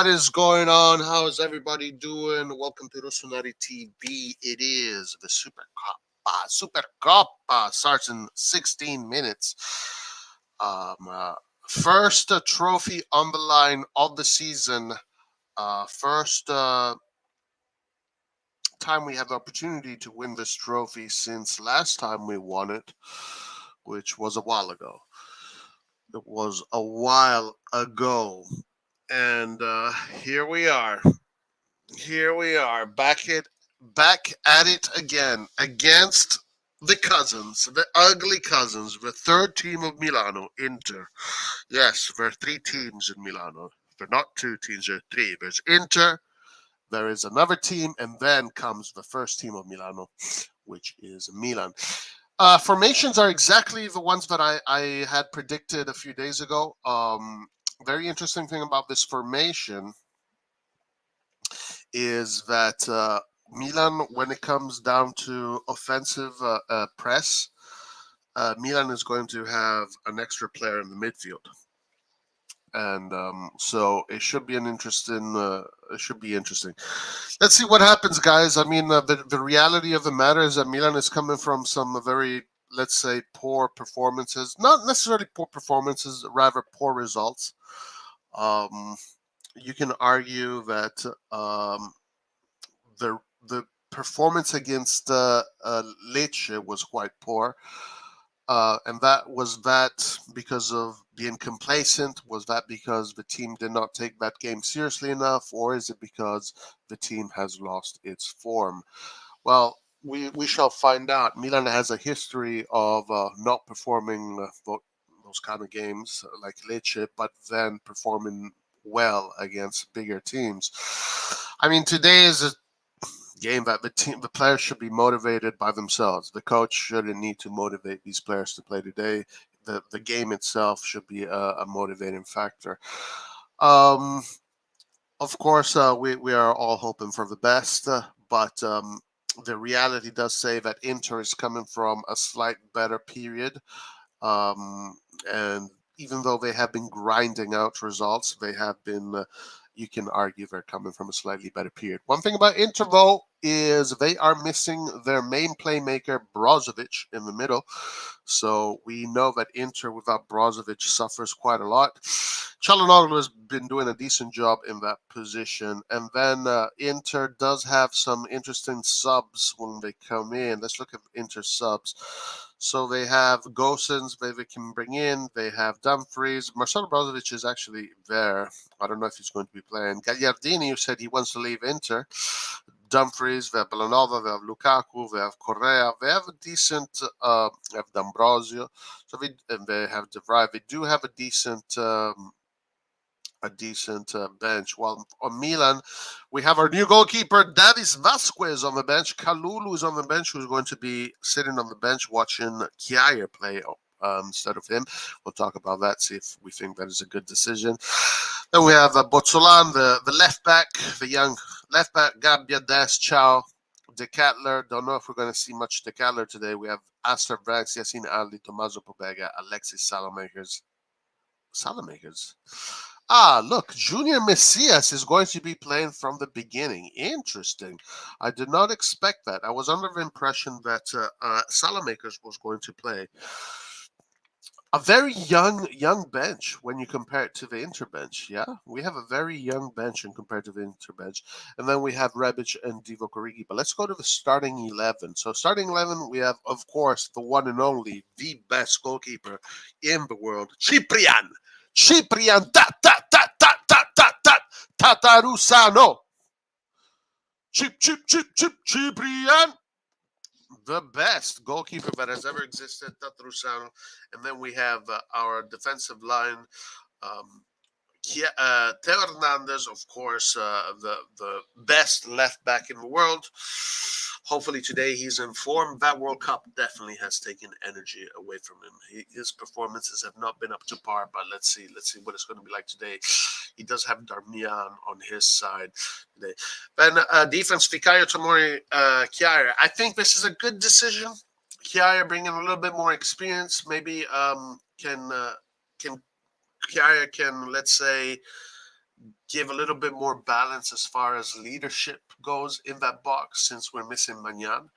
What is going on? How is everybody doing? Welcome to RossonARI TV. It is the Super Coppa. Super Coppa starts in 16 minutes. Um, uh, First trophy on the line of the season. First time we have the opportunity to win this trophy since last time we won it, which was a while ago. It was a while ago. And here we are. Here we are, back at it again against the cousins, the ugly cousins, the third team of Milano, Inter. Yes, there are three teams in Milano. There are not two teams, there are three. There's Inter, there is another team, and then comes the first team of Milano, which is Milan. Formations are exactly the ones that I had predicted a few days ago. Very interesting thing about this formation is that Milan, when it comes down to offensive press, Milan is going to have an extra player in the midfield, and so it should be an interesting. It should be interesting. Let's see what happens, guys. I mean, the reality of the matter is that Milan is coming from some very, let's say, poor performances. Not necessarily poor performances, rather poor results. Um, you can argue that the performance against Lecce was quite poor, and that because of being complacent? Was that because the team did not take that game seriously enough, or is it because the team has lost its form? Well, we shall find out. Milan has a history of not performing those kind of games like Lecce, but then performing well against bigger teams. I mean, today is a game that the players should be motivated by themselves. The coach shouldn't need to motivate these players to play today. The game itself should be a motivating factor. Um, of course, we are all hoping for the best, but the reality does say that Inter is coming from a slight better period, and even though they have been grinding out results, they have been. You can argue they're coming from a slightly better period. One thing about Inter, though, is they are missing their main playmaker, Brozovic, in the middle. So we know that Inter without Brozovic suffers quite a lot. Çalhanoğlu has been doing a decent job in that position. And then Inter does have some interesting subs when they come in. Let's look at Inter subs. So they have Gosens they can bring in. They have Dumfries. Marcelo Brozovic is actually there. I don't know if he's going to be playing. Gagliardini, who said he wants to leave Inter. Dumfries, they have Belanova, they have Lukaku, they have Correa, they have a decent, they have D'Ambrosio, so they have De Vrij. They do have a decent bench. While on Milan, we have our new goalkeeper, Davis Vasquez, on the bench. Kalulu is on the bench, who's going to be sitting on the bench watching Kjaer play instead of him. We'll talk about that, see if we think that is a good decision. Then we have Bozzolan, the left back, the young left back, Gabbia, Des, Chow, De Catler. Don't know if we're going to see much De Catler today. We have Aster Vrax, Yassine Ali, Tommaso Pobega, Alexis Salamakers. Salamakers? Ah, look, Junior Messias is going to be playing from the beginning. Interesting. I did not expect that. I was under the impression that Salamakers was going to play. A very young bench when you compare it to the Inter bench. Yeah, we have a very young bench in compared to the Inter bench, and then we have Rebic and Divock Origi. But let's go to the starting 11. So starting 11, we have, of course, the one and only, the best goalkeeper in the world, Ciprian Tatarusano. Ciprian, the best goalkeeper that has ever existed, Tatarusano. And then we have our defensive line, Teo Hernandez, of course, the best left back in the world. Hopefully today he's in form. That World Cup definitely has taken energy away from him. His performances have not been up to par, but let's see what it's going to be like today. He does have Darmian on his side today. Then defense, Fikayo Tomori, Kjaer. I think this is a good decision. Kjaer bringing a little bit more experience, maybe can Kjaer can, let's say, give a little bit more balance as far as leadership goes in that box, since we're missing Magnan.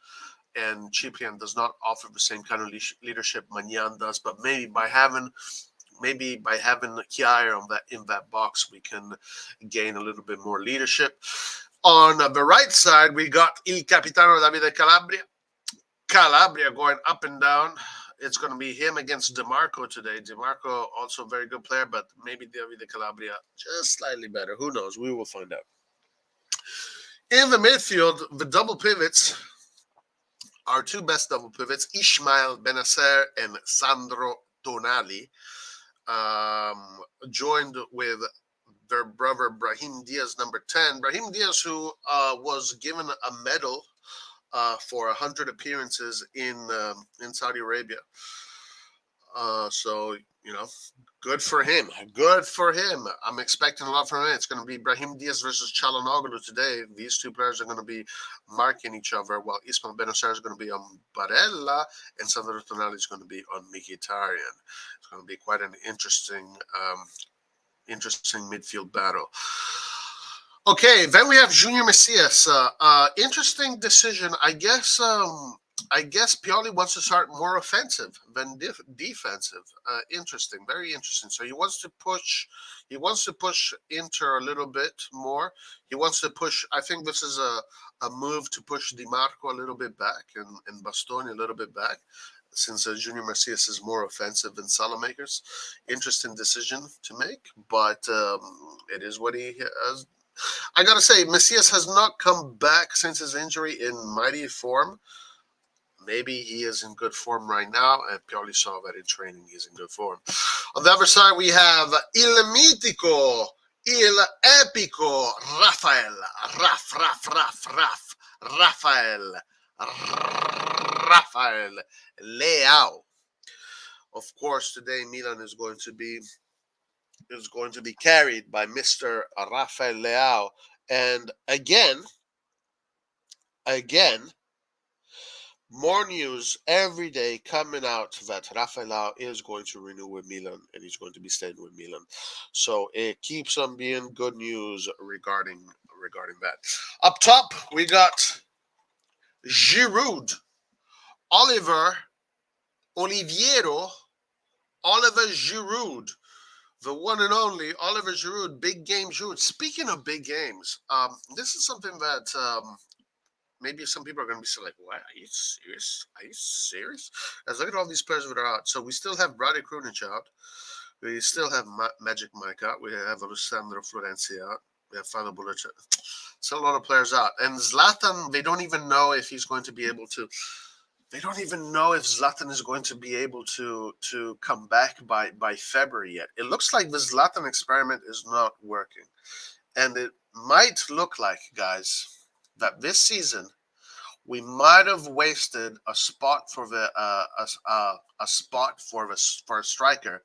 And Ciprian does not offer the same kind of leadership Magnan does, but maybe by having Chiair on that in that box, we can gain a little bit more leadership. On the right side, we got Il Capitano Davide Calabria. Calabria going up and down. It's going to be him against DeMarco today. DeMarco also a very good player, but maybe Davide Calabria just slightly better. Who knows? We will find out. In the midfield, the double pivots, our two best double pivots, Ismael Benacer and Sandro Tonali, joined with their brother Brahim Diaz, number 10. Brahim Diaz, who was given a medal for 100 appearances in Saudi Arabia. So, good for him. Good for him. I'm expecting a lot from him. It's going to be Brahim Diaz versus Çalhanoğlu today. These two players are going to be marking each other, while Ismael Benacer is going to be on Barella and Sandro Tonali is going to be on Mkhitaryan. It's going to be quite an interesting midfield battle. Okay, then we have Junior Messias. Interesting decision. I guess Pioli wants to start more offensive than defensive. Interesting, very interesting. So he wants to push Inter a little bit more. He wants to push. I think this is a move to push Di Marco a little bit back and Bastoni a little bit back, since Junior Messias is more offensive than Salamakers. Interesting decision to make, but it is what he has. I gotta say, Messias has not come back since his injury in mighty form. Maybe he is in good form right now, and Pioli saw that in training he's in good form. On the other side, we have Il Mitico, Il Epico, Rafael Leao. Of course, today Milan is going to be carried by Mr. Rafael Leao. And again, more news every day coming out that Rafael Leao is going to renew with Milan and he's going to be staying with Milan. So it keeps on being good news regarding that. Up top, we got Giroud, Oliver Giroud. The one and only Oliver Giroud, big game Giroud. Speaking of big games, this is something that maybe some people are going to be saying, like, what? Are you serious? Are you serious? Let's look at all these players that are out. So we still have Rade Krunic out. We still have Magic Mike out. We have Alessandro Florenzi out. We have Fado Bulic. Still a lot of players out. And Zlatan, they don't even know if he's going to be able to. They don't even know if Zlatan is going to be able to come back by February yet. It looks like the Zlatan experiment is not working. And it might look like, guys, that this season we might have wasted a spot for a striker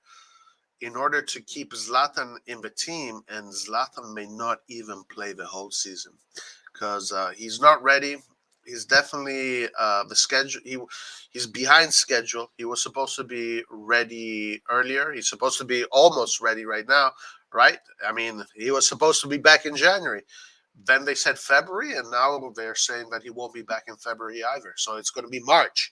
in order to keep Zlatan in the team, and Zlatan may not even play the whole season because he's not ready. He's definitely the schedule. He's behind schedule. He was supposed to be ready earlier. He's supposed to be almost ready right now, right? I mean, he was supposed to be back in January. Then they said February, and now they're saying that he won't be back in February either. So it's going to be March.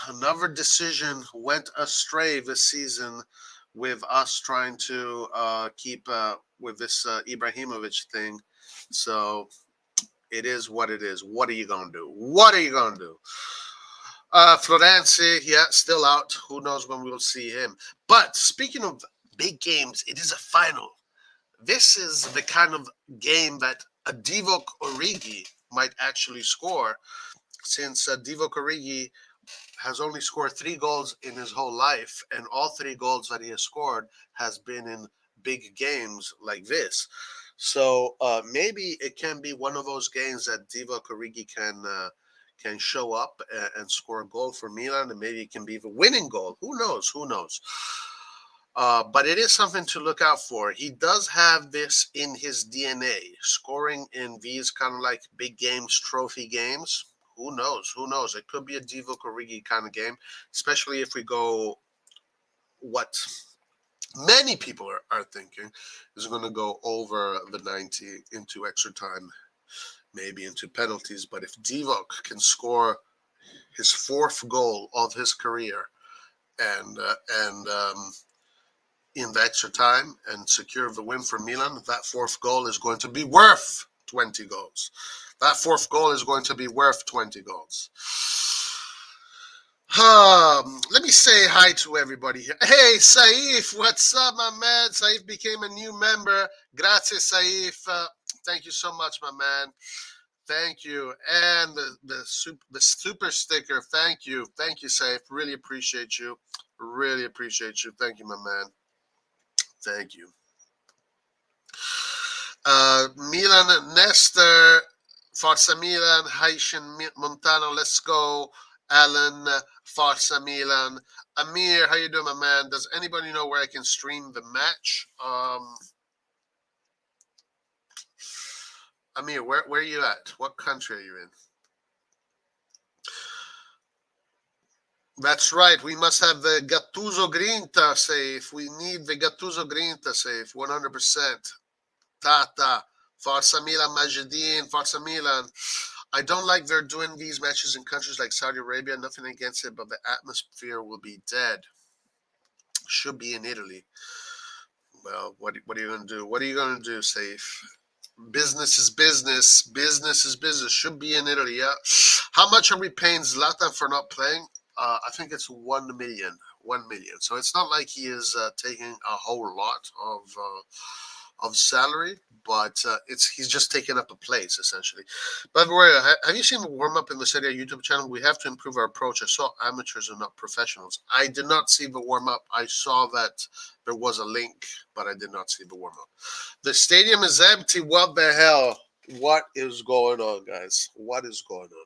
Another decision went astray this season with us trying to keep with this Ibrahimovic thing. So it is what it is. What are you going to do? Florenzi, yeah, still out. Who knows when we'll see him. But speaking of big games, it is a final. This is the kind of game that a Divock Origi might actually score, since Divock Origi has only scored 3 goals in his whole life, and all 3 goals that he has scored has been in big games like this. So maybe it can be one of those games that Divock Origi can show up and score a goal for Milan, and maybe it can be the winning goal. Who knows? But it is something to look out for. He does have this in his DNA, scoring in these kind of like big games, trophy games. Who knows? It could be a Divock Origi kind of game, especially if we go, many people are thinking is going to go over the 90 into extra time, maybe into penalties. But if Divock can score his fourth goal of his career and in the extra time and secure the win for Milan, that fourth goal is going to be worth 20 goals. That fourth goal is going to be worth 20 goals. Let me say hi to everybody here. Hey, Saif, what's up, my man? Saif became a new member. Grazie, Saif. Thank you so much, my man. Thank you. And the super sticker. Thank you. Thank you, Saif. Really appreciate you. Really appreciate you. Thank you, my man. Thank you. Milan, Nestor, Forza Milan, Haitian Montano, let's go. Alan, Forza Milan. Amir, how you doing, my man? Does anybody know where I can stream the match? Amir, where are you at? What country are you in? That's right. We must have the Gattuso Grinta safe. We need the Gattuso Grinta safe, 100%. Tata, Forza Milan, Majidin, Forza Milan. I don't like they're doing these matches in countries like Saudi Arabia. Nothing against it, but the atmosphere will be dead. Should be in Italy. Well, what are you going to do? What are you going to do, Safe? Business is business. Business is business. Should be in Italy, yeah. How much are we paying Zlatan for not playing? I think it's 1 million. 1 million. So it's not like he is taking a whole lot of salary, but he's just taking up a place essentially. By the way, have you seen the warm up in the Serie A YouTube channel? We have to improve our approach. I saw amateurs and not professionals. I did not see the warm up. I saw that there was a link, but I did not see the warm up. The stadium is empty. What the hell? What is going on, guys? What is going on?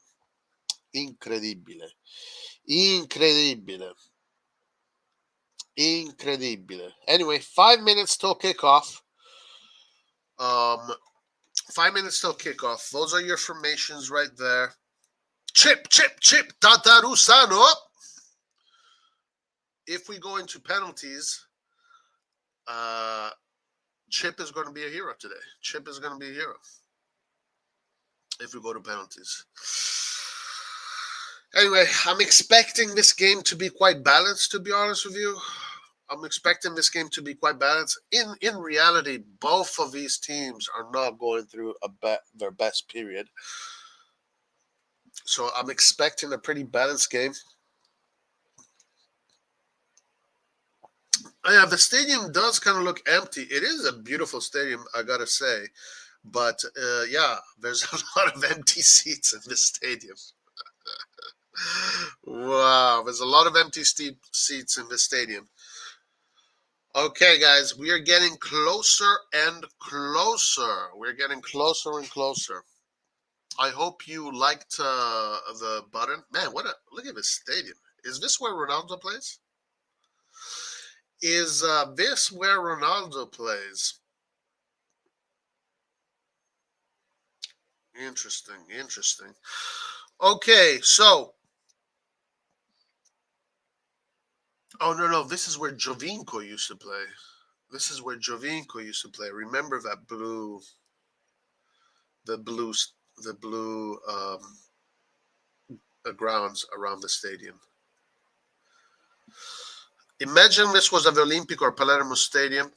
Incredibile. Incredibile. Incredibile. Anyway, 5 minutes till kickoff. 5 minutes till kickoff. Those are your formations right there. Chip, Tatarusano. If we go into penalties, Chip is going to be a hero today. Chip is going to be a hero if we go to penalties. Anyway, I'm expecting this game to be quite balanced, to be honest with you. I'm expecting this game to be quite balanced. In reality, both of these teams are not going through their best period. So I'm expecting a pretty balanced game. Yeah, the stadium does kind of look empty. It is a beautiful stadium, I got to say. But, yeah, there's a lot of empty seats in this stadium. Wow, there's a lot of empty seats in this stadium. Okay, guys, we are getting closer and closer. We're getting closer and closer. I hope you liked the button. Man, look at this stadium. Is this where Ronaldo plays? Is this where Ronaldo plays? Interesting, interesting. Okay, so. Oh, no, this is where Jovinko used to play. This is where Jovinko used to play. Remember that blue grounds around the stadium. Imagine this was at the Olympic or Palermo Stadium.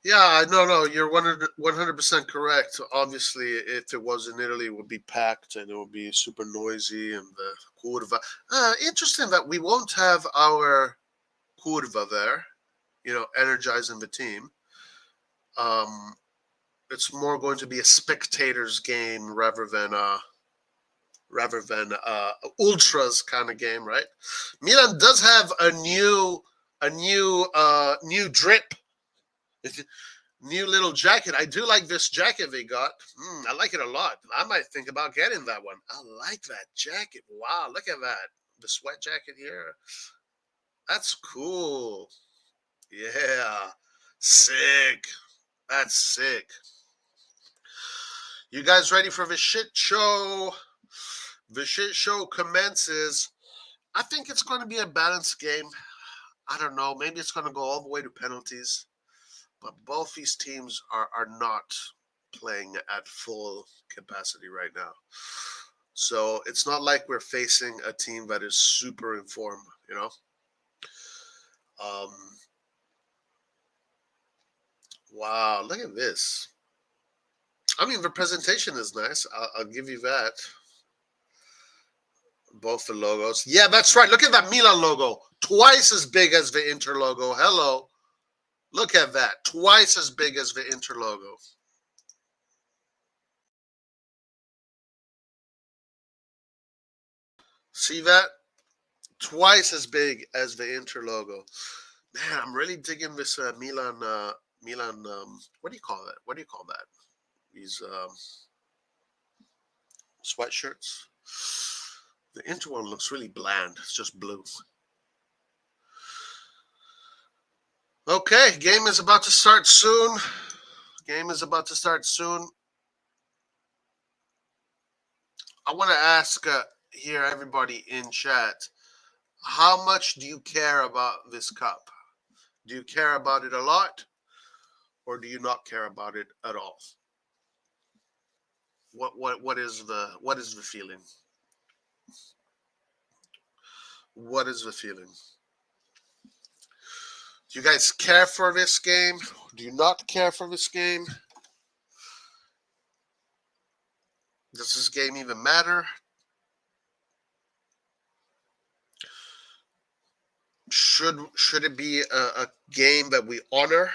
Yeah, no, you're 100% correct. Obviously, if it was in Italy, it would be packed and it would be super noisy and the curva. Interesting that we won't have our curva there, energizing the team. It's more going to be a spectators game rather than ultras kind of game, right? Milan does have a new drip. New little jacket. I do like this jacket they got. I like it a lot. I might think about getting that one. I like that jacket. Wow, look at that. The sweat jacket here. That's cool. Yeah. Sick. That's sick. You guys ready for the shit show? The shit show commences. I think it's going to be a balanced game. I don't know. Maybe it's going to go all the way to penalties. But both these teams are not playing at full capacity right now. So it's not like we're facing a team that is super in form, you know? Wow, look at this. I mean, the presentation is nice. I'll give you that. Both the logos. Yeah, that's right. Look at that Milan logo. Twice as big as the Inter logo. Hello. Look at that. Twice as big as the Inter logo. See that? Twice as big as the Inter logo. Man, I'm really digging this Milan. Milan. What do you call that? What do you call that? These sweatshirts. The Inter one looks really bland. It's just blue. Okay, game is about to start soon. Game is about to start soon. I want to ask here everybody in chat, how much do you care about this cup? Do you care about it a lot, or do you not care about it at all? What is the feeling? What is the feeling? Do you guys care for this game? Do you not care for this game? Does this game even matter? Should it be a game that we honor?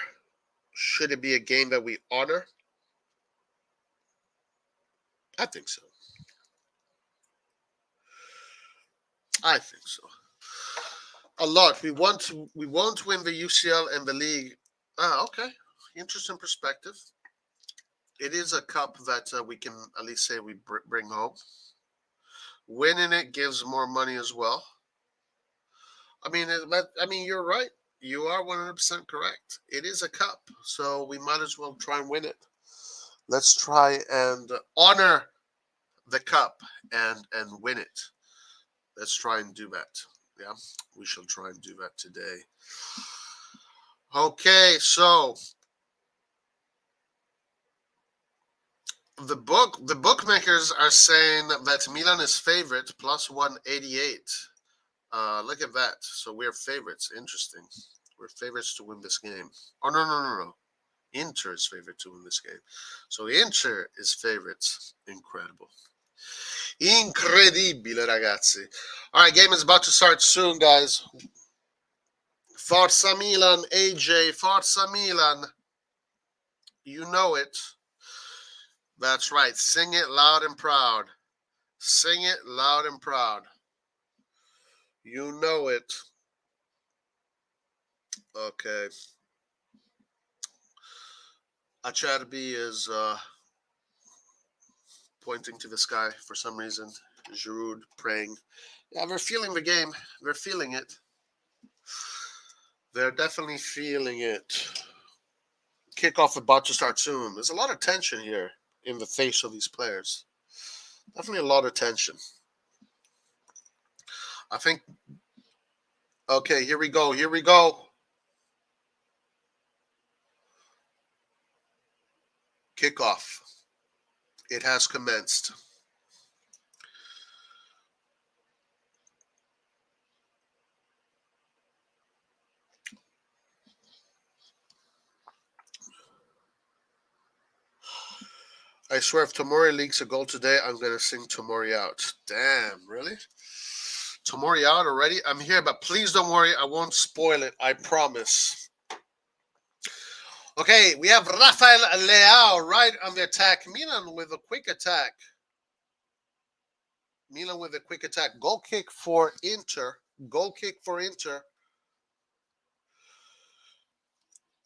Should it be a game that we honor? I think so. I think so. A lot. We won't win the UCL and the league. Okay. Interesting perspective. It is a cup that we can at least say we bring home. Winning it gives more money as well. I mean, you're right. You are 100% correct. It is a cup, so we might as well try and win it. Let's try and honor the cup and win it. Let's try and do that. Yeah, we shall try and do that today. Okay, so the bookmakers are saying that Milan is favorite plus 188. Look at that. So we're favorites. Interesting. We're favorites to win this game. Oh no. Inter is favorite to win this game. So Inter is favorites. Incredible. Incredibile, ragazzi. All right, game is about to start soon, guys. Forza Milan, AJ. Forza Milan. You know it. That's right. Sing it loud and proud. Sing it loud and proud. You know it. Okay. Acerbi is pointing to the sky for some reason. Giroud praying. Yeah, they're feeling the game. They're feeling it. They're definitely feeling it. Kickoff about to start soon. There's a lot of tension here in the face of these players. Definitely a lot of tension. I think. Okay, here we go. Here we go. Kickoff. It has commenced. I swear, if Tomori leaks a goal today, I'm going to sing Tomori out. Damn, really? Tomori out already? I'm here, but please don't worry. I won't spoil it. I promise. Okay, we have Rafael Leao right on the attack. Milan with a quick attack. Milan with a quick attack. Goal kick for Inter. Goal kick for Inter.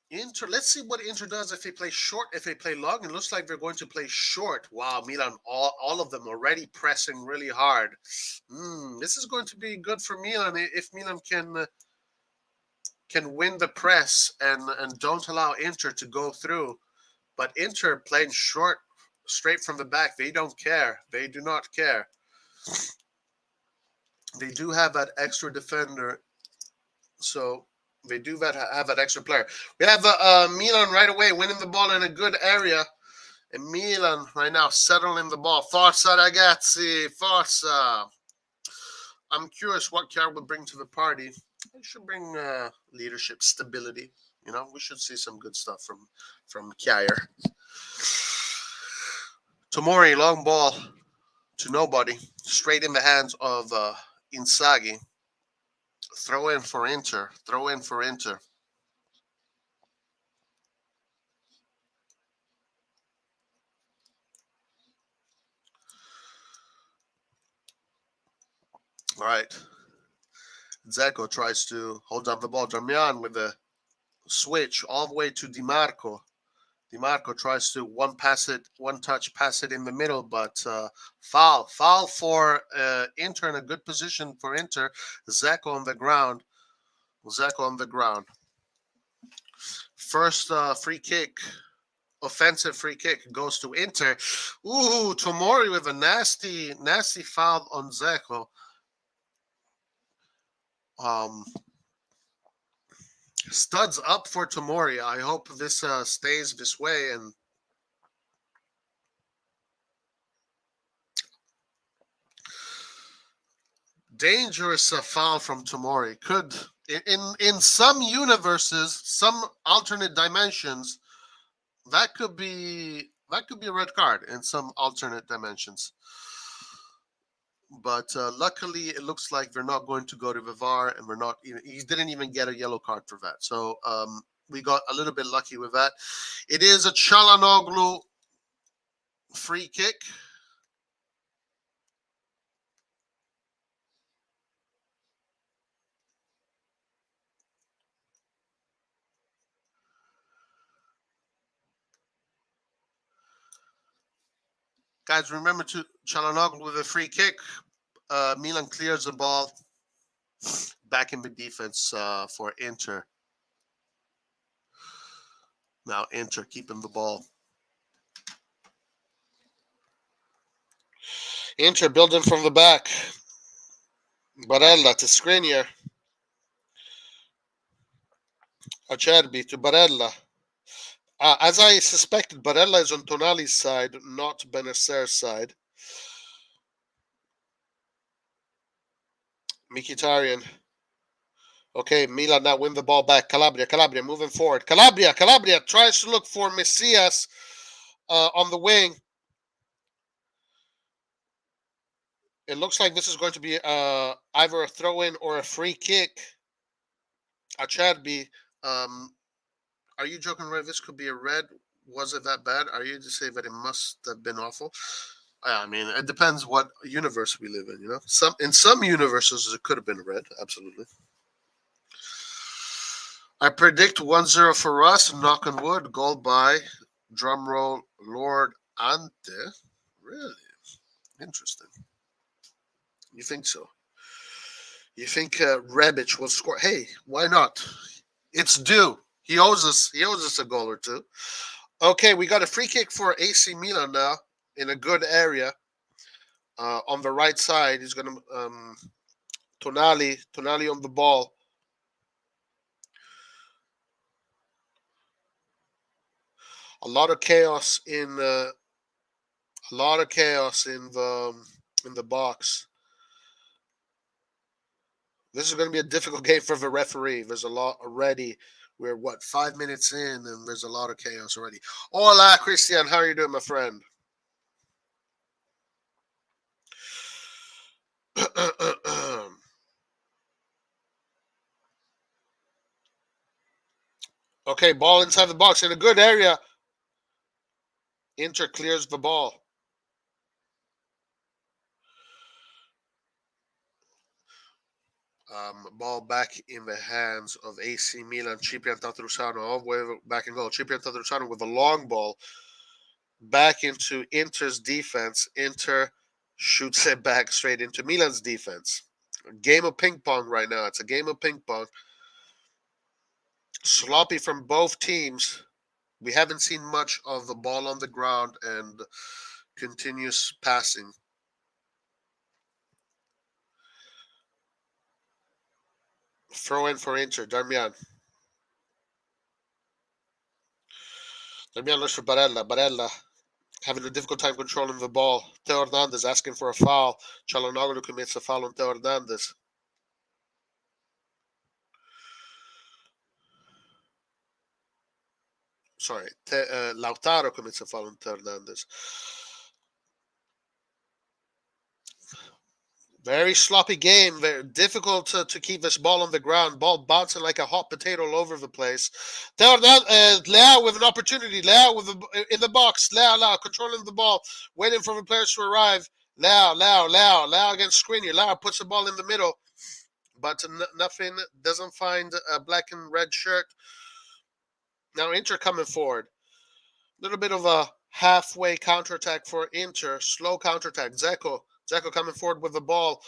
Inter, let's see what Inter does if they play short, if they play long. It looks like they're going to play short. Wow, Milan, all of them already pressing really hard. This is going to be good for Milan if Milan can win the press and don't allow Inter to go through. But Inter playing short, straight from the back, they don't care. They do not care. They do have that extra defender, so They do have that extra player. We have Milan right away winning the ball in a good area. And Milan right now settling the ball. Forza ragazzi, forza. I'm curious what Chiara will bring to the party. It should bring leadership, stability. We should see some good stuff from Chiara. Tomori, long ball to nobody. Straight in the hands of Inzaghi. Throw in for Inter. Throw in for Inter. All right. Dzeko tries to hold up the ball. Darmian with the switch all the way to Di Marco. Di Marco tries to one touch pass it in the middle, but foul for Inter, in a good position for Inter. Dzeko on the ground. First free kick, offensive free kick goes to Inter. Ooh, Tomori with a nasty foul on Dzeko. Studs up for Tomori. I hope this stays this way. And dangerous foul from Tomori. Could in some universes, some alternate dimensions, that could be a red card in some alternate dimensions. But luckily, it looks like they're not going to go to the VAR, and we're not. He didn't even get a yellow card for that. So we got a little bit lucky with that. It is a Çalhanoğlu free kick. Guys, remember to Çalhanoğlu with a free kick. Milan clears the ball. Back in the defense for Inter. Now Inter keeping the ball. Inter building from the back. Barella to Skriniar. Acerbi to Barella. As I suspected, Barella is on Tonali's side, not Benacer's side. Mkhitaryan. Okay, Milan now win the ball back. Calabria moving forward. Calabria tries to look for Messias on the wing. It looks like this is going to be either a throw-in or a free kick. Acerbi, are you joking, right? This could be a red. Was it that bad? Are you to say that it must have been awful? I mean, it depends what universe we live in, In some universes, it could have been red, absolutely. I predict 1-0 for us, knock on wood, goal by, drumroll, Lord Ante. Really? Interesting. You think so? You think Rebic will score? Hey, why not? It's due. He owes us a goal or two. Okay, we got a free kick for AC Milan now in a good area. On the right side, he's going to Tonali on the ball. A lot of chaos in the box. This is going to be a difficult game for the referee. There's a lot already. We're 5 minutes in, and there's a lot of chaos already. Hola, Christian. How are you doing, my friend? Okay, ball inside the box in a good area. Inter clears the ball. Ball back in the hands of AC Milan. Ciprian Tatarusano all the way back and goal. Ciprian Tatarusano with a long ball back into Inter's defense. Inter shoots it back straight into Milan's defense. A game of ping pong right now. It's a game of ping pong. Sloppy from both teams. We haven't seen much of the ball on the ground and continuous passing. Throw in for Inter, Darmian. Darmian looks for Barella. Barella having a difficult time controlling the ball. Theo Hernandez asking for a foul. Çalhanoğlu commits a foul on Theo Hernandez. Sorry, Lautaro commits a foul on Theo Hernandez. Very sloppy game. Very difficult to keep this ball on the ground. Ball bouncing like a hot potato all over the place. Leao with an opportunity. Leao in the box. Leao controlling the ball, waiting for the players to arrive. Leao against Skriniar. Leao puts the ball in the middle, but nothing. Doesn't find a black and red shirt. Now Inter coming forward. A little bit of a halfway counterattack for Inter. Slow counterattack. Dzeko coming forward with the ball.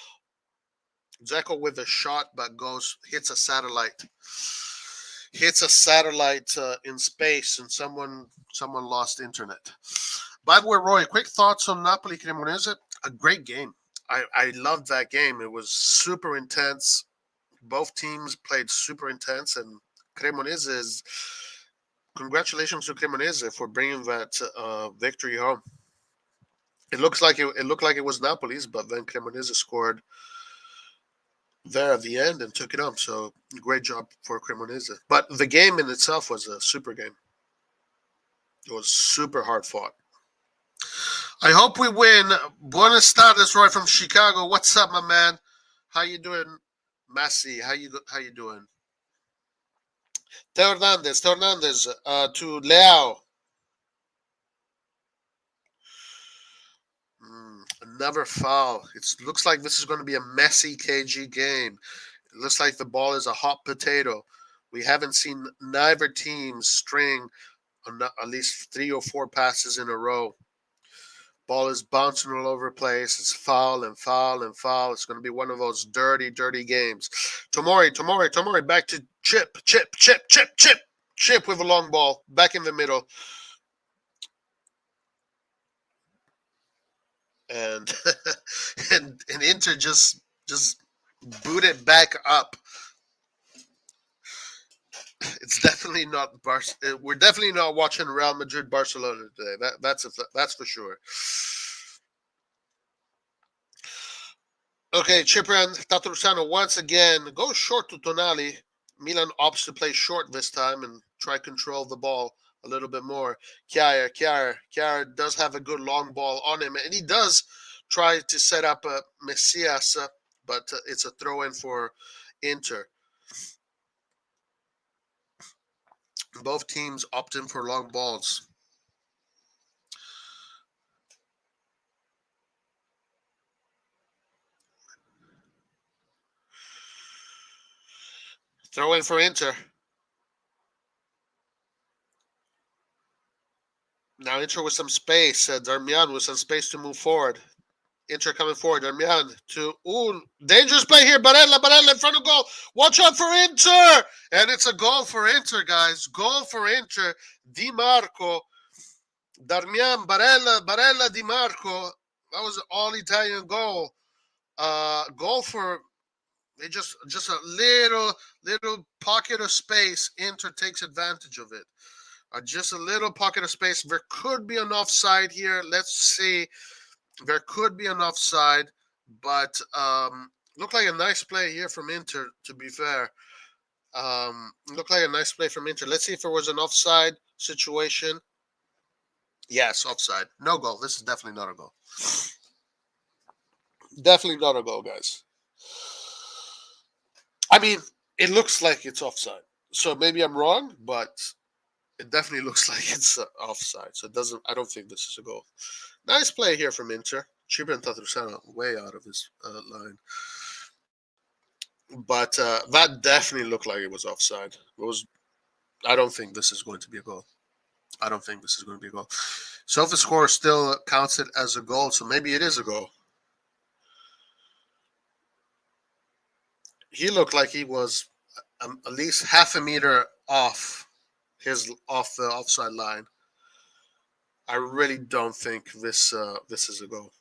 Dzeko with a shot, but hits a satellite. In space, and someone lost internet. By the way, Roy, quick thoughts on Napoli Cremonese. A great game. I loved that game. It was super intense. Both teams played super intense, and Cremonese congratulations to Cremonese for bringing that victory home. It looked like it was Napoli's, but then Cremonese scored there at the end and took it home. So great job for Cremonese. But the game in itself was a super game. It was super hard fought. I hope we win. Buenos tardes, Roy from Chicago. What's up, my man? How you doing, Massey? How you doing? Theo Hernandez to Leao. Another foul. It looks like this is going to be a messy KG game. It looks like the ball is a hot potato. We haven't seen neither team string at least 3 or 4 passes in a row. Ball is bouncing all over the place. It's foul and foul and foul. It's going to be one of those dirty, dirty games. Tomori, back to Chip with a long ball. Back in the middle. And and Inter just boot it back up. It's definitely not we're definitely not watching Real Madrid Barcelona today. That's for sure. Okay, Ciprian Tatarusano once again goes short to Tonali. Milan opts to play short this time and try to control the ball a little bit more. Kjaer does have a good long ball on him, and he does try to set up a Messias, but it's a throw-in for Inter. Both teams opt in for long balls. Throw in for Inter. Now Inter with some space. Darmian with some space to move forward. Inter coming forward. Darmian to dangerous play here. Barella in front of goal. Watch out for Inter. And it's a goal for Inter, guys. Goal for Inter. Di Marco. Darmian, Barella, Di Marco. That was an all-Italian goal. Goal for just a little pocket of space. Inter takes advantage of it. Just a little pocket of space. There could be an offside here. Let's see. There could be an offside, but looked like a nice play here from Inter, to be fair. Looked like a nice play from Inter. Let's see if there was an offside situation. Yes, offside. No goal. This is definitely not a goal. Definitely not a goal, guys. I mean, it looks like it's offside. So maybe I'm wrong, but it definitely looks like it's offside. So I don't think this is a goal. Nice play here from Inter. Ciprian Tatarusano way out of his line. But that definitely looked like it was offside. I don't think this is going to be a goal. So if the score still counts it as a goal, so maybe it is a goal. He looked like he was at least half a meter off the offside line. I really don't think this is a goal.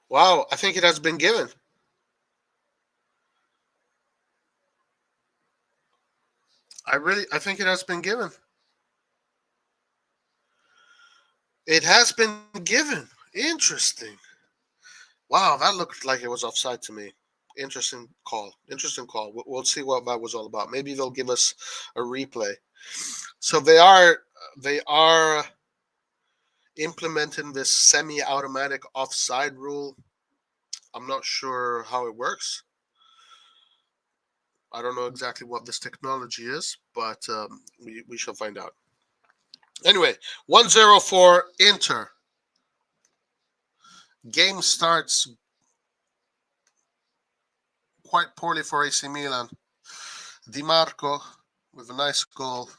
Wow, I think it has been given. I think it has been given. It has been given. Interesting. Wow, that looked like it was offside to me. Interesting call. Interesting call. We'll see what that was all about. Maybe they'll give us a replay. So they are implementing this semi-automatic offside rule. I'm not sure how it works. I don't know exactly what this technology is, but we shall find out. Anyway, 1-0 for Inter. Game starts quite poorly for AC Milan. Di Marco with a nice goal.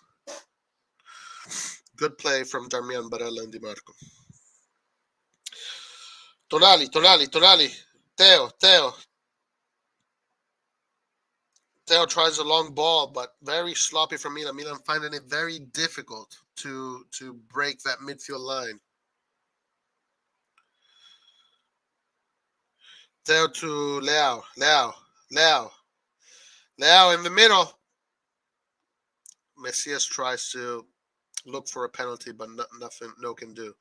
Good play from Darmian Barella and Di Marco. Tonali. Teo. Teo tries a long ball, but very sloppy from Milan. Milan finding it very difficult to break that midfield line. Teo to Leao in the middle. Messias tries to look for a penalty, but nothing, no can do.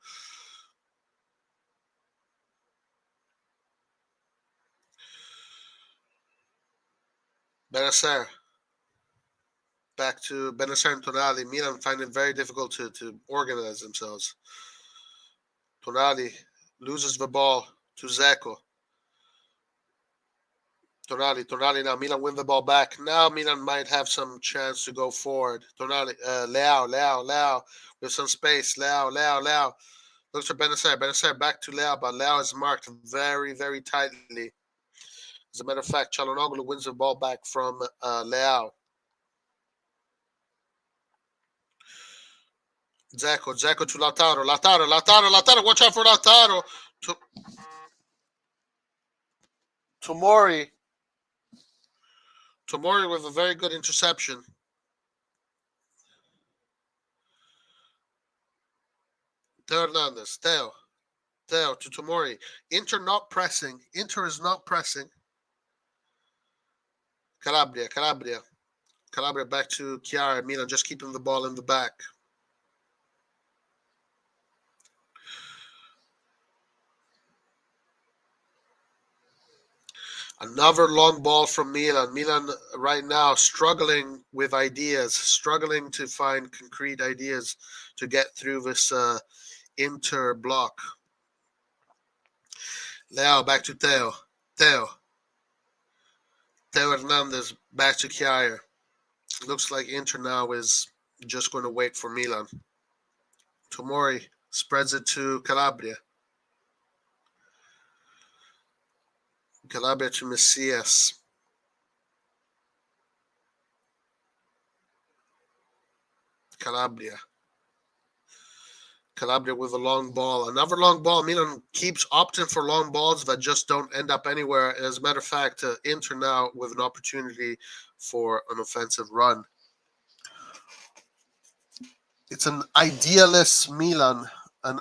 Benacer. Back to Benacer and Tonali. Milan find it very difficult to organize themselves. Tonali loses the ball to Zeko. Tonali now. Milan win the ball back. Now Milan might have some chance to go forward. Tonali, Leao, with some space. Leao. Looks for Benacer back to Leao, but Leao is marked very, very tightly. As a matter of fact, Çalhanoğlu wins the ball back from Leao. Zeko to Lautaro. Watch out for Lautaro. Tomori with a very good interception. Teo Hernandez. Teo to Tomori. Inter is not pressing. Calabria back to Chiara. Milan just keeping the ball in the back. Another long ball from Milan. Milan right now struggling with ideas, struggling to find concrete ideas to get through this Inter block. Leao back to Teo Hernandez back to Chiara. Looks like Inter now is just going to wait for Milan. Tomori spreads it to Calabria to Messias. Calabria with a long ball. Another long ball. Milan keeps opting for long balls that just don't end up anywhere. As a matter of fact, Inter now with an opportunity for an offensive run. It's an idealist Milan. A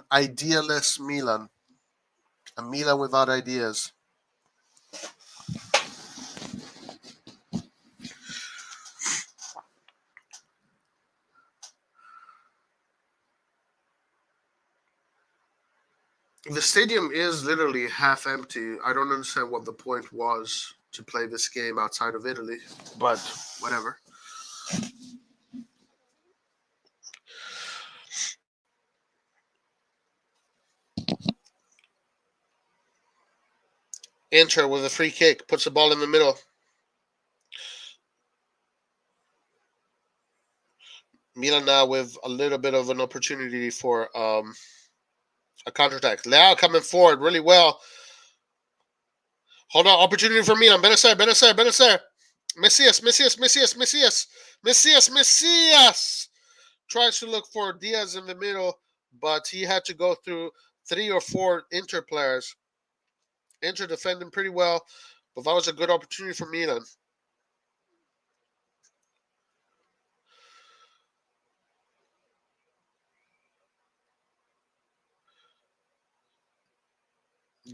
Milan without ideas. The stadium is literally half empty. I don't understand what the point was to play this game outside of Italy, but whatever. Inter with a free kick, puts the ball in the middle. Milan now with a little bit of an opportunity for a counterattack. Leao coming forward really well. Hold on, opportunity for Milan. Benacer. Messias. Tries to look for Diaz in the middle, but he had to go through 3 or 4 Inter players. Inter defending pretty well, but that was a good opportunity for Milan.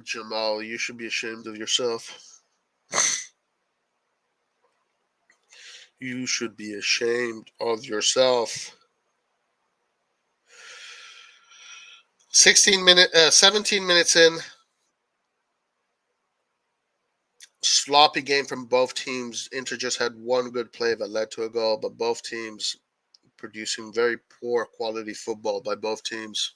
Jamal, you should be ashamed of yourself. You should be ashamed of yourself. 17 minutes in. Sloppy game from both teams. Inter just had one good play that led to a goal, but both teams producing very poor quality football by both teams.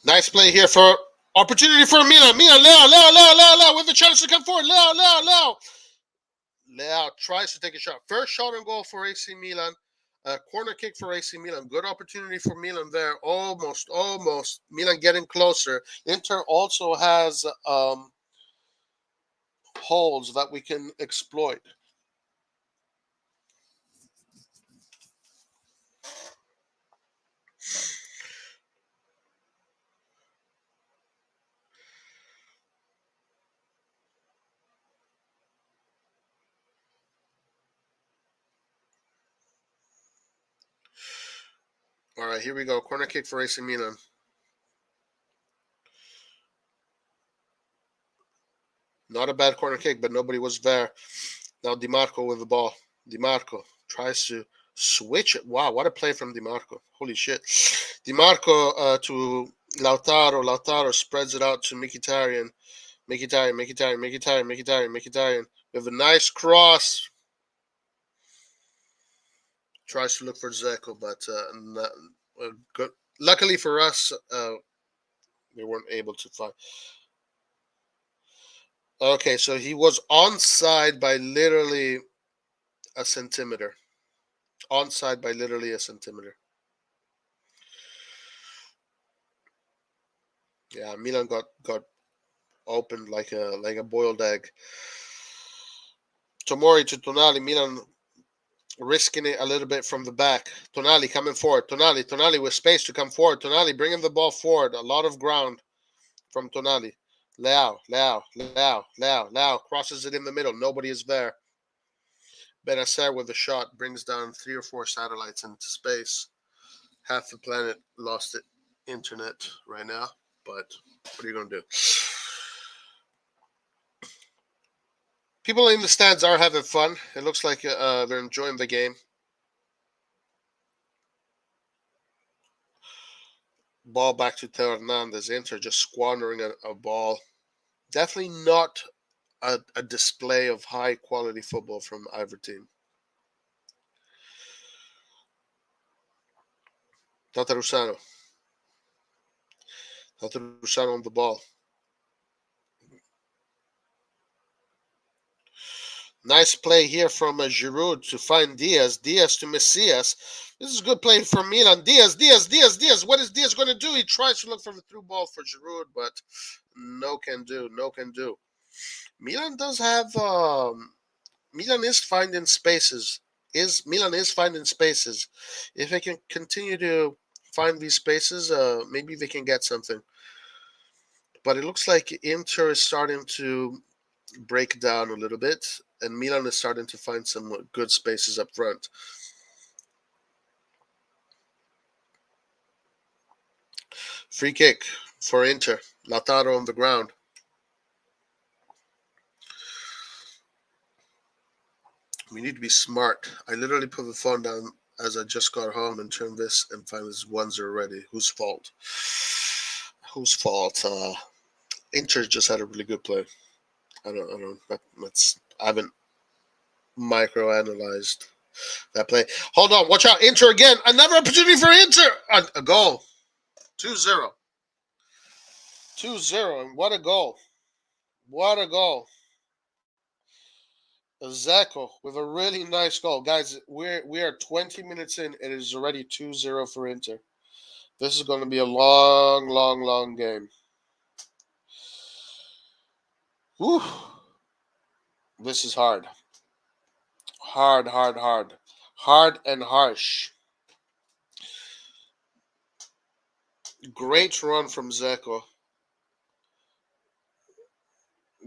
Nice play here for opportunity for Milan. Leo with the chance to come forward. Leo tries to take a shot. First shot on goal for AC Milan. Corner kick for AC Milan. Good opportunity for Milan there. Almost. Milan getting closer. Inter also has holes that we can exploit. All right, here we go. Corner kick for AC Milan. Not a bad corner kick, but nobody was there. Now DiMarco with the ball. DiMarco tries to switch it. Wow, what a play from DiMarco. Holy shit. DiMarco to Lautaro. Lautaro spreads it out to Mkhitaryan. Mkhitaryan with a nice cross. Tries to look for Dzeko, but not, good. Luckily for us, we weren't able to find. Okay, so he was onside by literally a centimeter. Onside by literally a centimeter. Yeah, Milan got opened like a boiled egg. Tomori to Tonali. Milan risking it a little bit from the back. Tonali coming forward. Tonali with space to come forward. Tonali bringing the ball forward. A lot of ground from Tonali. Leao crosses it in the middle. Nobody is there. Benacer with the shot brings down 3 or 4 satellites into space. Half the planet lost it internet right now, but what are you going to do? People in the stands are having fun. It looks like they're enjoying the game. Ball back to Theo Hernandez. Inter just squandering a ball. Definitely not a display of high quality football from either team. Tatarusano on the ball. Nice play here from Giroud to find Diaz. Diaz to Messias. This is good play from Milan. Diaz. What is Diaz going to do? He tries to look for the through ball for Giroud, but no can do. Milan does have. Milan is finding spaces. Milan is finding spaces. If they can continue to find these spaces, maybe they can get something. But it looks like Inter is starting to break down a little bit, and Milan is starting to find some good spaces up front. Free kick for Inter. Lautaro on the ground. We need to be smart. I literally put the phone down as I just got home and turned this and find this 1-0 already. Whose fault? Inter just had a really good play. I haven't microanalyzed that play. Hold on, watch out. Inter again. Another opportunity for Inter. A goal. 2-0. 2-0. And what a goal. Dzeko with a really nice goal. Guys, we are 20 minutes in. It is already 2-0 for Inter. This is going to be a long game. Whew. This is hard. Hard and harsh. Great run from Dzeko.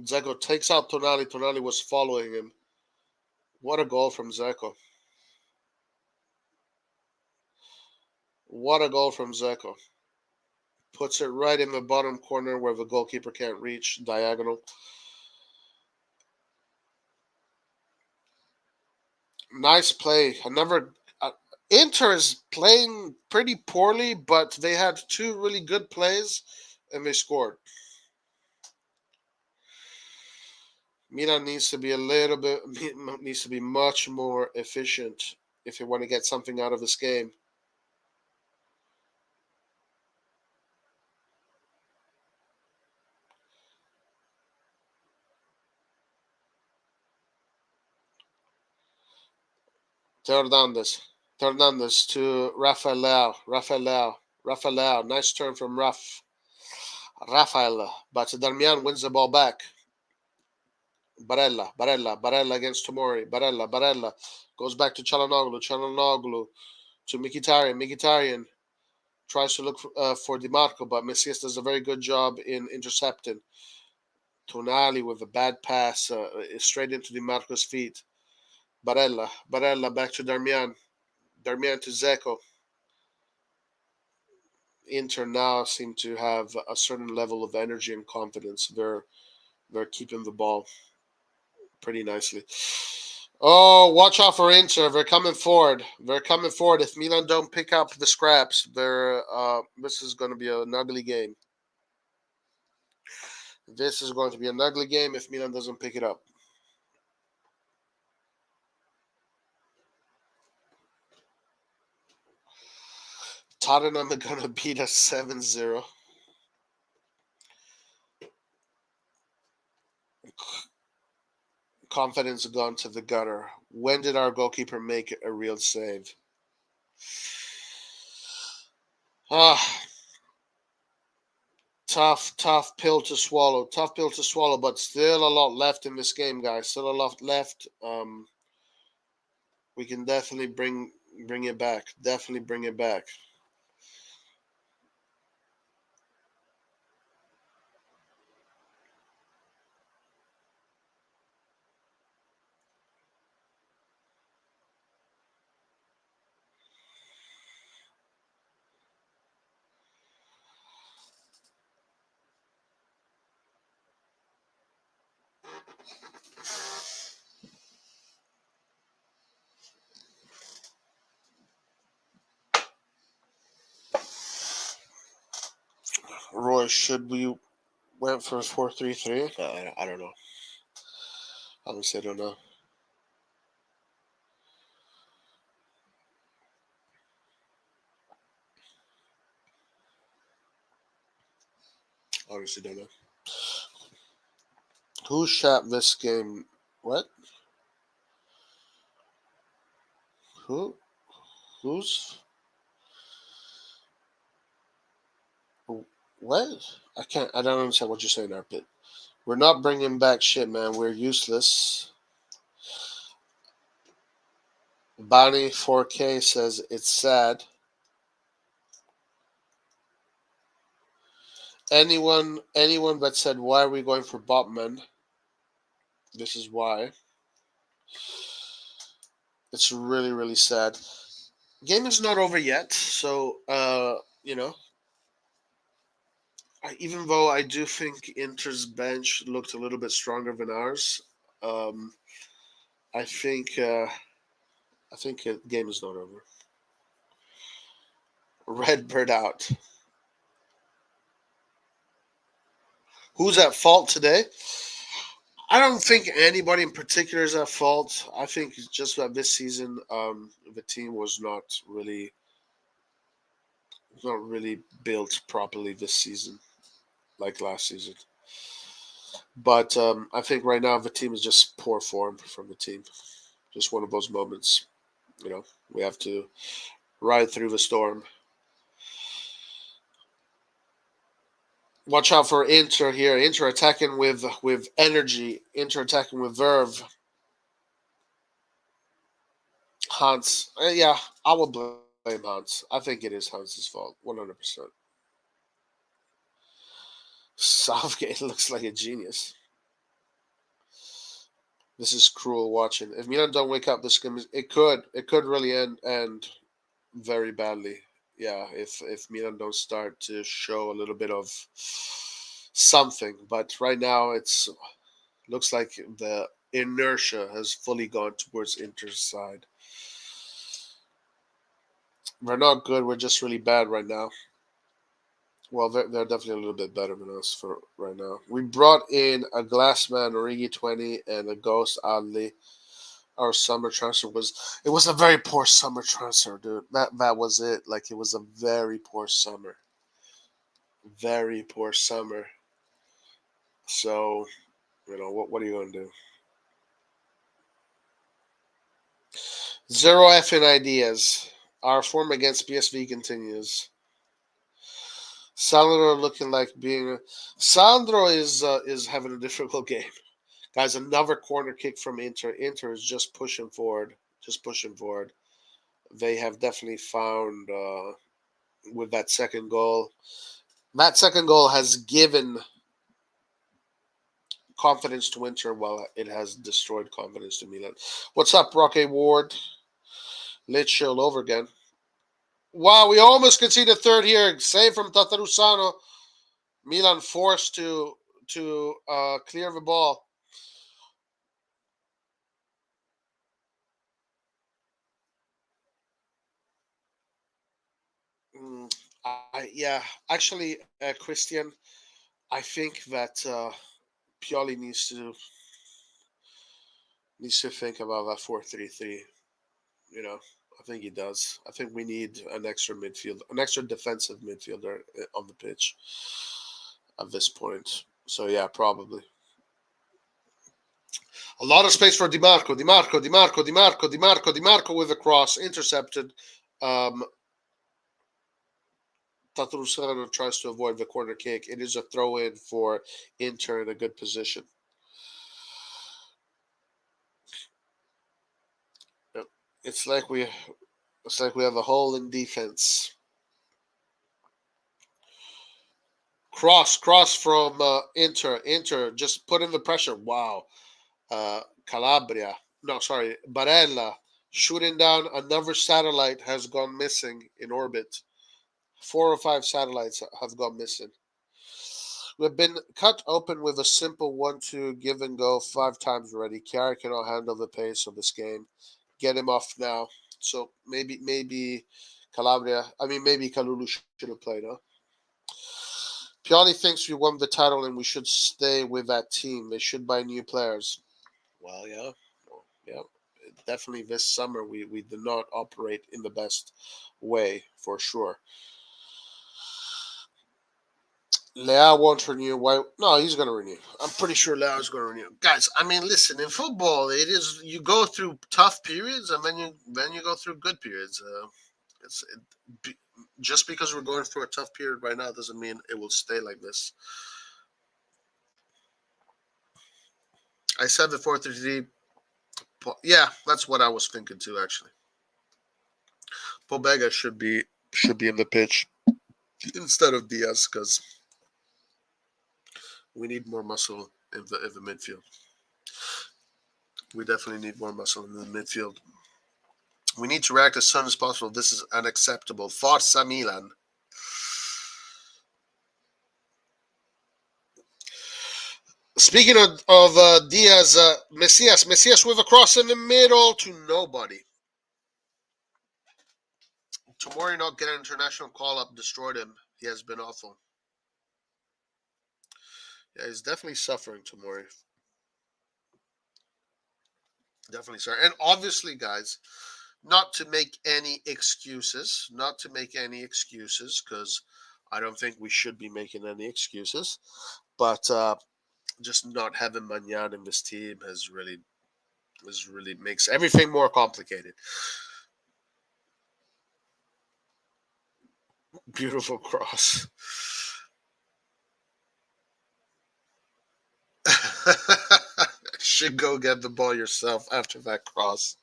Dzeko takes out Tonali. Tonali was following him. What a goal from Dzeko. What a goal from Dzeko. Puts it right in the bottom corner where the goalkeeper can't reach, diagonal. Nice play. Inter is playing pretty poorly, but they had two really good plays and they scored. Milan needs to be needs to be much more efficient if they want to get something out of this game. Fernandez to Rafael. Nice turn from Rafael. But Darmian wins the ball back. Barella against Tomori. Barella goes back to Çalhanoğlu to Mkhitaryan tries to look for DiMarco, but Messias does a very good job in intercepting. Tonali with a bad pass straight into DiMarco's feet. Barella back to Darmian to Dzeko. Inter now seem to have a certain level of energy and confidence. They're keeping the ball pretty nicely. Oh, watch out for Inter. They're coming forward. If Milan don't pick up the scraps, this is going to be an ugly game. This is going to be an ugly game if Milan doesn't pick it up. Tottenham are going to beat us 7-0. Confidence gone to the gutter. When did our goalkeeper make a real save? Tough pill to swallow. But still a lot left in this game, guys. Still a lot left. We can definitely bring it back. Roy, should we went for 4-3-3? I don't know. Honestly, I don't know. Honestly, don't know. Who shot this game? What? Who's? What? I don't understand what you're saying, Arpit. We're not bringing back shit, man. We're useless. Bonnie 4K says it's sad. Anyone that said why are we going for Botman? This is why. It's really, really sad. Game is not over yet, so even though I do think Inter's bench looked a little bit stronger than ours, I think the game is not over. Redbird out. Who's at fault today? I don't think anybody in particular is at fault. I think it's just that this season, the team was not really built properly this season, like last season. But I think right now the team is just poor form from the team. Just one of those moments, we have to ride through the storm. Watch out for Inter here. Inter attacking with energy. Inter attacking with verve. Hans. Yeah, I will blame Hans. I think it is Hans' fault. 100%. Southgate looks like a genius. This is cruel watching. If Milan don't wake up, this game it could really end very badly. Yeah, if Milan don't start to show a little bit of something, but right now it's looks like the inertia has fully gone towards Inter's side. We're not good. We're just really bad right now. Well, they're definitely a little bit better than us for right now. We brought in a Glassman, Origi 20, and a Ghost Oddly. Our summer transfer was a very poor summer transfer, dude. That was it. Like it was a very poor summer. Very poor summer. So, what are you gonna do? Zero F in ideas. Our form against PSV continues. Sandro looking like being. Sandro is having a difficult game, guys. Another corner kick from Inter. Inter is just pushing forward, just pushing forward. They have definitely found with that second goal. That second goal has given confidence to Inter, while it has destroyed confidence to Milan. What's up, Rocky Ward? Lit shield over again. Wow, we almost conceded third here. Save from Tatarusano. Milan forced to clear the ball. Yeah, actually, Christian, I think that Pioli needs to think about that 4-3-3. You know, I think he does. I think we need an extra defensive midfielder on the pitch at this point. So yeah, probably. A lot of space for Dimarco, Dimarco, Dimarco, Dimarco, Dimarco, Dimarco with a cross intercepted. Um, Tatarusano tries to avoid the corner kick. It is a throw in for Inter in a good position. Yep. It's like we have a hole in defense. Cross from Inter just put in the pressure. Wow. Calabria. No, sorry, Barella shooting down another satellite has gone missing in orbit. 4 or 5 satellites have gone missing. We've been cut open with a simple 1-2 give and go 5 times already. Chiara cannot handle the pace of this game. Get him off now. So maybe Calabria. I mean, maybe Kalulu should have played, huh? Pioli thinks we won the title and we should stay with that team. They should buy new players. Well, yeah. Yeah. Definitely this summer we did not operate in the best way, for sure. Leao won't renew. Why? No, he's going to renew. I'm pretty sure Leao's going to renew. Guys, I mean, listen. In football, it is you go through tough periods and then you go through good periods. It's it, just because we're going through a tough period right now doesn't mean it will stay like this. I said the 4-3-3. Yeah, that's what I was thinking too. Actually, Pobega should be in the pitch instead of Diaz because we need more muscle in the midfield. We definitely need more muscle in the midfield. We need to react as soon as possible. This is unacceptable. Forza Milan. Speaking of Diaz, Messias with a cross in the middle to nobody. Tomori not get an international call up destroyed him. He has been awful. Yeah, he's definitely suffering, Tomori. Definitely, sir. And obviously, guys, not to make any excuses, because I don't think we should be making any excuses. But just not having Manyan in this team has really makes everything more complicated. Beautiful cross. Should go get the ball yourself after that cross.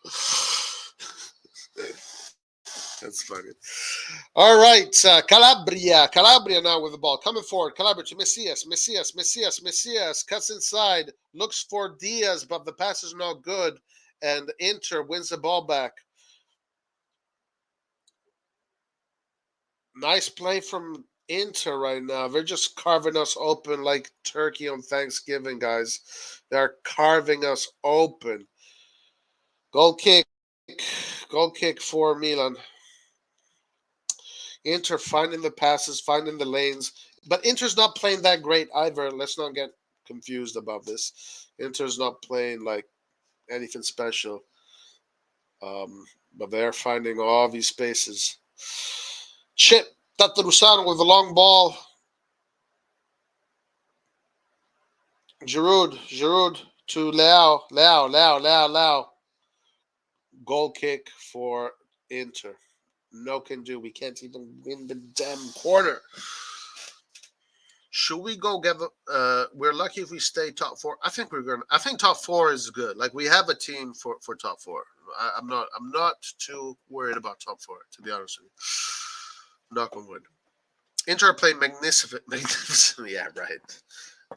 That's funny. All right, Calabria. Calabria now with the ball. Coming forward. Calabria to Messias. Messias cuts inside. Looks for Diaz, but the pass is not good. And Inter wins the ball back. Nice play from Inter right now. They're just carving us open like turkey on Thanksgiving, guys. They're carving us open. Goal kick for Milan. Inter finding the passes, finding the lanes. But Inter's not playing that great either. Let's not get confused about this. Inter's not playing like anything special. But they're finding all these spaces. Chip, Tatarusano with the long ball. Giroud to Leao. Goal kick for Inter. No can do. We can't even win the damn corner. Should we go get? We're lucky if we stay top four. I think we're gonna. I think top four is good. Like we have a team for top four. I'm not too worried about top four, to be honest with you. Knock on wood. Inter playing magnificent. Yeah, right.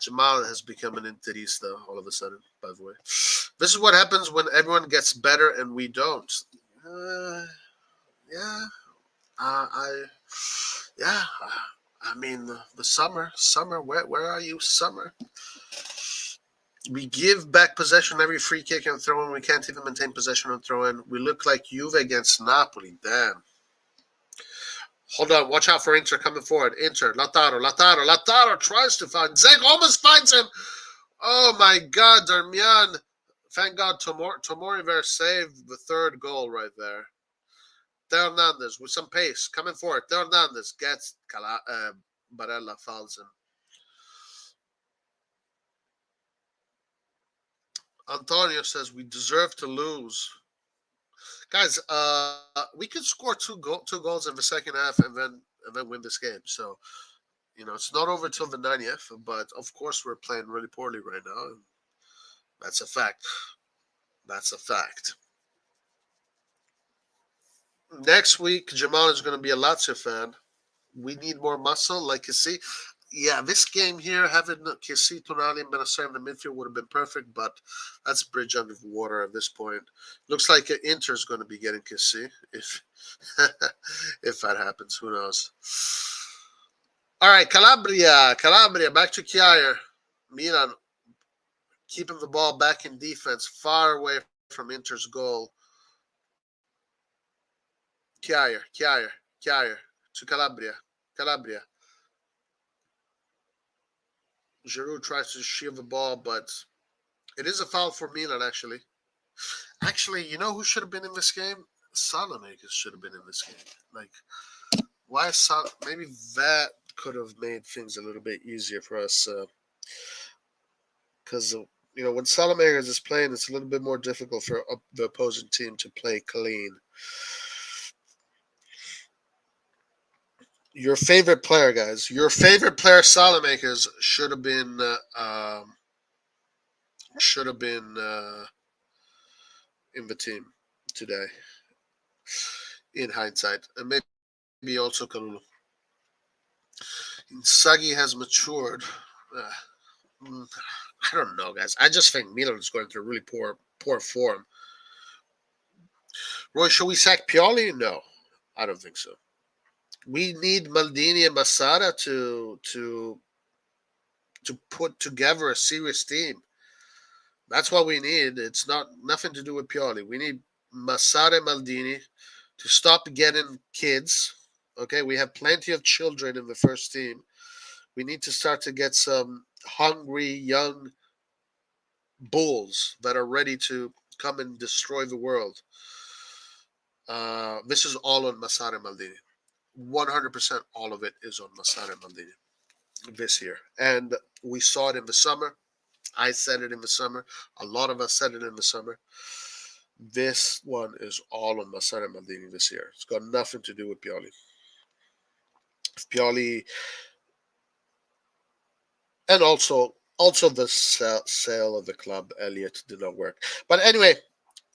Jamal has become an Interista all of a sudden, by the way. This is what happens when everyone gets better and we don't. I mean, the summer. Where are you, summer? We give back possession every free kick and throw in. We can't even maintain possession and throw in. We look like Juve against Napoli. Damn. Hold on. Watch out for Inter coming forward. Inter. Lautaro tries to find. Zeg almost finds him. Oh, my God. Darmian. Thank God Tomori saved the third goal right there. Theo Hernandez with some pace. Coming forward. Theo Hernandez gets Barella fouls him. Antonio says we deserve to lose. Guys, we could score two goals in the second half and then win this game. So, it's not over till the 90th, but of course we're playing really poorly right now. And that's a fact. Next week, Jamal is going to be a Lazio fan. We need more muscle, like you see. Yeah, this game here, having Kessie, Tonali, and Benacer in the midfield would have been perfect, but that's bridge under water at this point. Looks like Inter is going to be getting Kessie if if that happens. Who knows? All right, Calabria, back to Kjaer. Milan keeping the ball back in defense, far away from Inter's goal. Kjaer to Calabria. Giroud tries to shield the ball, but it is a foul for Milan, actually. Actually, you know who should have been in this game? Salamakers should have been in this game. Like, why maybe that could have made things a little bit easier for us. Because, when Salamakers is playing, it's a little bit more difficult for the opposing team to play clean. Your favorite player, guys. Your favorite player, Salamakers, should have been in the team today. In hindsight, and maybe also Kalulu. Inzaghi has matured. I don't know, guys. I just think Milan is going through really poor form. Roy, should we sack Pioli? No, I don't think so. We need Maldini and Masada to put together a serious team. That's what we need. It's nothing to do with Pioli. We need Masada and Maldini to stop getting kids. Okay, we have plenty of children in the first team. We need to start to get some hungry young bulls that are ready to come and destroy the world. This is all on Masada and Maldini. 100% all of it is on Masada and Maldini this year. And we saw it in the summer. I said it in the summer. A lot of us said it in the summer. This one is all on Masada and Maldini this year. It's got nothing to do with Pioli. If Pioli, and also the sale of the club, Elliott, did not work. But anyway,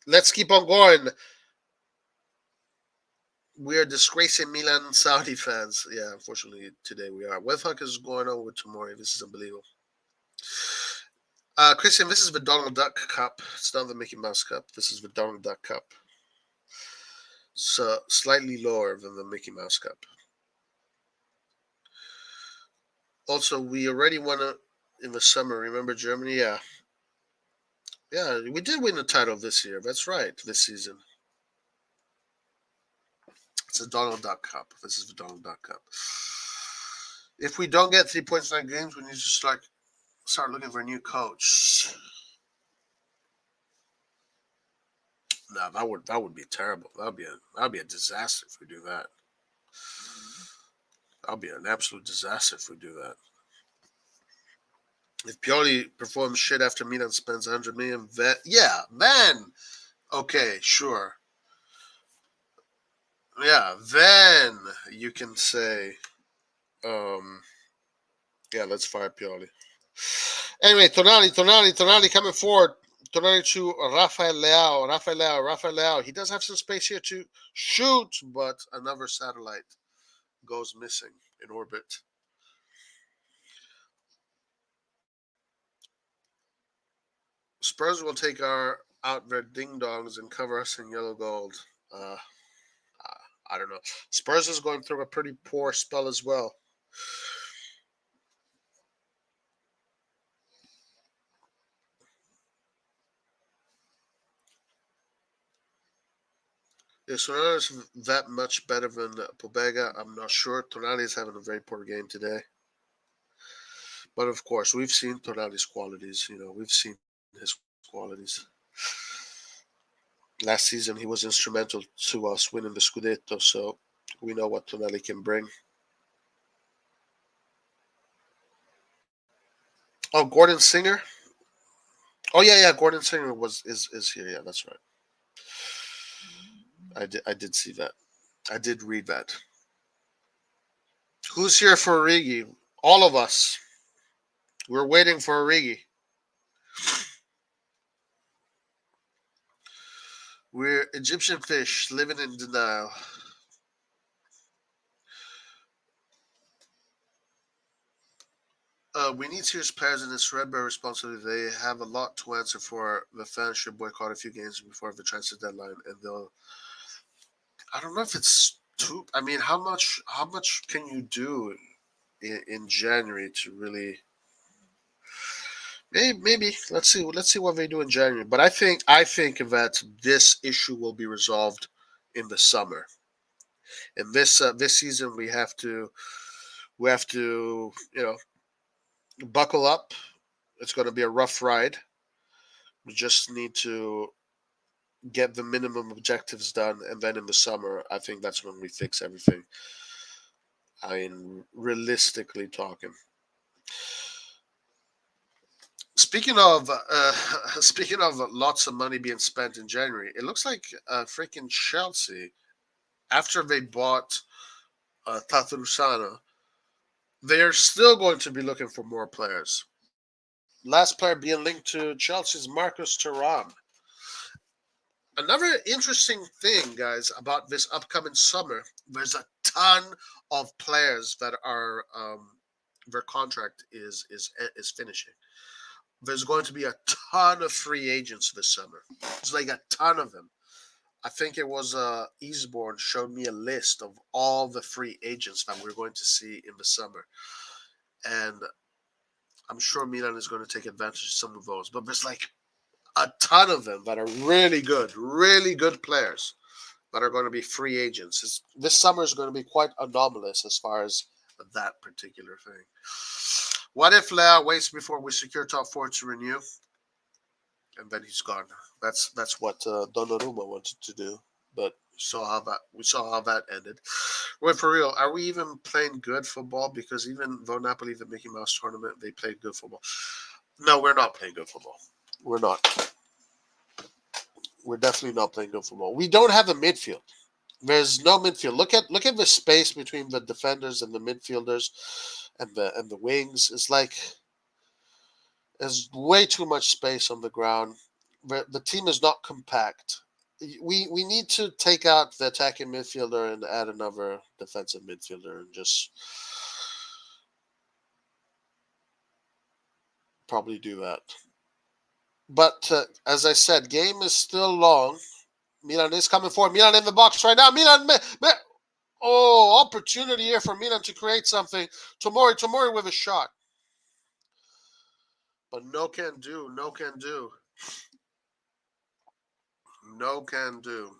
let's keep on going. We are disgracing Milan Saudi fans. Yeah, unfortunately, today we are. What the fuck is going on with Tomori? This is unbelievable. Christian, this is the Donald Duck Cup. It's not the Mickey Mouse Cup. This is the Donald Duck Cup. So slightly lower than the Mickey Mouse Cup. Also, we already won it in the summer. Remember Germany? Yeah. Yeah, we did win the title this year. That's right, this season. It's a Donald Duck Cup. This is the Donald Duck Cup. If we don't get 3 points in 9 games, we need to start looking for a new coach. No, that would be terrible. That would be a disaster if we do that. That would be an absolute disaster if we do that. If Pioli performs shit after Milan spends 100 million, then okay, sure. Yeah, then you can say, yeah, let's fire Pioli. Anyway, Tonali coming forward. Tonali to Rafael Leao. He does have some space here to shoot, but another satellite goes missing in orbit. Spurs will take out their ding dongs and cover us in yellow gold. I don't know. Spurs is going through a pretty poor spell as well. Is Tonali that much better than Pobega? I'm not sure. Tonali is having a very poor game today. But of course, we've seen Tonali's qualities. We've seen his qualities. Last season, he was instrumental to us winning the Scudetto, so we know what Tonali can bring. Oh, Gordon Singer. Oh yeah, Gordon Singer is here. Yeah, that's right. I did see that. I did read that. Who's here for Origi? All of us. We're waiting for Origi. We're Egyptian fish living in denial. We need serious players in this Red Bear responsibility. They have a lot to answer for. The fans should boycott a few games before the transfer deadline, and they'll. I don't know if it's too. I mean, how much can you do in January to really? Maybe let's see what they do in January. But I think that this issue will be resolved in the summer. In this season, we have to buckle up. It's going to be a rough ride. We just need to get the minimum objectives done, and then in the summer, I think that's when we fix everything. I mean, realistically talking. Speaking of speaking of lots of money being spent in January, it looks like freaking Chelsea, after they bought Tatarusana, they are still going to be looking for more players. Last player being linked to Chelsea's Marcus Thuram. Another interesting thing, guys, about this upcoming summer, there's a ton of players that are their contract is finishing. There's going to be a ton of free agents this summer. It's like a ton of them. I think it was Eastbourne showed me a list of all the free agents that we're going to see in the summer, and I'm sure Milan is going to take advantage of some of those. But there's like a ton of them that are really good players that are going to be free agents. This summer is going to be quite anomalous as far as that particular thing. What if Leao waits before we secure top four to renew, and then he's gone? That's what Donnarumma wanted to do, but we saw how that ended. Wait, for real, are we even playing good football? Because even though Napoli, the Mickey Mouse tournament, they played good football. No, we're not playing good football. We're not. We're definitely not playing good football. We don't have a midfield. There's no midfield. Look at the space between the defenders and the midfielders and the wings. It's like there's way too much space on the ground. The team is not compact. we need to take out the attacking midfielder and add another defensive midfielder and just probably do that. But as I said, game is still long. Milan is coming forward. Milan in the box right now. Milan, opportunity here for Milan to create something. Tomori with a shot. But no can do. No can do. No can do.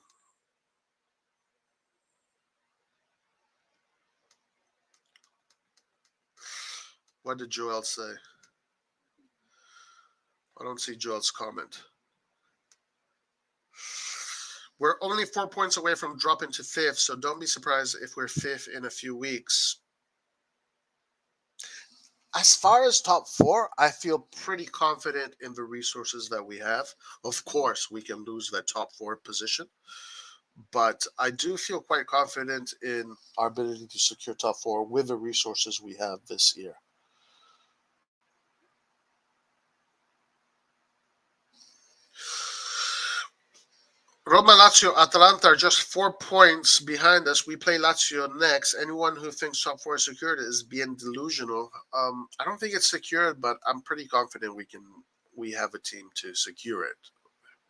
What did Joel say? I don't see Joel's comment. We're only 4 points away from dropping to fifth, so don't be surprised if we're fifth in a few weeks. As far as top four, I feel pretty confident in the resources that we have. Of course, we can lose that top four position, but I do feel quite confident in our ability to secure top four with the resources we have this year. Roma, Lazio, Atalanta are just 4 points behind us. We play Lazio next. Anyone who thinks top four is secured is being delusional. I don't think it's secured, but I'm pretty confident we have a team to secure it.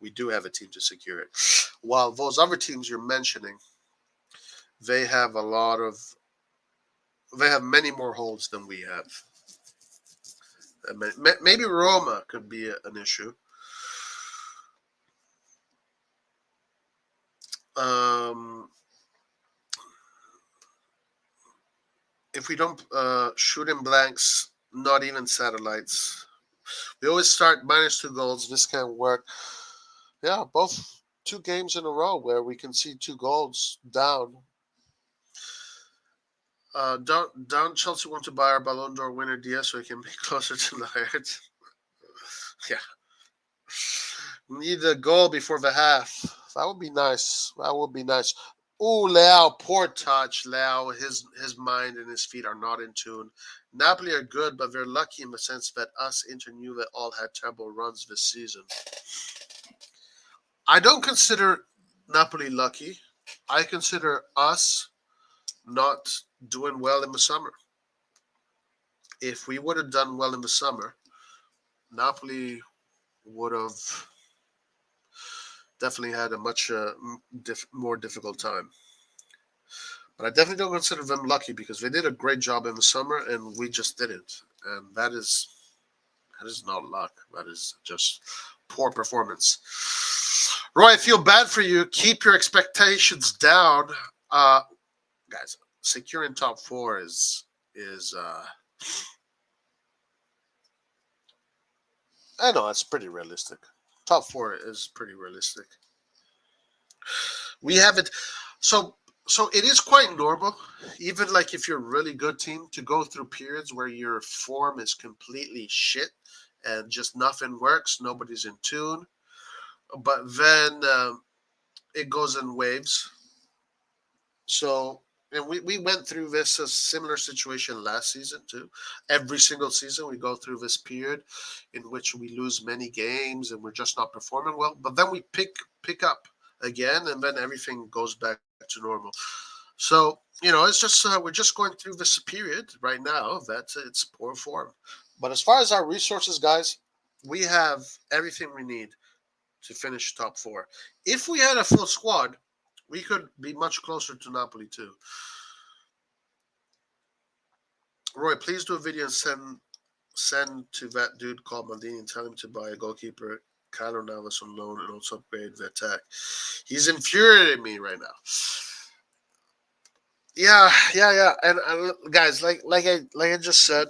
We do have a team to secure it. While those other teams you're mentioning, they have many more holes than we have. Maybe Roma could be an issue. If we don't shoot in blanks, not even satellites, we always start -2 goals. This can work. Yeah, both 2 games in a row where we can see 2 goals down. Don't Chelsea want to buy our Ballon d'Or winner Diaz so he can be closer to the heart? Yeah. Need a goal before the half. That would be nice. That would be nice. Oh, Leao, poor touch. Leao, his mind and his feet are not in tune. Napoli are good, but they're lucky in the sense that us, Inter, Juve all had terrible runs this season. I don't consider Napoli lucky. I consider us not doing well in the summer. If we would have done well in the summer, Napoli would have definitely had a much more difficult time. But I definitely don't consider them lucky because they did a great job in the summer and we just didn't. And that is not luck. That is just poor performance. Roy, I feel bad for you. Keep your expectations down. Guys, securing top four is I know it's pretty realistic. Top four is pretty realistic. We have it. So it is quite normal, even like if you're a really good team, to go through periods where your form is completely shit and just nothing works, nobody's in tune. But then it goes in waves. So, and we went through a similar situation last season too. Every single season we go through this period in which we lose many games and we're just not performing well. But then we pick up again, and then everything goes back to normal. So, it's just we're just going through this period right now that it's poor form. But as far as our resources, guys, we have everything we need to finish top four. If we had a full squad, we could be much closer to Napoli too. Roy, please do a video and send to that dude called Maldini and tell him to buy a goalkeeper, Kylo Navas on loan, and also upgrade the attack. He's infuriating me right now. Yeah. And guys, like I just said,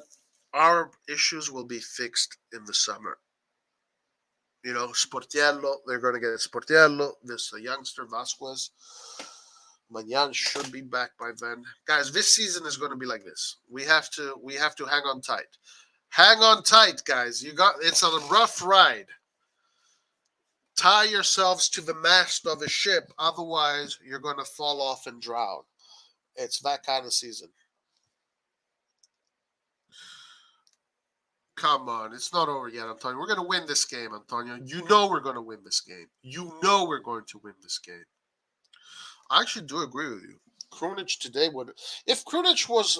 our issues will be fixed in the summer. Sportiello, they're going to get Sportiello. This youngster Vasquez. Manyan should be back by then. Guys, this season is going to be like this. We have to hang on tight. Hang on tight, guys. It's a rough ride. Tie yourselves to the mast of a ship, otherwise you're going to fall off and drown. It's that kind of season. Come on, it's not over yet, Antonio. We're going to win this game, Antonio. You know we're going to win this game. You know we're going to win this game. I actually do agree with you. Krunic today would, if Krunic was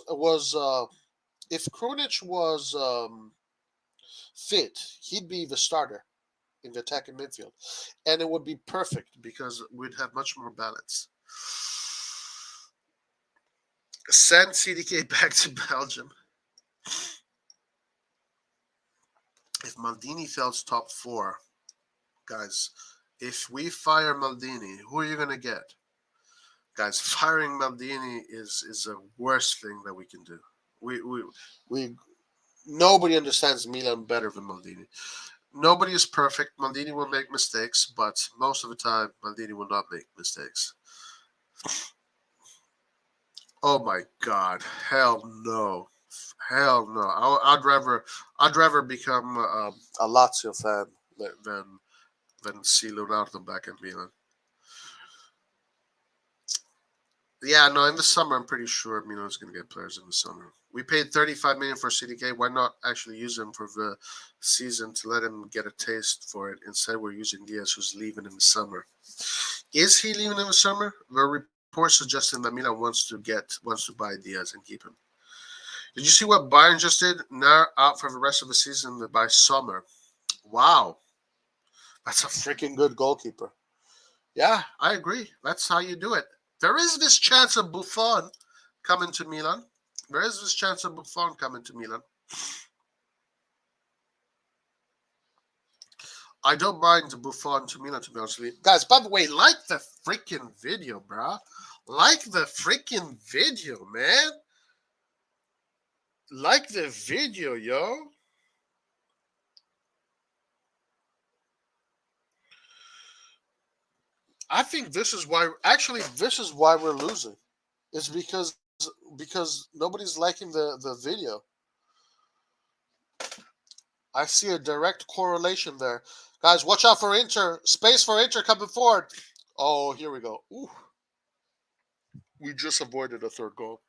fit, he'd be the starter in the attacking midfield, and it would be perfect because we'd have much more balance. Send CDK back to Belgium. If Maldini fails top 4, guys, if we fire Maldini, who are you going to get? Guys, firing Maldini is the worst thing that we can do. We nobody understands Milan better than Maldini. Nobody is perfect. Maldini will make mistakes, but most of the time, Maldini will not make mistakes. Oh my God! Hell no! Hell no! I'd rather become a Lazio fan than see Leonardo back in Milan. Yeah, no, in the summer, I'm pretty sure Milan's going to get players in the summer. We paid 35 million for CDK. Why not actually use him for the season to let him get a taste for it? Instead, we're using Diaz, who's leaving in the summer. Is he leaving in the summer? The report suggesting that Milan wants to buy Diaz and keep him. Did you see what Bayern just did? Now out for the rest of the season by summer. Wow, that's a freaking good goalkeeper. Yeah, I agree. That's how you do it. There is this chance of Buffon coming to Milan. I don't mind Buffon to Milan, to be honest with you. Guys, by the way, like the freaking video, bruh. Like the freaking video, man. Like the video, yo. I think this is why we're losing. It's because nobody's liking the video. I see a direct correlation there. Guys, watch out for Inter. Space for Inter coming forward. Oh, here we go. Ooh. We just avoided a third goal.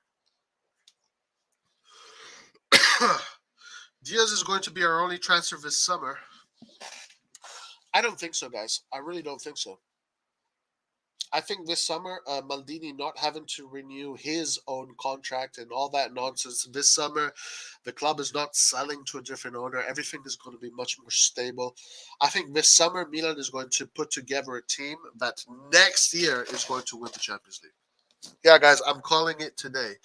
Diaz is going to be our only transfer this summer. I don't think so, guys. I really don't think so. I think this summer, Maldini not having to renew his own contract and all that nonsense. This summer, the club is not selling to a different owner. Everything is going to be much more stable. I think this summer, Milan is going to put together a team that next year is going to win the Champions League. Yeah, guys, I'm calling it today.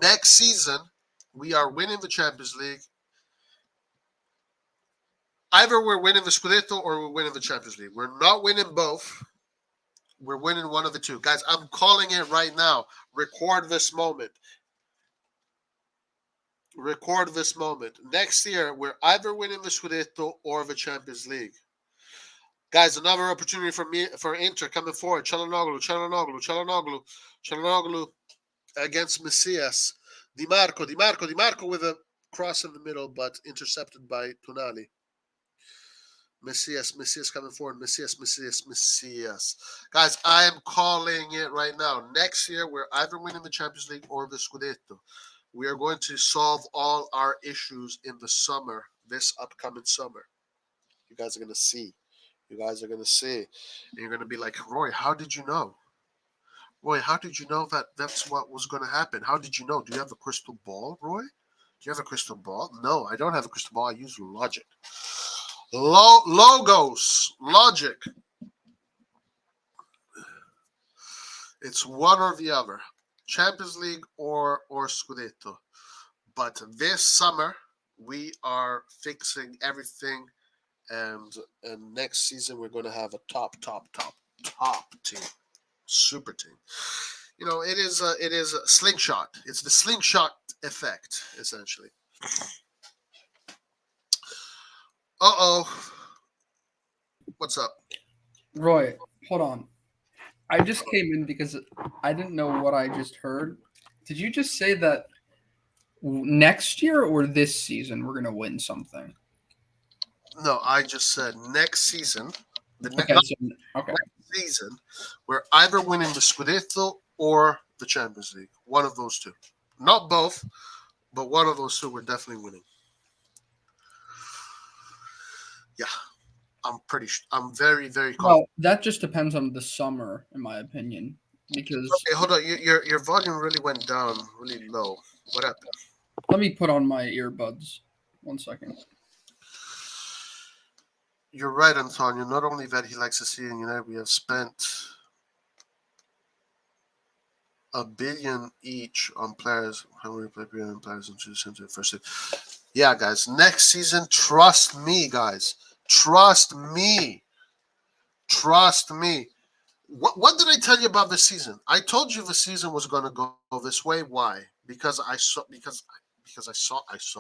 Next season, we are winning the Champions League. Either we're winning the Scudetto or we're winning the Champions League. We're not winning both. We're winning one of the two. Guys, I'm calling it right now. Record this moment. Next year, we're either winning the Scudetto or the Champions League. Guys, another opportunity for Inter coming forward. Çalhanoğlu against Messias. Di Marco with a cross in the middle, but intercepted by Tonali. Messias coming forward. Messias. Guys, I am calling it right now. Next year, we're either winning the Champions League or the Scudetto. We are going to solve all our issues in the summer, this upcoming summer. You guys are going to see. And you're going to be like, Roy, how did you know? How did you know that that's what was going to happen? How did you know? Do you have a crystal ball, Roy? Do you have a crystal ball? No, I don't have a crystal ball. I use logic. Logos, logic. It's one or the other, Champions League or Scudetto. But this summer we are fixing everything, and next season we're going to have a top team, super team. You know, it is a slingshot. It's the slingshot effect, essentially. What's up? Roy, hold on. I just came in because I didn't know what I just heard. Did you just say that next year or this season we're going to win something? No, I just said next season. Next season, we're either winning the Scudetto or the Champions League. One of those two. Not both, but one of those two we're definitely winning. Yeah, I'm very very confident. Well, that just depends on the summer, in my opinion, because Okay, hold on. Your volume really went down really low. What happened? let me put on my earbuds. 1 second. You're right, Antonio. Not only that he likes to see in United, we have spent $1 billion each on players. How many players in two center first? Yeah, guys. Next season, trust me, guys. Trust me. Trust me. What did I tell you about this season? I told you the season was going to go this way. Why? Because I saw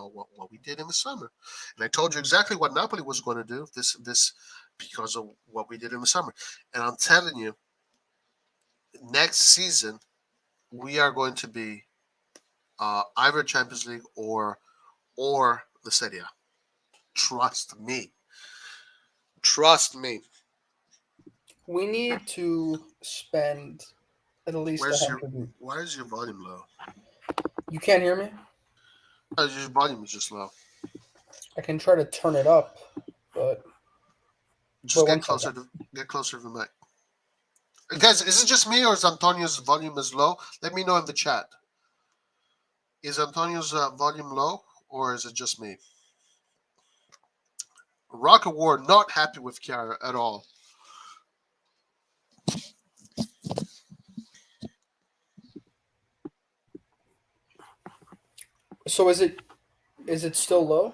what we did in the summer, and I told you exactly what Napoli was going to do. This because of what we did in the summer, and I'm telling you, next season we are going to be either Champions League or the Serie A. Trust me. Trust me. We need to spend at least a Where's your hundred. Why is your volume low? You can't hear me? Your volume is just low. I can try to turn it up, but Just wait get 1 second. closer to the mic. Guys, is it just me or is Antonio's volume is low? Let me know in the chat. Is Antonio's volume low or is it just me? Rock Award not happy with Kiara at all. So is it still low?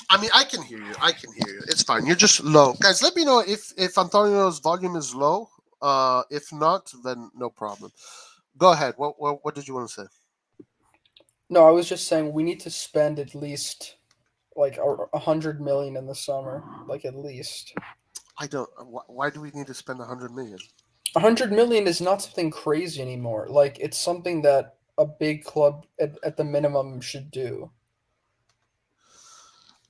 I mean, I can hear you. I can hear you. It's fine. You're just low, guys. Let me know if Antonio's volume is low. If not, then no problem. Go ahead. What did you want to say? No, I was just saying we need to spend at least like 100 million in the summer, like at least. I don't. Why do we need to spend 100 million? 100 million is not something crazy anymore. Like it's something that a big club at the minimum should do.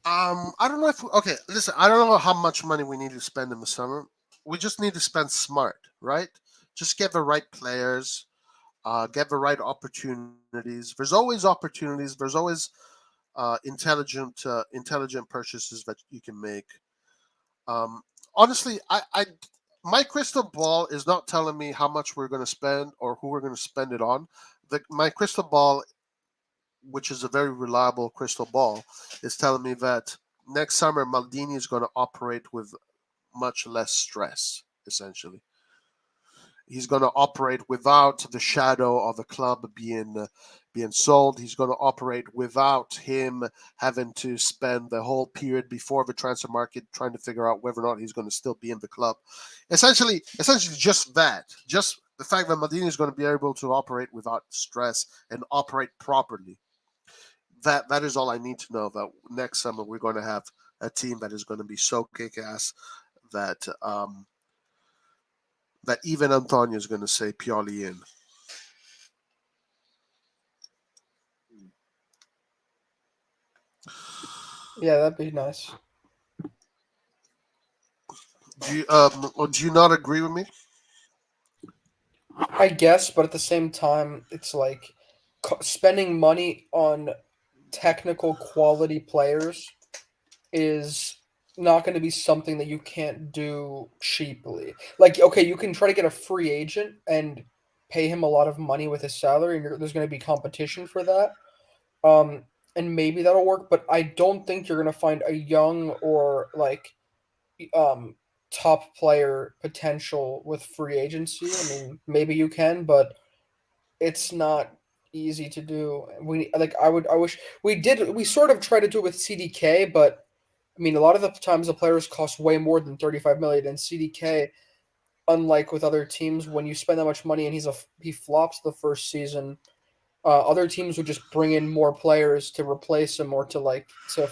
I don't know if okay. Listen, I don't know how much money we need to spend in the summer. We just need to spend smart, right? Just get the right players, get the right opportunities. There's always opportunities. There's always intelligent purchases that you can make. Honestly, my crystal ball is not telling me how much we're going to spend or who we're going to spend it on. My crystal ball, which is a very reliable crystal ball, is telling me that next summer Maldini is going to operate with much less stress, essentially. He's going to operate without the shadow of the club being sold. He's going to operate without him having to spend the whole period before the transfer market trying to figure out whether or not he's going to still be in the club. Essentially, just that, just the fact that Maldini is going to be able to operate without stress and operate properly. That is all I need to know. That next summer we're going to have a team that is going to be so kick ass that that even Antonio is going to say Pioli in. Yeah, that'd be nice. Do you not agree with me? I guess, but at the same time, it's like spending money on technical quality players is not going to be something that you can't do cheaply. Like, okay, you can try to get a free agent and pay him a lot of money with his salary, and there's going to be competition for that. And maybe that'll work, but I don't think you're going to find a young or like um top player potential with free agency. I mean, maybe you can, but it's not easy to do. We like I wish we sort of try to do it with CDK, but I mean a lot of the times the players cost way more than 35 million and CDK, unlike with other teams, when you spend that much money and he flops the first season, other teams would just bring in more players to replace him or to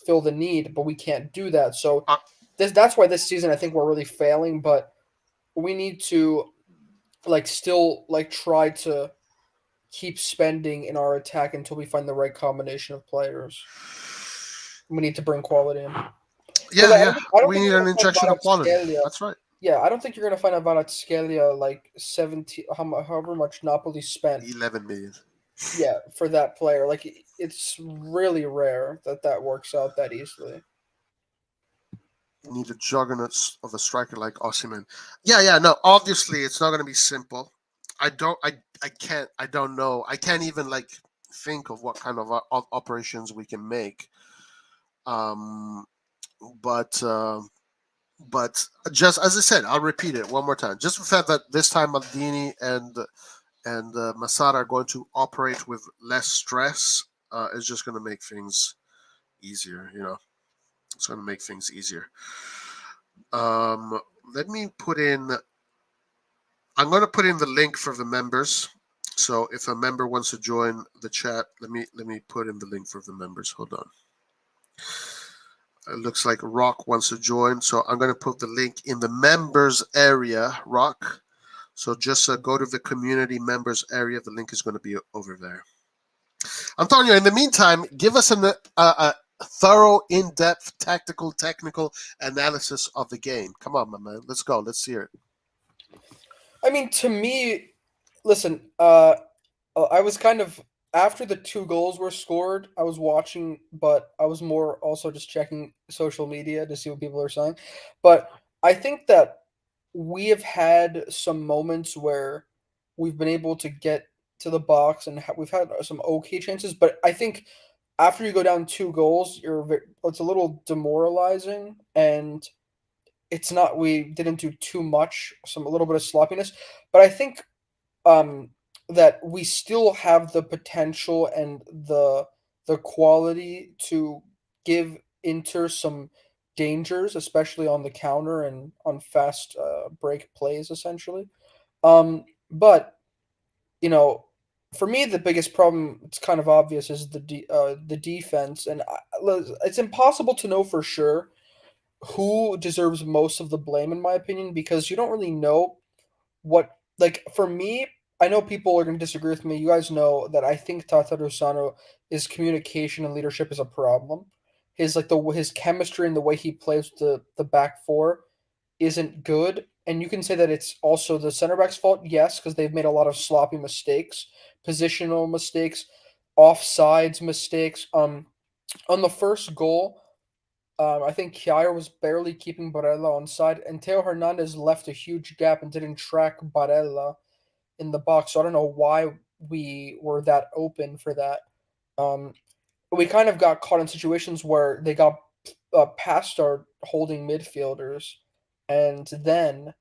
fill the need, but we can't do that. So Uh, that's why this season I think we're really failing, but we need to still try to keep spending in our attack until we find the right combination of players. We need to bring quality in. Because yeah, yeah. I don't We think need you're an going to find injection of quality. Kvaratskhelia. That's right. Yeah, I don't think you're going to find a Kvaratskhelia like 17, however much Napoli spent. 11 million. Yeah, for that player. Like it's really rare that works out that easily. need a juggernaut of a striker like Osimhen. Yeah. No, obviously it's not going to be simple. I can't. I don't know. I can't even like think of what kind of operations we can make. Um, but just as I said, I'll repeat it one more time. Just the fact that this time Maldini and Masada are going to operate with less stress is just going to make things easier. It's going to make things easier. Um, Let me put in. I'm going to put in the link for the members. So if a member wants to join the chat, let me put in the link for the members. Hold on. It looks like Rock wants to join, so I'm going to put the link in the members area. Rock. So just go to the community members area. The link is going to be over there. Antonio, in the meantime, give us a thorough, in-depth, technical analysis of the game. Come on, my man. Let's go. Let's hear it. I mean, to me, listen, I was kind of after the 2 goals were scored, I was watching, but I was more also just checking social media to see what people are saying. But I think that we have had some moments where we've been able to get to the box and we've had some okay chances. But I think after you go down 2 goals, it's a little demoralizing, and it's not we didn't do too much, a little bit of sloppiness. But I think um, that we still have the potential and the quality to give Inter some dangers, especially on the counter and on fast break plays, essentially. But you know, for me, the biggest problem, it's kind of obvious, is the defense, and it's impossible to know for sure who deserves most of the blame, in my opinion, because you don't really know what, like, for me, I know people are going to disagree with me. You guys know that I think Tata Rosano, his communication and leadership is a problem. His chemistry and the way he plays the back four isn't good. And you can say that it's also the center back's fault, yes, because they've made a lot of sloppy mistakes, positional mistakes, offsides mistakes. On the first goal, I think Kjaer was barely keeping Barella on side, and Teo Hernandez left a huge gap and didn't track Barella in the box. So I don't know why we were that open for that. Um, we kind of got caught in situations where they got past our holding midfielders, and then,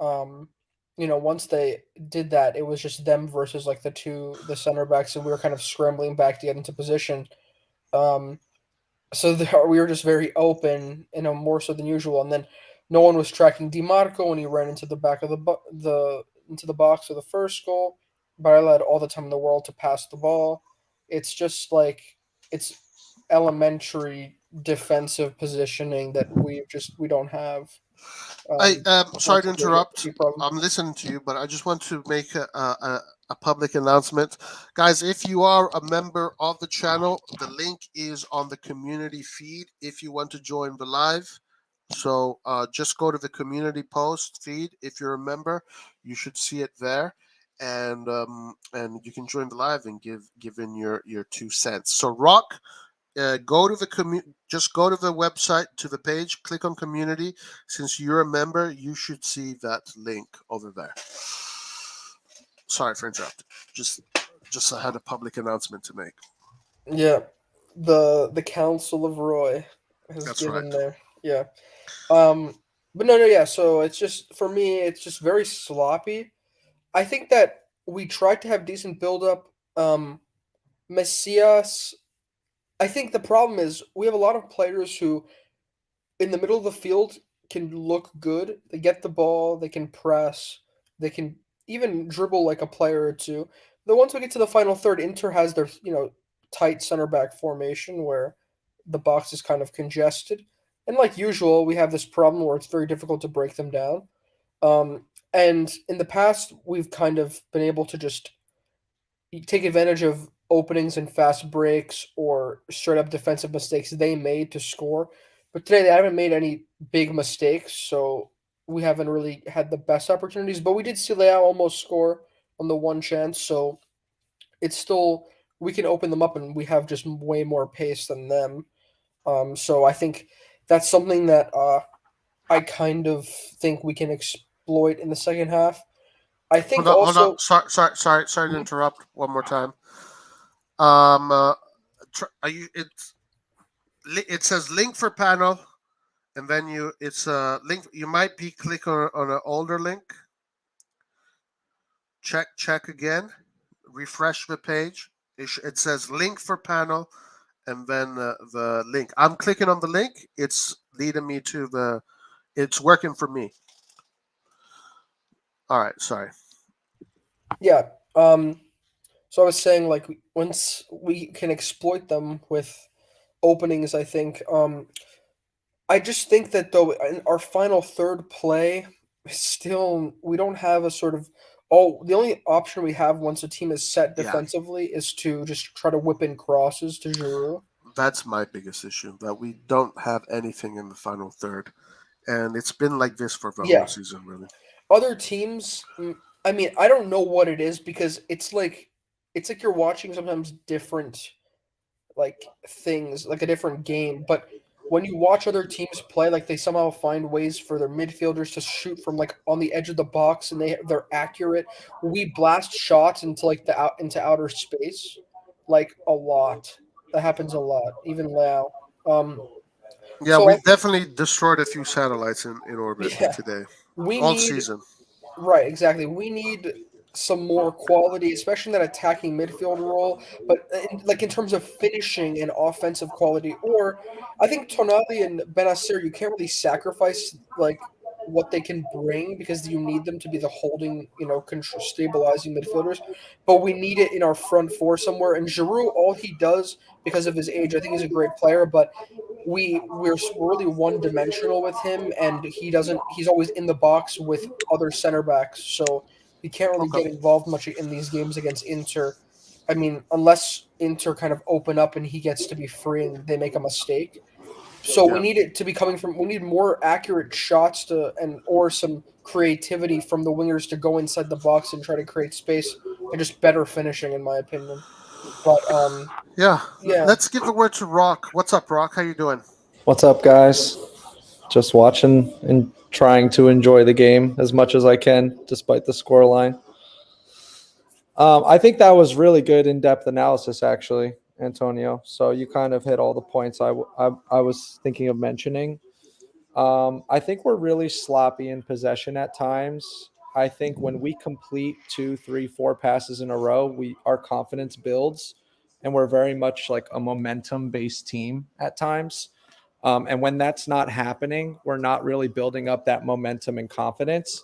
um, once they did that, it was just them versus like the center backs, and we were kind of scrambling back to get into position. Um, so we were just very open, more so than usual. And then no one was tracking Dimarco when he ran into the back of the into the box for the first goal. Barella had all the time in the world to pass the ball. It's just like it's elementary defensive positioning that we don't have. Sorry That's to a big, interrupt. big problem. I'm listening to you, but I just want to make a public announcement. Guys, if you are a member of the channel, the link is on the community feed if you want to join the live. So just go to the community post feed. If you're a member, you should see it there. And you can join the live and give in your 2 cents. So Rock, go to the just go to the website, to the page, click on community. Since you're a member, you should see that link over there. Sorry for interrupting. Just I had a public announcement to make. Yeah, the Council of Roy has That's right. given their, yeah. Um, but no, yeah. So it's just, for me, it's just very sloppy. I think that we tried to have decent build up. Messias. I think the problem is we have a lot of players who, in the middle of the field, can look good. They get the ball. They can press. They can even dribble like a player or two. The once we get to the final third, Inter has their tight center back formation where the box is kind of congested, and like usual, we have this problem where it's very difficult to break them down. And in the past, we've kind of been able to just take advantage of openings and fast breaks or straight up defensive mistakes they made to score. But today they haven't made any big mistakes, so we haven't really had the best opportunities. But we did see Leao almost score on the one chance, so it's still, we can open them up, and we have just way more pace than them. So I think that's something that I kind of think we can exploit in the second half. I think Hold on. also. Sorry to Mhm. interrupt one more time. Um, uh, are you? It says link for panel, and then it's a link. You might be click on an older link. Check again. Refresh the page. It says link for panel, and then the link. I'm clicking on the link. It's leading me to the. It's working for me. All right. Sorry. Yeah. So I was saying, like, once we can exploit them with openings, I think. I just think that though in our final third play, still we don't have a sort of. Oh, the only option we have once a team is set Yeah, defensively is to just try to whip in crosses to Giroud. that's my biggest issue. That we don't have anything in the final third, and it's been like this for the whole Yeah, season, really. other teams. I mean, I don't know what it is because it's like you're watching sometimes different like things, like a different game. But when you watch other teams play, like they somehow find ways for their midfielders to shoot from like on the edge of the box, and they're accurate. We blast shots into like the out into outer space, like a lot. That happens a lot, even now. Um, Yeah, so I we've definitely destroyed a few satellites in orbit yeah, today, we all need season. right, exactly. We need some more quality, especially in that attacking midfield role. But like in terms of finishing and offensive quality, or I think Tonali and Benacer, you can't really sacrifice like what they can bring because you need them to be the holding, stabilizing midfielders. But we need it in our front four somewhere. And Giroud, all he does because of his age, I think he's a great player, but we're really one dimensional with him, and he's always in the box with other center backs, so he can't really Okay. get involved much in these games against Inter. I mean, unless Inter kind of open up and he gets to be free and they make a mistake. So we Yeah. need it to be coming from. We need more accurate shots to and or some creativity from the wingers to go inside the box and try to create space and just better finishing, in my opinion. But Yeah. yeah, Let's give the word to Rock. What's up, Rock? How you doing? What's up, guys? Just watching and trying to enjoy the game as much as I can, despite the scoreline. I think that was really good in-depth analysis, actually, Antonio. So you kind of hit all the points I was thinking of mentioning. I think we're really sloppy in possession at times. I think when we complete two, three, four passes in a row, our confidence builds, and we're very much like a momentum-based team at times. And when that's not happening, we're not really building up that momentum and confidence,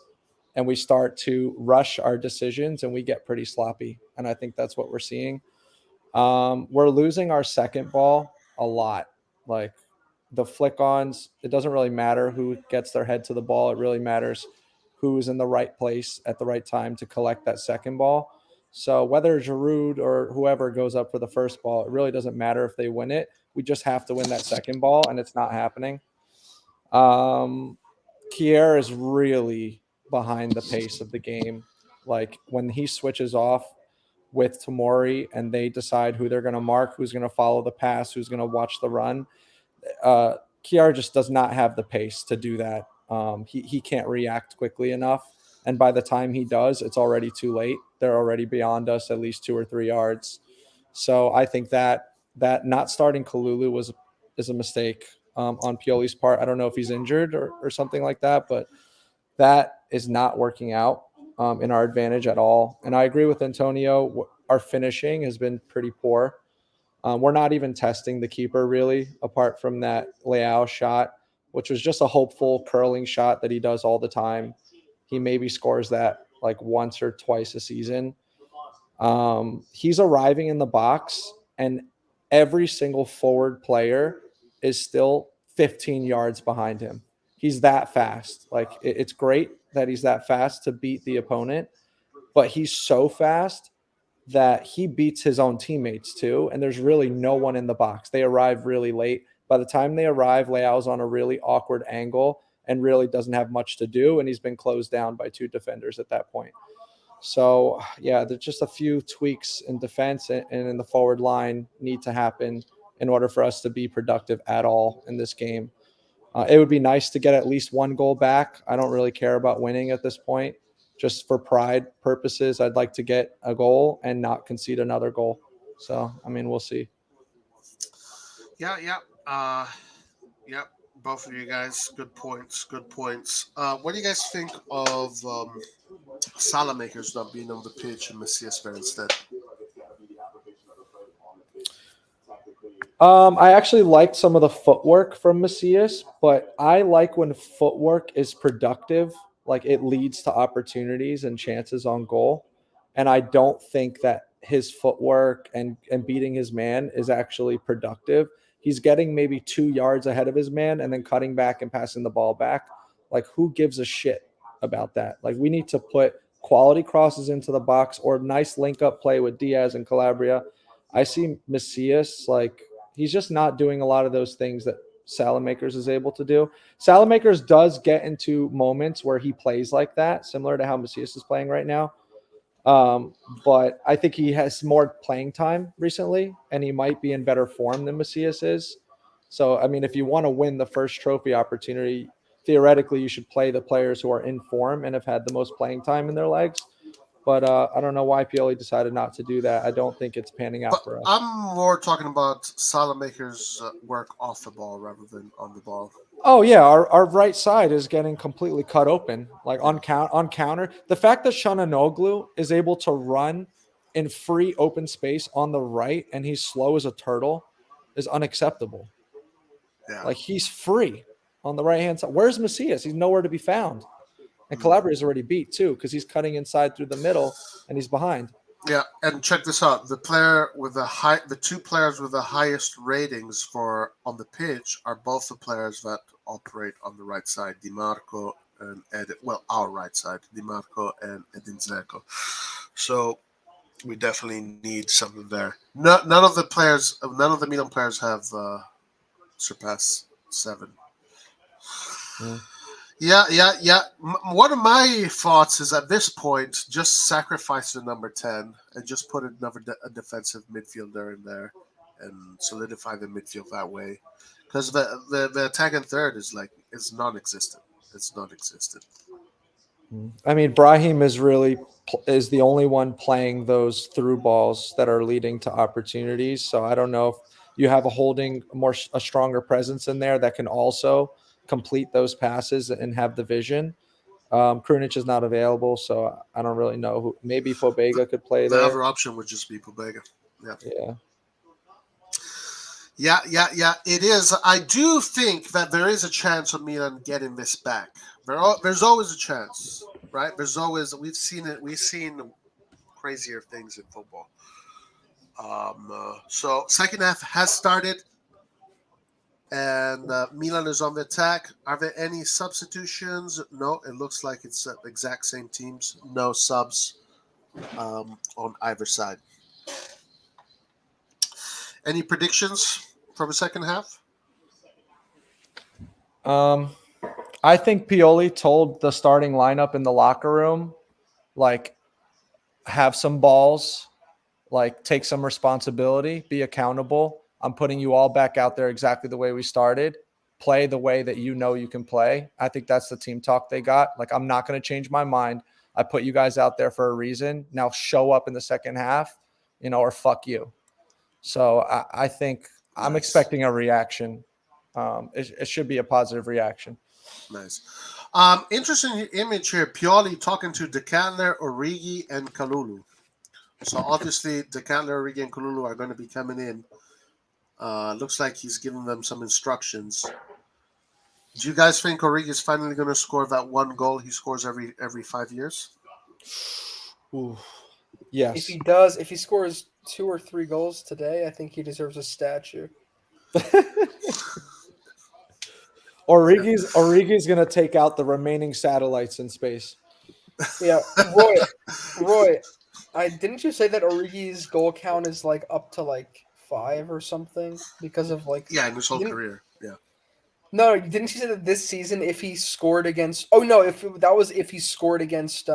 and we start to rush our decisions, and we get pretty sloppy. And I think that's what we're seeing. We're losing our second ball a lot. Like the flick ons, it doesn't really matter who gets their head to the ball. It really matters who's in the right place at the right time to collect that second ball. So whether Giroud or whoever goes up for the first ball, it really doesn't matter if they win it. We just have to win that second ball, and it's not happening. Um, Kier is really behind the pace of the game. Like when he switches off with Tamori and they decide who they're going to mark, who's going to follow the pass, who's going to watch the run, Kiar just does not have the pace to do that. He can't react quickly enough. And by the time he does, it's already too late. They're already beyond us at least 2 or 3 yards. So I think that not starting Kalulu is a mistake on Pioli's part. I don't know if he's injured or something like that, but that is not working out in our advantage at all. And I agree with Antonio. Our finishing has been pretty poor. We're not even testing the keeper really, apart from that Leao shot, which was just a hopeful curling shot that he does all the time. He maybe scores that like once or twice a season. He's arriving in the box, and every single forward player is still 15 yards behind him. He's that fast. Like it's great that he's that fast to beat the opponent, but he's so fast that he beats his own teammates too. And there's really no one in the box. They arrive really late. By the time they arrive, Leao's on a really awkward angle and really doesn't have much to do. And he's been closed down by two defenders at that point. So, yeah, there's just a few tweaks in defense and in the forward line need to happen in order for us to be productive at all in this game. It would be nice to get at least one goal back. I don't really care about winning at this point. Just for pride purposes, I'd like to get a goal and not concede another goal. So, I mean, we'll see. Yeah, yeah. Both of you guys, good points. Good points. What do you guys think of Salamakers not being on the pitch and Messias there instead? I actually liked some of the footwork from Macias, but I like when footwork is productive, like it leads to opportunities and chances on goal. And I don't think that his footwork and beating his man is actually productive. He's getting maybe 2 yards ahead of his man and then cutting back and passing the ball back. Like, who gives a shit about that? Like, we need to put quality crosses into the box or nice link up play with Diaz and Calabria. I see Macias like he's just not doing a lot of those things that Salamakers is able to do. Salamakers does get into moments where he plays like that, similar to how Macias is playing right now. But I think he has more playing time recently, and he might be in better form than Macias is. So, I mean, if you want to win the first trophy opportunity, theoretically, you should play the players who are in form and have had the most playing time in their legs. But I don't know why Pioli decided not to do that. I don't think it's panning out But for us. I'm more talking about Salamakers' work off the ball rather than on the ball. Oh yeah, our right side is getting completely cut open, like on counter. The fact that Shananoglu is able to run in free open space on the right and he's slow as a turtle is unacceptable. Yeah. Like he's free on the right hand side. Where's Macias? He's nowhere to be found. And Calabria is already beat too because he's cutting inside through the middle and he's behind. Yeah, and check this out. The two players with the highest ratings for on the pitch are both the players that operate on the right side, Dimarco and our right side, Dimarco and Edin Dzeko. So we definitely need something there. None of the Milan players have surpassed 7. Yeah. One of my thoughts is at this point, just sacrifice the number 10 and just put a defensive midfielder in there and solidify the midfield that way. Because the attack and third is non-existent. It's non-existent. I mean, Brahim is the only one playing those through balls that are leading to opportunities. So I don't know if you have a stronger presence in there that can also complete those passes and have the vision. Krunic is not available, so I don't really know who. Maybe Pobega could play The there. other option would just be Pobega. Yeah. It is. I do think that there is a chance of Milan getting this back. There's always a chance, right? We've seen it. We've seen crazier things in football. So second half has started. And Milan is on the attack. Are there any substitutions? No, it looks like it's the exact same teams. No subs on either side. Any predictions for the second half? I think Pioli told the starting lineup in the locker room, like, have some balls, like, take some responsibility, be accountable. I'm putting you all back out there exactly the way we started. Play the way that you know you can play. I think that's the team talk they got. Like, I'm not going to change my mind. I put you guys out there for a reason. Now show up in the second half, or fuck you. So I think I'm expecting a reaction. It should be a positive reaction. Nice. Interesting image here. Pioli talking to De Candler, Origi, and Kalulu. So obviously De Candler, Origi, and Kalulu are going to be coming in. Looks like he's giving them some instructions. Do you guys think Origi is finally going to score that one goal he scores every 5 years? Ooh. Yes. If he does, if he scores 2 or 3 goals today, I think he deserves a statue. Origi's going to take out the remaining satellites in space. Yeah, Roy, didn't you say that Origi's goal count is like up to like 5 or something because of like in his whole career? Yeah. No, didn't you say that this season if he scored against? Oh no, if he scored against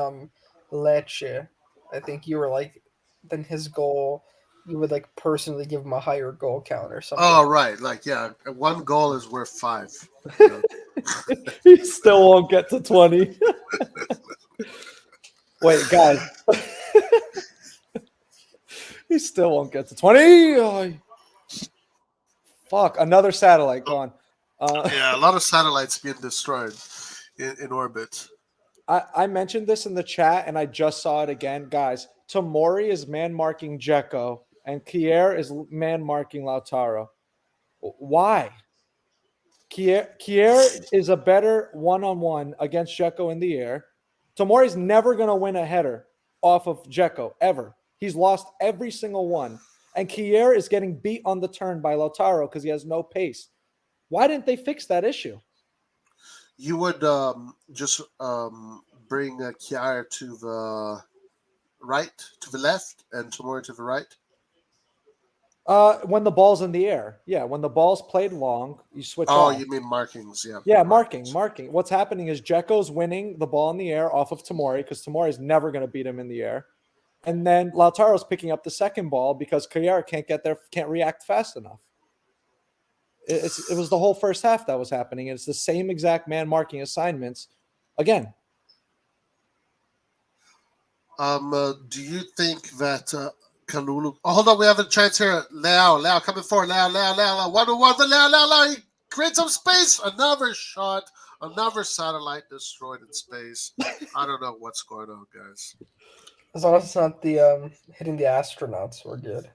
Lecce, I think you were like, then his goal you would like personally give him a higher goal count or something. Oh, right. Like, yeah, one goal is worth 5. You know? He still won't get to 20. Wait, guys. He still won't get to 20. Oh, fuck, another satellite gone. Yeah, a lot of satellites being destroyed in orbit. I mentioned this in the chat, and I just saw it again. Guys, Tomori is man-marking Dzeko, and Kier is man-marking Lautaro. Why? Kier is a better one-on-one against Dzeko in the air. Tomori's never going to win a header off of Dzeko, ever. He's lost every single one. And Kier is getting beat on the turn by Lautaro because he has no pace. Why didn't they fix that issue? You would just bring Kier to the right, to the left, and Tomori to the right? When the ball's in the air. Yeah, when the ball's played long, you switch Oh, off. you mean markings, yeah. Yeah, marking. What's happening is Dzeko's winning the ball in the air off of Tomori because Tomori's never going to beat him in the air. And then Lautaro's picking up the second ball because Kier can't get there, can't react fast enough. It was the whole first half that was happening. It's the same exact man marking assignments again. Do you think that Kalulu? Oh, hold on, we have a chance here. Leo coming forward. Leo. 1-1 for Leo. He creates some space. Another shot. Another satellite destroyed in space. I don't know what's going on, guys. As long as it's not the hitting the astronauts, we're good.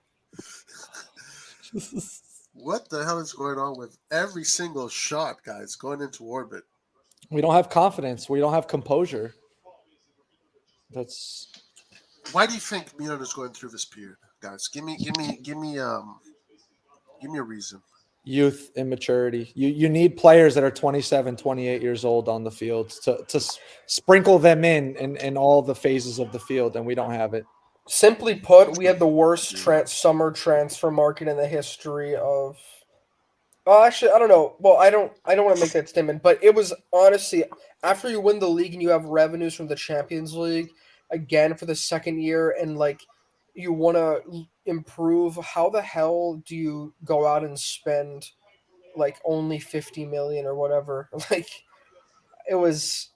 What the hell is going on with every single shot, guys, going into orbit? We don't have confidence. We don't have composure. That's Why do you think Milan is going through this period, guys? Give me a reason. youth, immaturity. You need players that are 27, 28 years old on the field to sprinkle them in all the phases of the field, and we don't have it. Simply put, we had the worst summer transfer market in the history of. Actually, I don't know. Well, I don't want to make that statement, but it was honestly after you win the league and you have revenues from the Champions League again for the second year, and like you want to improve. How the hell do you go out and spend like only 50 million or whatever? Like it was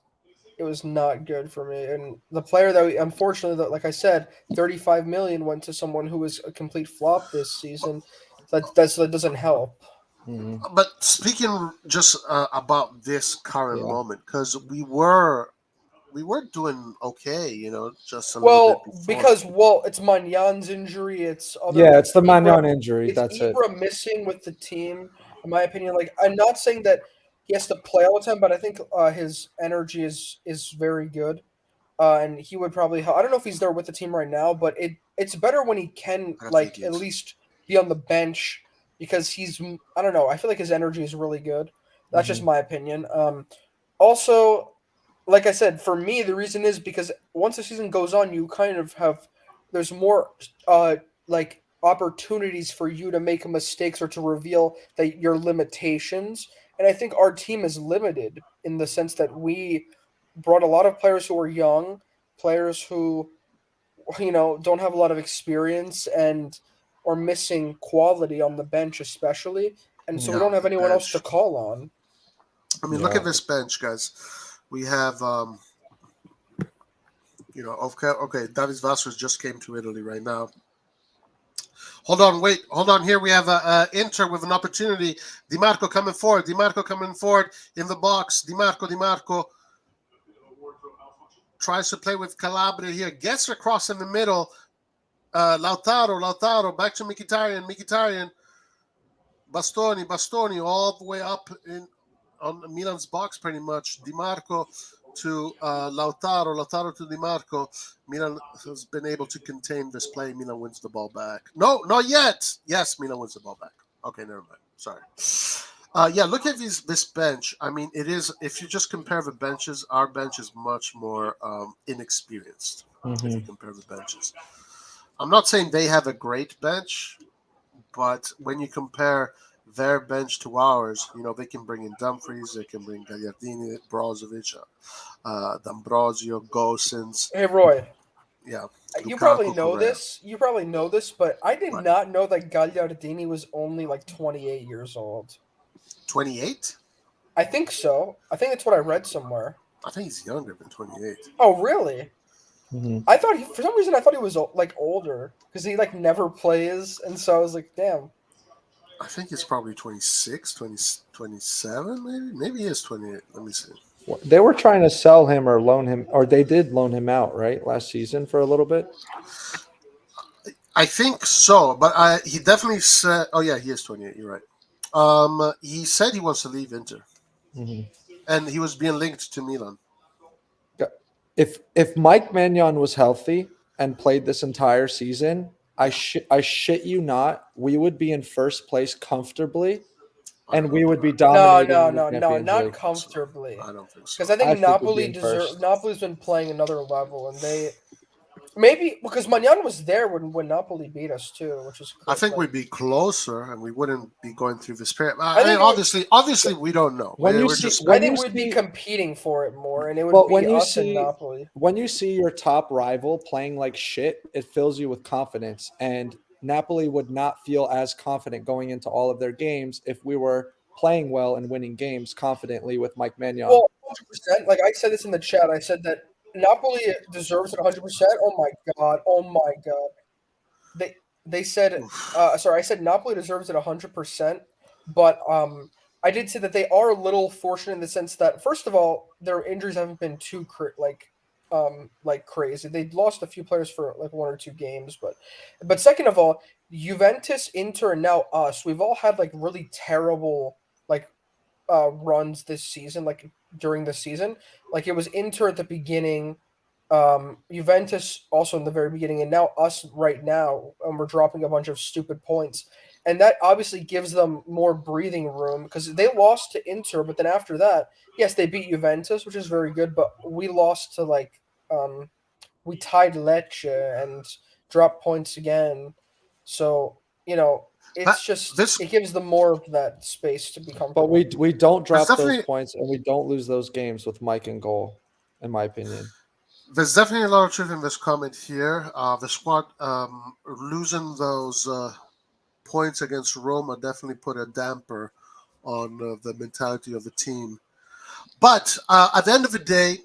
not good for me. And the player that unfortunately, like I said, 35 million went to someone who was a complete flop this season. That doesn't help. Mm-hmm. But speaking just about this current moment, because we were doing okay, just a little bit before. Because it's Magnan's injury. It's it's the Magnan injury. It's Ibra missing with the team, in my opinion. Like I'm not saying that he has to play all the time, but I think his energy is very good, and he would probably help. I don't know if he's there with the team right now, but it's better when he can at least be on the bench because I don't know. I feel like his energy is really good. That's just my opinion. Also, like I said, for me, the reason is because once the season goes on, you kind of there's more opportunities for you to make mistakes or to reveal your limitations. And I think our team is limited in the sense that we brought a lot of players who are young, players who, don't have a lot of experience and are missing quality on the bench, especially. And so we don't have anyone else to call on. I mean, look at this bench, guys. We have, okay, Davis Vasquez just came to Italy right now. Hold on. Here we have Inter with an opportunity. Di Marco coming forward in the box. Di Marco tries to play with Calabria here. Gets across in the middle. Lautaro back to Mkhitaryan. Bastoni all the way up on Milan's box pretty much. Di Marco to Lautaro to Di Marco. Milan has been able to contain this play. Milan wins the ball back. No, not yet. Yes, Milan wins the ball back. Okay, never mind. Sorry. Look at this bench. I mean, it is, if you just compare the benches, our bench is much more inexperienced if you compare the benches. I'm not saying they have a great bench, but when you compare their bench to ours, they can bring in Dumfries, they can bring Gagliardini, Brozovic, D'Ambrosio, Gosens. Hey, Roy. Yeah. You Lukaku, probably know Correa. this. You probably know this, but I did What? not know that Gagliardini was only like 28 years old. 28? I think so. I think that's what I read somewhere. I think he's younger than 28. Oh, really? Mhm. I thought for some reason I thought he was like older because he like never plays, and so I was like, damn. I think he's probably 26, 20, 27, maybe. Maybe he is 28. Let me see. They were trying to sell him or loan him, or they did loan him out, right, last season for a little bit. I think so, but he definitely said. Oh yeah, he is 28. You're right. He said he wants to leave Inter, Mhm. and he was being linked to Milan. If Mike Maignan was healthy and played this entire season, I shit you not, we would be in first place comfortably, and we would be No, dominating no, the no, no, Champions not League. comfortably. I don't think Because so. I think I think we'd be Napoli in deserve. first. Napoli's been playing another level, and they maybe because Magnan was there when Napoli beat us too, which is. I think like, we'd be closer, and we wouldn't be going through this period. I I mean, think obviously, we don't know. When you We're see- just I when think you we'd be see- competing for it more, and it would But be when you us and see Napoli. when you see your top rival playing like shit, it fills you with confidence. And Napoli would not feel as confident going into all of their games if we were playing well and winning games confidently with Mike Maignan. Well, 100%. Like I said this in the chat, I said that Napoli deserves it 100%. Oh my god! Oh my god! They said, sorry, I said Napoli deserves it 100%, but I did say that they are a little fortunate in the sense that first of all, their injuries haven't been too like crazy. They lost a few players for like one or two games, but second of all, Juventus, Inter, and now us, we've all had like really terrible like runs this season, like during the season. Like it was Inter at the beginning, Juventus also in the very beginning, and now us right now, and we're dropping a bunch of stupid points. And that obviously gives them more breathing room because they lost to Inter, but then after that, yes, they beat Juventus, which is very good, but we lost to we tied Lecce and dropped points again. So, it's just this it gives them more of that space to be comfortable. But we don't drop those definitely- points and we don't lose those games with Mike in goal, in my opinion. There's definitely a lot of truth in this comment here. The squad losing those points against Roma definitely put a damper on the mentality of the team. But at the end of the day,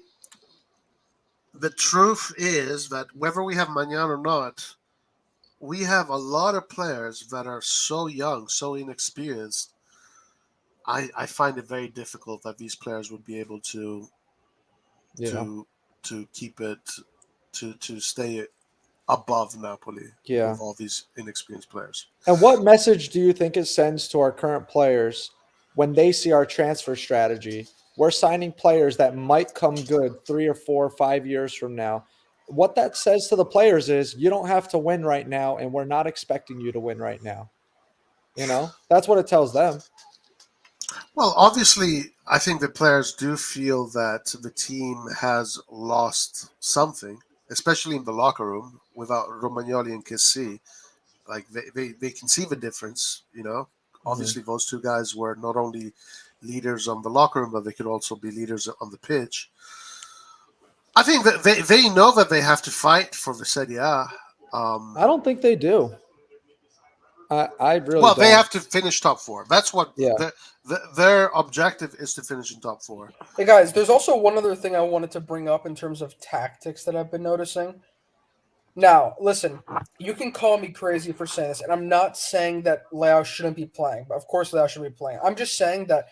the truth is that whether we have Magnan or not, we have a lot of players that are so young, so inexperienced. I find it very difficult that these players would be able to keep it to stay above Napoli Yeah. with all these inexperienced players. And what message do you think it sends to our current players when they see our transfer strategy? We're signing players that might come good 3 or 4 or 5 years from now. What that says to the players is you don't have to win right now, and we're not expecting you to win right now. That's what it tells them. Well, obviously, I think the players do feel that the team has lost something, especially in the locker room without Romagnoli and Kessie. Like they can see the difference, Obviously, those two guys were not only leaders on the locker room, but they could also be leaders on the pitch. I think that they know that they have to fight for the Serie A. I don't think they do. I really Well, don't. they have to finish top four. That's what Yeah. their objective is, to finish in top four. Hey guys, there's also one other thing I wanted to bring up in terms of tactics that I've been noticing. Now, listen, you can call me crazy for saying this, and I'm not saying that Leao shouldn't be playing, but of course Leao should be playing. I'm just saying that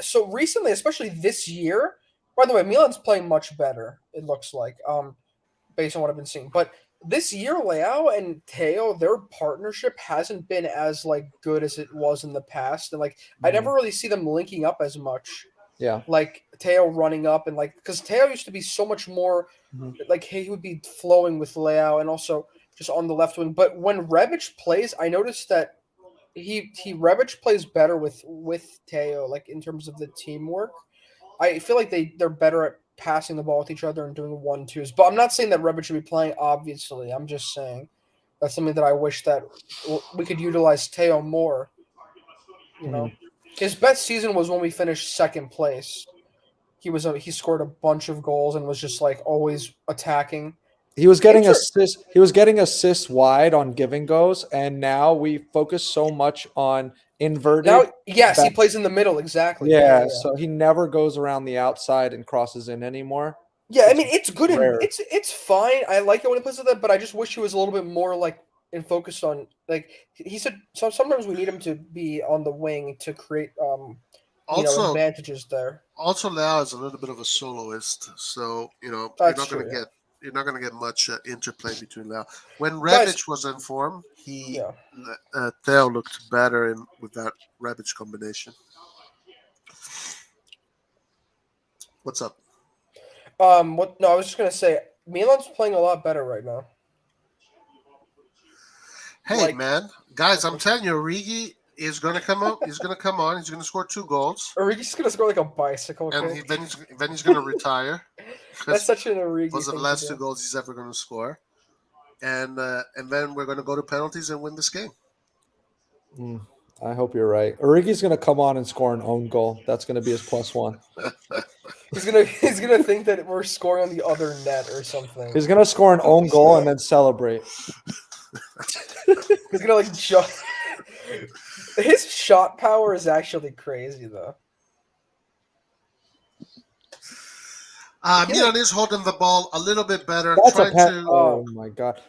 so recently, especially this year, by the way, Milan's playing much better, it looks like, based on what I've been seeing. But this year, Leao and Teo, their partnership hasn't been as good as it was in the past, and I never really see them linking up as much. Yeah. Like Teo running up and because Teo used to be so much more he would be flowing with Leao and also just on the left wing. But when Rebic plays, I noticed that Rebic plays better with Teo, in terms of the teamwork. I feel like they're better at passing the ball with each other and doing 1-2s. But I'm not saying that Rebic should be playing, obviously. I'm just saying that's something that I wish that we could utilize Teo more. His best season was when we finished second place. He scored a bunch of goals and was just always attacking. He was getting Inter- assists. He was getting assists wide on give and goes, and now we focus so much on inverted. Now, yes, he back- plays in the middle exactly. Yeah, so he never goes around the outside and crosses in anymore. Yeah, I mean it's good and rare. it's fine. I like it when he plays with that, but I just wish he was a little bit more like and focused on like he said. Sometimes we need him to be on the wing to create Also, advantages there. also Leao is a little bit of a soloist, so That's you're true, yeah. not gonna get much interplay between Leao. When Guys- Rebic was in form, Yeah. Theo looked better with that Rebic combination. What's up? What? No, I was just gonna say Milan's playing a lot better right now. Hey Like- man, guys, I'm telling you, Origi is gonna come up. He's gonna come on. He's gonna score 2 goals, Origi's gonna score like a bicycle and kick. then he's gonna retire. That's such an Origi Those are the thing last to 2 do. goals he's ever gonna score, and then we're gonna go to penalties and win this game. I hope you're right. Origi's going to come on and score an own goal. That's going to be his +1. He's gonna think that we're scoring on the other net or something. He's going to score an own goal and then celebrate. He's gonna like jump. His shot power is actually crazy though. Milan is holding the ball a little bit better. That's a trying pen. to. Oh my god!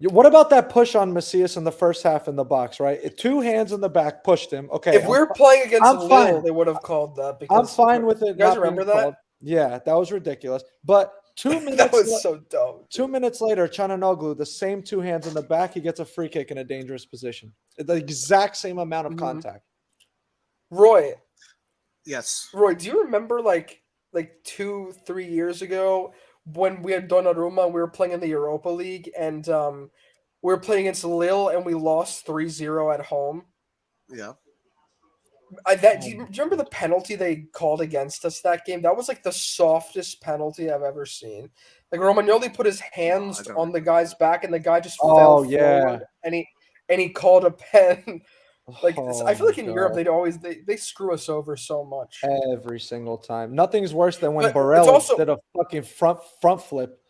What about that push on Macias in the first half in the box? Right, 2 hands in the back pushed him. Okay, If we're playing against I'm Lille, fine. they would have called that. I'm Because fine with it. You guys not being remember that? called. Yeah, that was ridiculous. But 2 minutes. That was so dumb. 2 minutes later, Çalhanoğlu, the same 2 hands in the back, he gets a free kick in a dangerous position. The exact same amount of Mhm. contact. Roy, Yes. do you remember like 2-3 years ago when we had Donnarumma and we were playing in the Europa League and we were playing against Lille and we lost 3-0 at home? Yeah. Do you remember the penalty they called against us that game? That was like the softest penalty I've ever seen. Like Romagnoli put his hands I don't on the guy's back and the guy just Oh, fell yeah. forward and he called a pen. Like Oh I feel like my in Europe God. they'd always they screw us over so much. Every single time. Nothing's worse than when But it's Barella also- did a fucking front flip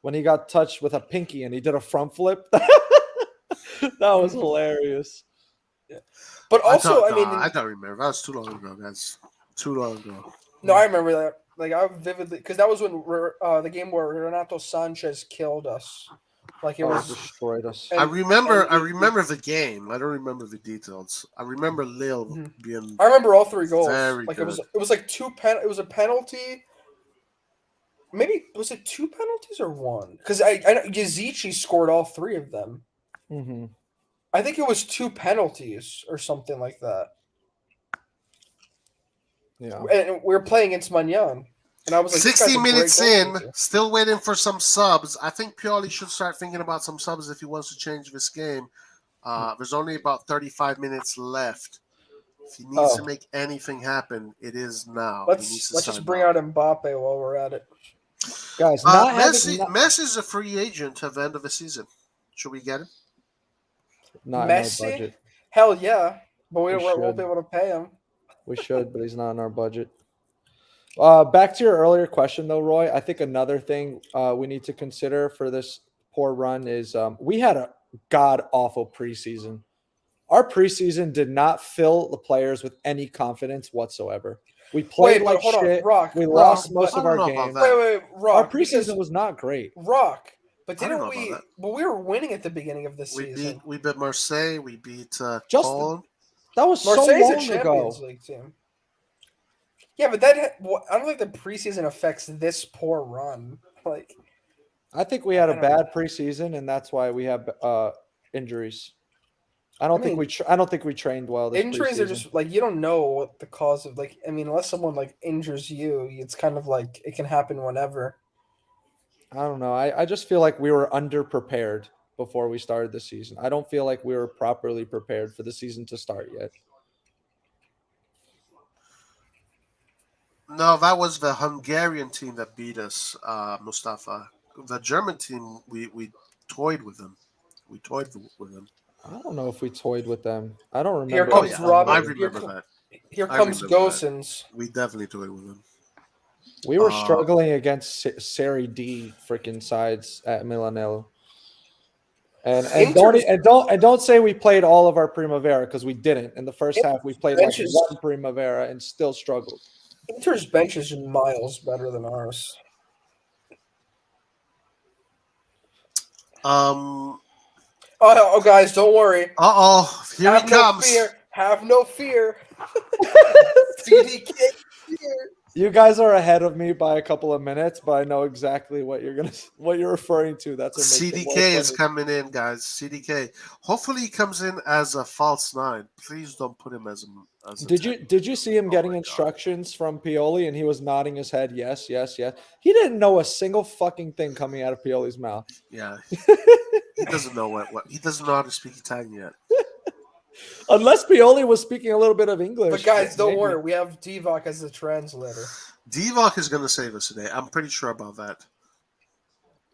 when he got touched with a pinky and he did a front flip. That was hilarious. But also, I mean, I don't remember. That was too long ago, guys. Too long ago. no, I remember that. Like I vividly because that was when the game where Renato Sanchez killed us. Like it Oh, was. destroyed us. And- I remember and the game. I don't remember the details. I remember Lille Mhm. being. I remember all 3 goals. Very like good. it was like it was a penalty. Maybe was it 2 penalties or 1? Because I know Yazici scored all 3 of them. Mhm. I think it was 2 penalties or something like that. Yeah. And we were playing against Magnan. And I was like, this guy's 60 a great minutes in, goalkeeper. still waiting for some subs. I think Pioli should start thinking about some subs if he wants to change this game. There's only about 35 minutes left. If he needs to make anything happen, it is now. He needs to Let's sign just bring now. out Mbappe while we're at it. Guys, not Messi's a free agent at the end of the season. Should we get him? not in our Messi? budget. Hell yeah. But we We won't be should. able to pay him. We should, but he's not in our budget. Back to your earlier question, though, Roy. I think another thing we need to consider for this poor run is we had a god-awful preseason. Our preseason did not fill the players with any confidence whatsoever. We played Wait, but like hold on, shit. Rock, we Rock, lost but- most I of don't our know about games. that. Wait, Our Rock. because- preseason was not great. Rock. But I don't didn't know about we? that. But we were winning at the beginning of the season. We beat Marseille. We beat Just- Cologne. That was Marseille's so a long Champions ago. League team. Yeah, but I don't think the preseason affects this poor run. Like, I think we had I a don't bad preseason, and that's why we have injuries. I don't think mean, I don't think we trained well. This injuries are preseason. just like you don't know what the cause of. Like, I mean, unless someone like injures you, it's kind of like it can happen whenever. I don't know. I just feel like we were underprepared before we started the season. I don't feel like we were properly prepared for the season to start yet. No, that was the Hungarian team that beat us, Mustafa. The German team, we toyed with them. We toyed with them. I don't know if we toyed with them. I don't remember. Here Oh, comes yeah. Robin. I Here remember co- that. Here I comes remember that. Gosens. We definitely toyed with them. We were struggling against Serie D freaking sides at Milanello. And don't say we played all of our Primavera, because we didn't. In the first half, we played like one Primavera and still struggled. Inter's bench is miles better than ours. Oh, guys, don't worry. Here he comes. Have no fear. CDK fear. You guys are ahead of me by a couple of minutes, but I know exactly what you're referring to. That's what makes it more CDK is funny. coming in, guys. CDK. Hopefully, he comes in as a false 9. Please don't put him as a. Did you see him getting instructions from Pioli, and he was nodding his head, yes, yes, yes. He didn't know a single fucking thing coming out of Pioli's mouth. Yeah, he doesn't know what he doesn't know how to speak Italian yet. Unless Pioli was speaking a little bit of English. But guys, don't worry. We have Divock as the translator. Divock is going to save us today. I'm pretty sure about that.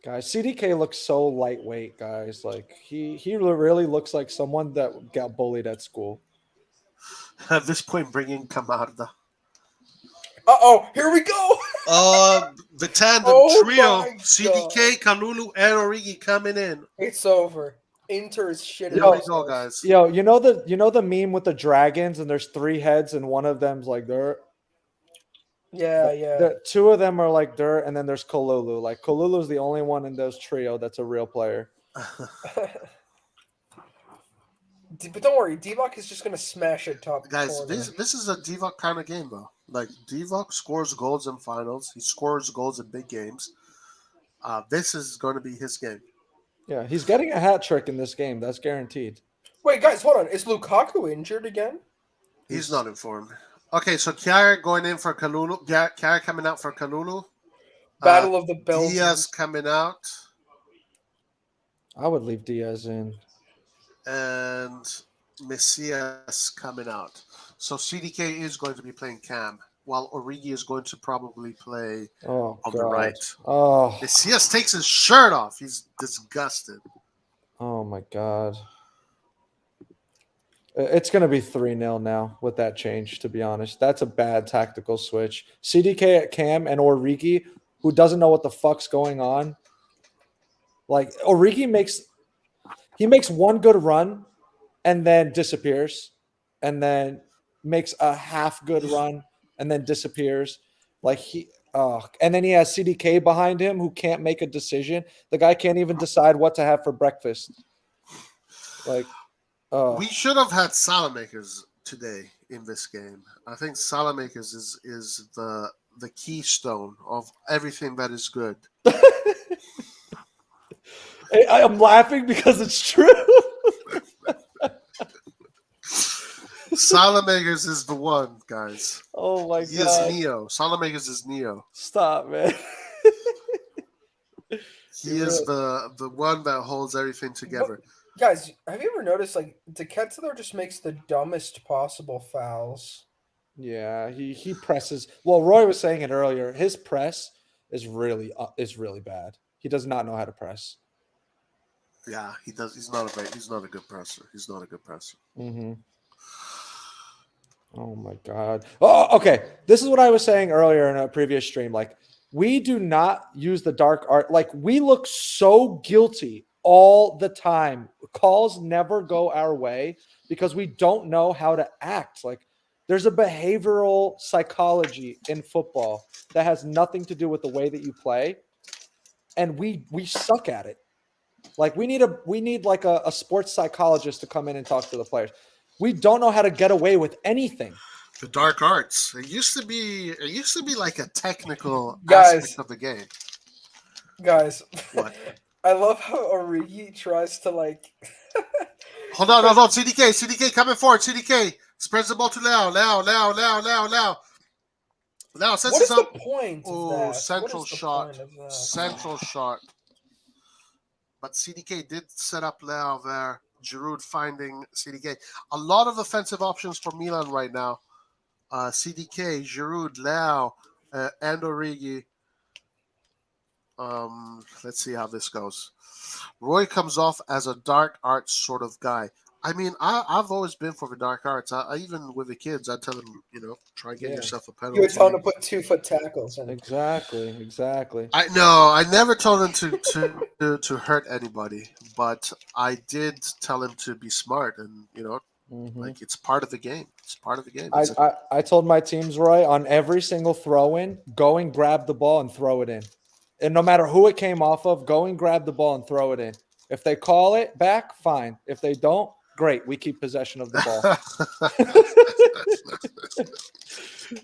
Guys, CDK looks so lightweight, guys. Like he really looks like someone that got bullied at school. At this point, bring in Camarda. Here we go. The tandem trio: CDK, Kalulu, and Origi coming in. It's over. Inter is shit. Here we go, guys. Yo, you know the meme with the dragons, and there's 3 heads, and one of them's like dirt. Yeah. 2 of them are like dirt, and then there's Kalulu. Like Kalulu's the only one in those trio that's a real player. But don't worry, Divock is just gonna smash it top. Guys, corner. this is a Divock kind of game, though. Like Divock scores goals in finals. He scores goals in big games. This is going to be his game. Yeah, he's getting a hat trick in this game. That's guaranteed. Wait, guys, hold on. Is Lukaku injured again? He's not informed. Okay, so Kjaer going in for Kalulu. Kjaer coming out for Kalulu. Battle of the Belgians. Diaz coming out. I would leave Diaz in. And Messias coming out. So CDK is going to be playing Cam, while Origi is going to probably play on the right. Oh, Messias takes his shirt off. He's disgusted. Oh my God. It's going to be 3-0 now with that change, to be honest. That's a bad tactical switch. CDK at Cam and Origi, who doesn't know what the fuck's going on. Like, Origi makes one good run and then disappears, and then makes a half good run and then disappears. Like, and then he has CDK behind him who can't make a decision. The guy can't even decide what to have for breakfast. Like, we should have had Salamakers today in this game. I think Salamakers is the keystone of everything that is good. I'm laughing because it's true. Salamakers is the one, guys. Oh my God. He is Neo. Salamakers is Neo. Stop, man. He is the one that holds everything together. Guys, have you ever noticed, like, De Ketelaere just makes the dumbest possible fouls? Yeah, he presses. Well, Roy was saying it earlier. His press is really bad. He does not know how to press. Yeah, he does. He's not a good presser. He's not a good presser. Mm-hmm. Oh my God. Oh, okay. This is what I was saying earlier in a previous stream. Like, we do not use the dark art. Like, we look so guilty all the time. Calls never go our way because we don't know how to act. Like, there's a behavioral psychology in football that has nothing to do with the way that you play, and we suck at it. Like, we need like a sports psychologist to come in and talk to the players. We don't know how to get away with anything. The dark arts. It used to be like a technical aspect of the game. Guys, what? I love how Origi tries to, like. Hold on. CDK coming forward. CDK spreads the ball to Leao. Leao sets what is us up. The point of that? Central shot. Central shot. But CDK did set up Leao there. Giroud finding CDK. A lot of offensive options for Milan right now. CDK, Giroud, Leao, and Origi. Let's see how this goes. Roy comes off as a dark arts sort of guy. I mean, I've always been for the dark arts. I even with the kids, I tell them, try and get Yeah. yourself a You would tell him penalty. to put 2-foot tackles in. Exactly. I never told him to hurt anybody, but I did tell him to be smart, and Hmm. like it's part of the game. It's part of the game. I told my teams, Roy, on every single throw in, go and grab the ball and throw it in. And no matter who it came off of, go and grab the ball and throw it in. If they call it back, fine. If they don't, great. We keep possession of the ball.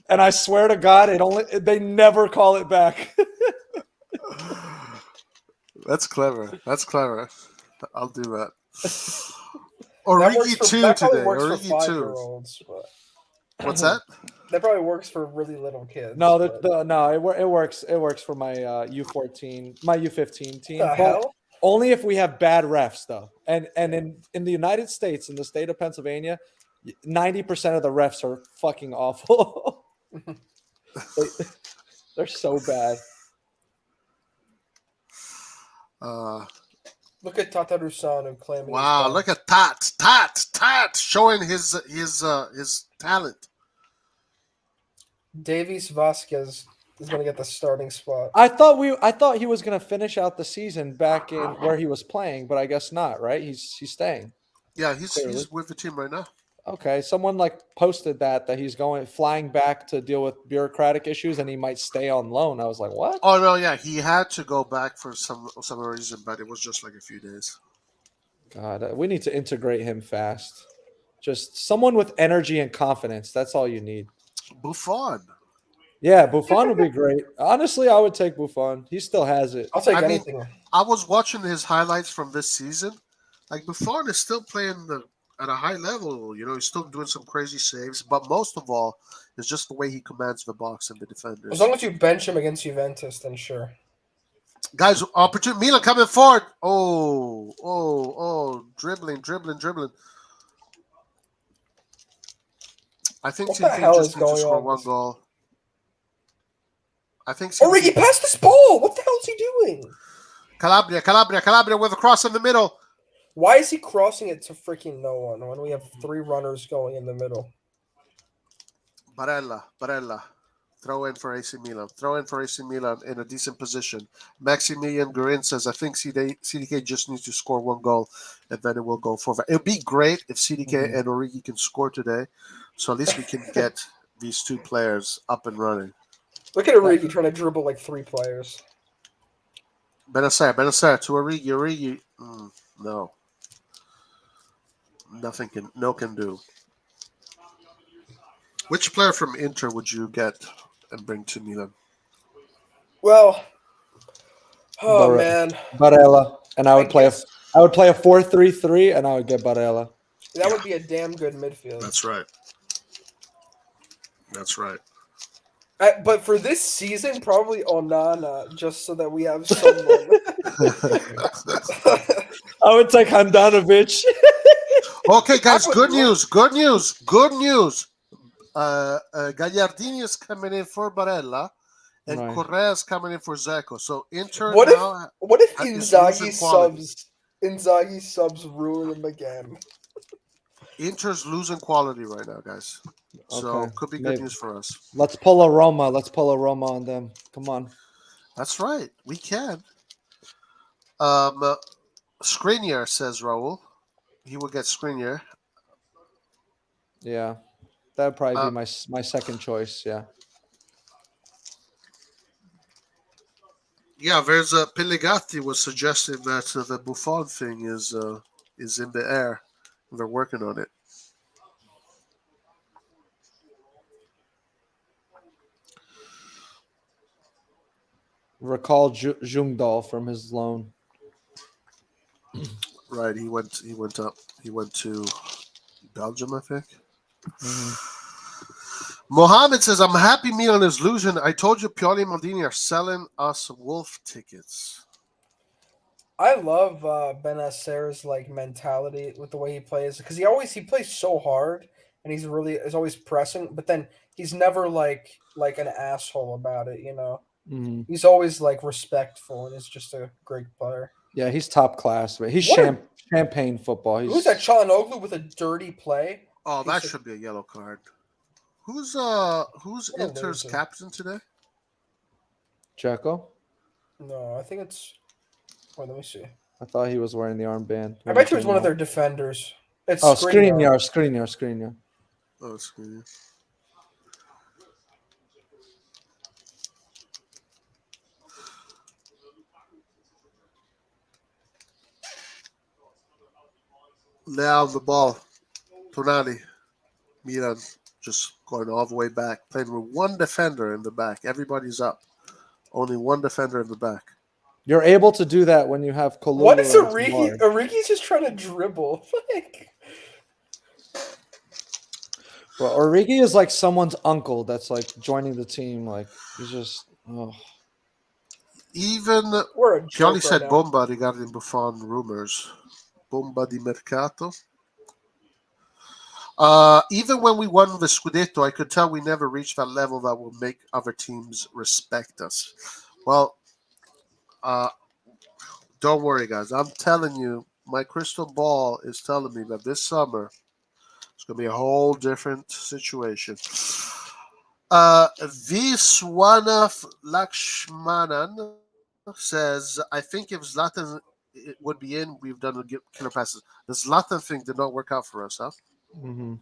And I swear to God, they never call it back. That's clever. That's clever. I'll do that. That Origi two that probably today. works for Origi two. 5-year-olds. But What's that? that probably works for really little kids. No, but it works. It works for my U14, my U15 team. the But hell? only if we have bad refs, though. And in the United States, in the state of Pennsylvania, 90% of the refs are fucking awful. They're so bad. Look at Tatarusanu claiming. Wow! Look at Tat showing his talent. Davies Vasquez is going to get the starting spot. I thought he was going to finish out the season back in where he was playing, but I guess not. Right? He's staying. Yeah, he's Clearly. with the team right now. Okay, someone posted that he's flying back to deal with bureaucratic issues and he might stay on loan. I was like, what? Oh no, yeah, he had to go back for some reason, but it was just like a few days. God, we need to integrate him fast. Just someone with energy and confidence. That's all you need. Buffon. Yeah, Buffon would be great. Honestly, I would take Buffon. He still has it. I'll take I mean, anything. I was watching his highlights from this season. Like Buffon is still playing at a high level. He's still doing some crazy saves, but most of all, it's just the way he commands the box and the defenders. As long as you bench him against Juventus, then sure. Guys, opportunity. Milan coming forward. Oh, dribbling. I think What the CDK hell just is needs to going score on? one goal. I think Origi passed this ball. What the hell is he doing? Calabria with a cross in the middle. Why is he crossing it to freaking no one when we have 3 runners going in the middle? Barella. Throw in for AC Milan in a decent position. Maximilian Guerin says, I think CDK just needs to score one goal and then it will go forward. It would be great if CDK and Origi can score today. So at least we can get these 2 players up and running. Look at Origi trying to dribble like 3 players. Benacer to Origi. No. No can do. Which player from Inter would you get and bring to Milan? Well, man, Barella, and I would play guess a 4-3-3, and I would get Barella. that would be a damn good midfield. That's right. But for this season, probably Onana, just so that we have someone. I would take Handanovic. Okay, guys, good news. Gagliardini is coming in for Barella, and Right. Correa is coming in for Zeko. So Inter What now if is Inzaghi losing quality. subs ruin him again? Inter's losing quality right now, guys. So Okay, could be good maybe. news for us. Let's pull a Roma. Let's pull a Roma on them. Come on. That's right. We can. Skriniar, says Raul. He will get Skriniar. Yeah, that would probably be my second choice. Yeah. Yeah, there's a Pellegatti was suggesting that the Buffon thing is in the air. They're working on it. Recall Jungdahl from his loan. Right, he went up. He went to Belgium, I think. Mohammed says, I'm happy Milan is losing. I told you Pioli and Maldini are selling us Wolf tickets. I love Benacer's mentality with the way he plays, because he plays so hard and is always pressing, but then he's never like an asshole about it, Mm-hmm. He's always respectful and is just a great player. Yeah, he's top class. But he's champagne football. Who's that Çalhanoğlu with a dirty play? Oh, that Piece of- should be a yellow card. Who's What a Inter's loser. captain today? Checo? No, I think it's. Wait, let me see. I thought he was wearing the armband. I bet you it's one of their defenders. It's Oh, Skriniar. Skriniar. Oh, it's good. Now the ball. Tonali. Milan just going all the way back. Playing with one defender in the back. Everybody's up. Only one defender in the back. You're able to do that when you have Kalulu. What is and Origi? Tomori. Origi's just trying to dribble. Like, Bro, Origi is like someone's uncle that's like joining the team. Like he's just Even we're a Pioli joke said right now. bomba regarding Buffon rumors. Bomba di mercato. Even when we won the Scudetto, I could tell we never reached that level that will make other teams respect us. Well, don't worry, guys. I'm telling you, my crystal ball is telling me that this summer it's going to be a whole different situation. Viswanath Lakshmanan says, I think if Zlatan would be in, we've done killer passes. The Zlatan thing did not work out for us, huh? Mm-hmm.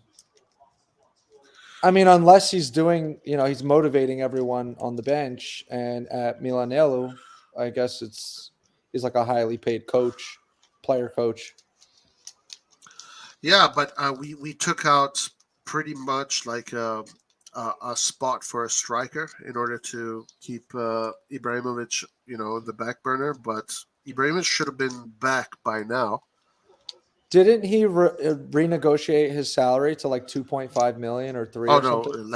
I mean, unless he's doing, he's motivating everyone on the bench, and at Milanello, I guess he's like a highly paid player coach. Yeah, but we took out pretty much like a spot for a striker in order to keep Ibrahimovic, in the back burner. But Ibrahimovic should have been back by now. Didn't he renegotiate his salary to like 2.5 million or 3 Oh or no, something?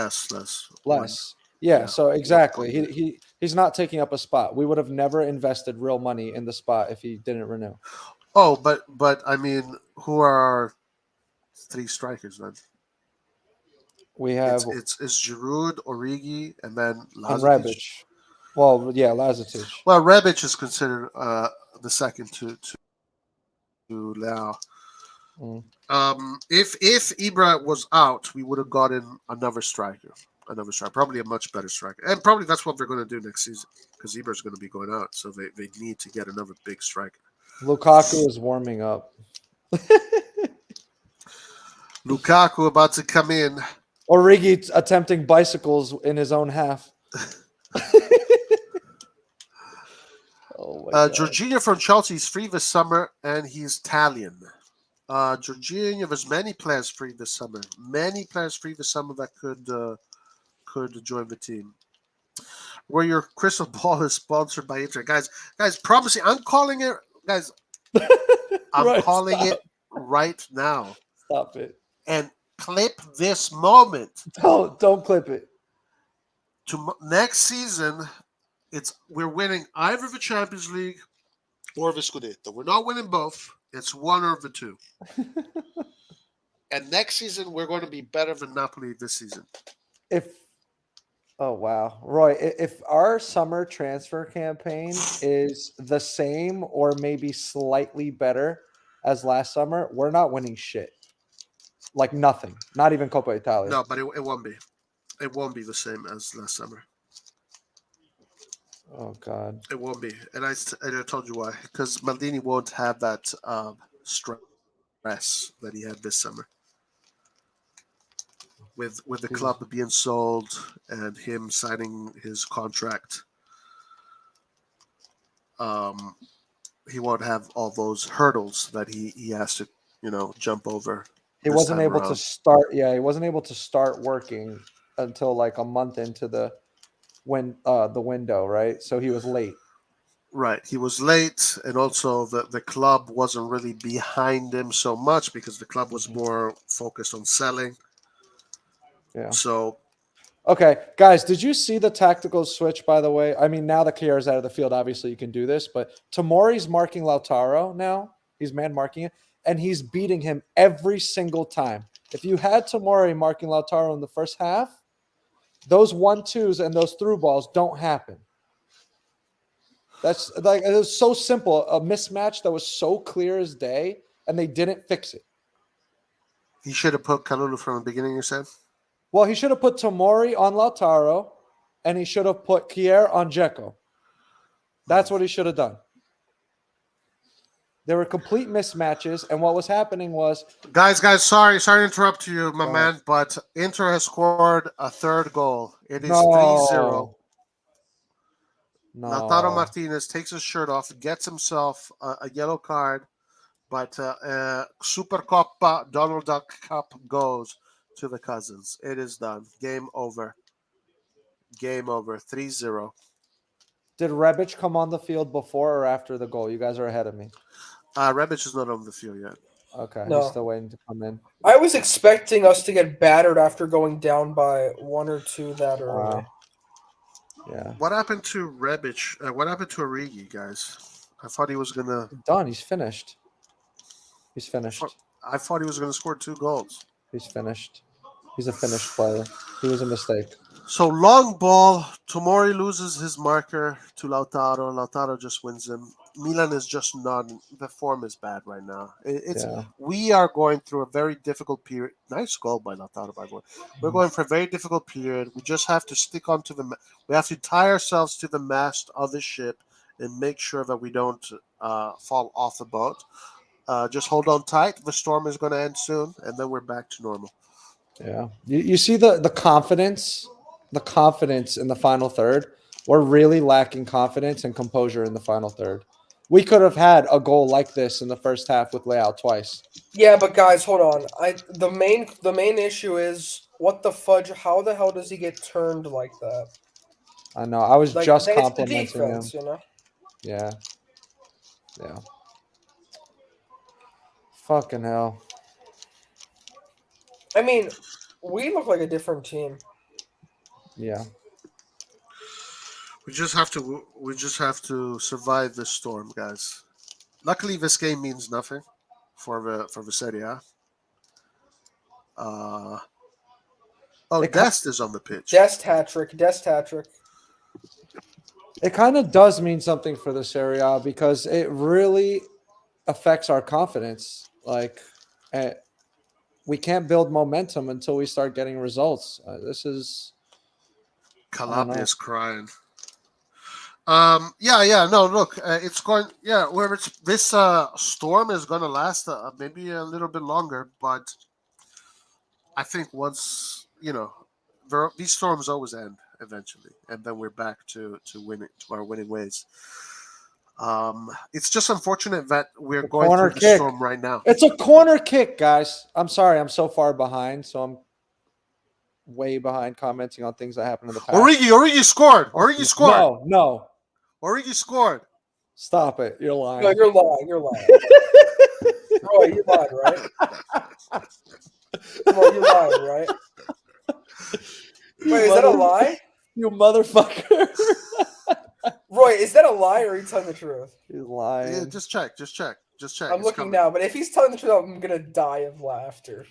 less. Yeah, Yeah. so exactly. He's not taking up a spot. We would have never invested real money in the spot if he didn't renew. Oh, but I mean, who are our 3 strikers then? We have It's Giroud, Origi, and then and Lazetic. Rebic. Well, yeah, Lazetic. Well, Rebic is considered the second to Leao. Mm. If Ibra was out, we would have gotten another striker, probably a much better striker, and probably that's what they're going to do next season because Ibra's going to be going out, so they need to get another big striker. Lukaku is warming up. Lukaku about to come in. Origi attempting bicycles in his own half. Oh my God. Jorginho from Chelsea is free this summer, and he's Italian. Jorginho, there's many players free this summer. That could join the team. Where your crystal ball is sponsored by Inter. Guys, promising. I'm calling it, guys. I'm calling it right now. Stop it. And clip this moment. Don't clip it. Next season, we're winning either the Champions League or the Scudetto. We're not winning both. It's one of the two. And next season, we're going to be better than Napoli this season. Oh, wow. Roy, if our summer transfer campaign is the same or maybe slightly better as last summer, we're not winning shit. Like nothing. Not even Coppa Italia. No, but it won't be. It won't be the same as last summer. Oh, God. It won't be. And I told you why. Because Maldini won't have that stress that he had this summer. With the club being sold and him signing his contract, he won't have all those hurdles that he has to, jump over. He wasn't able to start. Yeah, he wasn't able to start working until like a month into the window, right? So he was late. Right, he was late, and also the club wasn't really behind him so much because the club was more focused on selling. Yeah. So, okay, guys, did you see the tactical switch? By the way, I mean now that Kjaer's out of the field, obviously you can do this, but Tomori's marking Lautaro now. He's man marking it, and he's beating him every single time. If you had Tomori marking Lautaro in the first half, those 1-2s and those through balls don't happen. That's like it was so simple, a mismatch that was so clear as day, and they didn't fix it. He should have put Kalulu from the beginning, you said? Well, he should have put Tomori on Lautaro, and he should have put Kier on Dzeko. That's what he should have done. There were complete mismatches, and what was happening was... Guys, sorry to interrupt you, my man, but Inter has scored a third goal. It is 3-0. No. Lautaro Martinez takes his shirt off, gets himself a yellow card, but Supercoppa Donald Duck Cup goes to the Cousins. It is done. Game over. 3-0. Did Rebic come on the field before or after the goal? You guys are ahead of me. Rebic is not on the field yet. Okay, No. he's still waiting to come in. I was expecting us to get battered after going down by 1 or 2 that early. Wow. Yeah. What happened to Rebic? What happened to Origi, guys? I thought he was going to... Done. He's finished. He's finished. I thought he was going to score 2 goals. He's finished. He's a finished player. He was a mistake. So long ball. Tomori loses his marker to Lautaro. Lautaro just wins him. Milan is just not. The form is bad right now. We are going through a very difficult period. Nice goal by Lautaro, by the way. We're going for a very difficult period. We just have to stick onto the. We have to tie ourselves to the mast of the ship and make sure that we don't fall off the boat. Just hold on tight. The storm is going to end soon, and then we're back to normal. Yeah. You see the confidence. The confidence in the final third. We're really lacking confidence and composure in the final third. We could have had a goal like this in the first half with Leao twice. Yeah, but guys, hold on. The main issue is what the fudge? How the hell does he get turned like that? I know. I was just it's the complimenting defense, him. you know? Yeah. Fucking hell. I mean, we look like a different team. Yeah. We just have to survive this storm, guys. Luckily, this game means nothing for the Serie A. Dest is on the pitch. Dest hat trick. It kind of does mean something for the Serie A because it really affects our confidence. Like, we can't build momentum until we start getting results. This is... Calabria is crying. No, look, it's going, where this storm is going to last maybe a little bit longer, but I think once, these storms always end eventually, and then we're back to our winning ways. It's just unfortunate that we're going through the storm right now. It's a corner kick, guys. I'm sorry, I'm so far behind, so I'm way behind commenting on things that happened in the past. Origi scored. No. Origi scored. Stop it. You're lying. No, you're lying. Roy, you're lying, right? Come on, you're lying, right? Wait, is that a lie? You motherfucker. Roy, is that a lie or are you telling the truth? He's lying. Yeah, just check. I'm looking now, but if he's telling the truth, I'm going to die of laughter.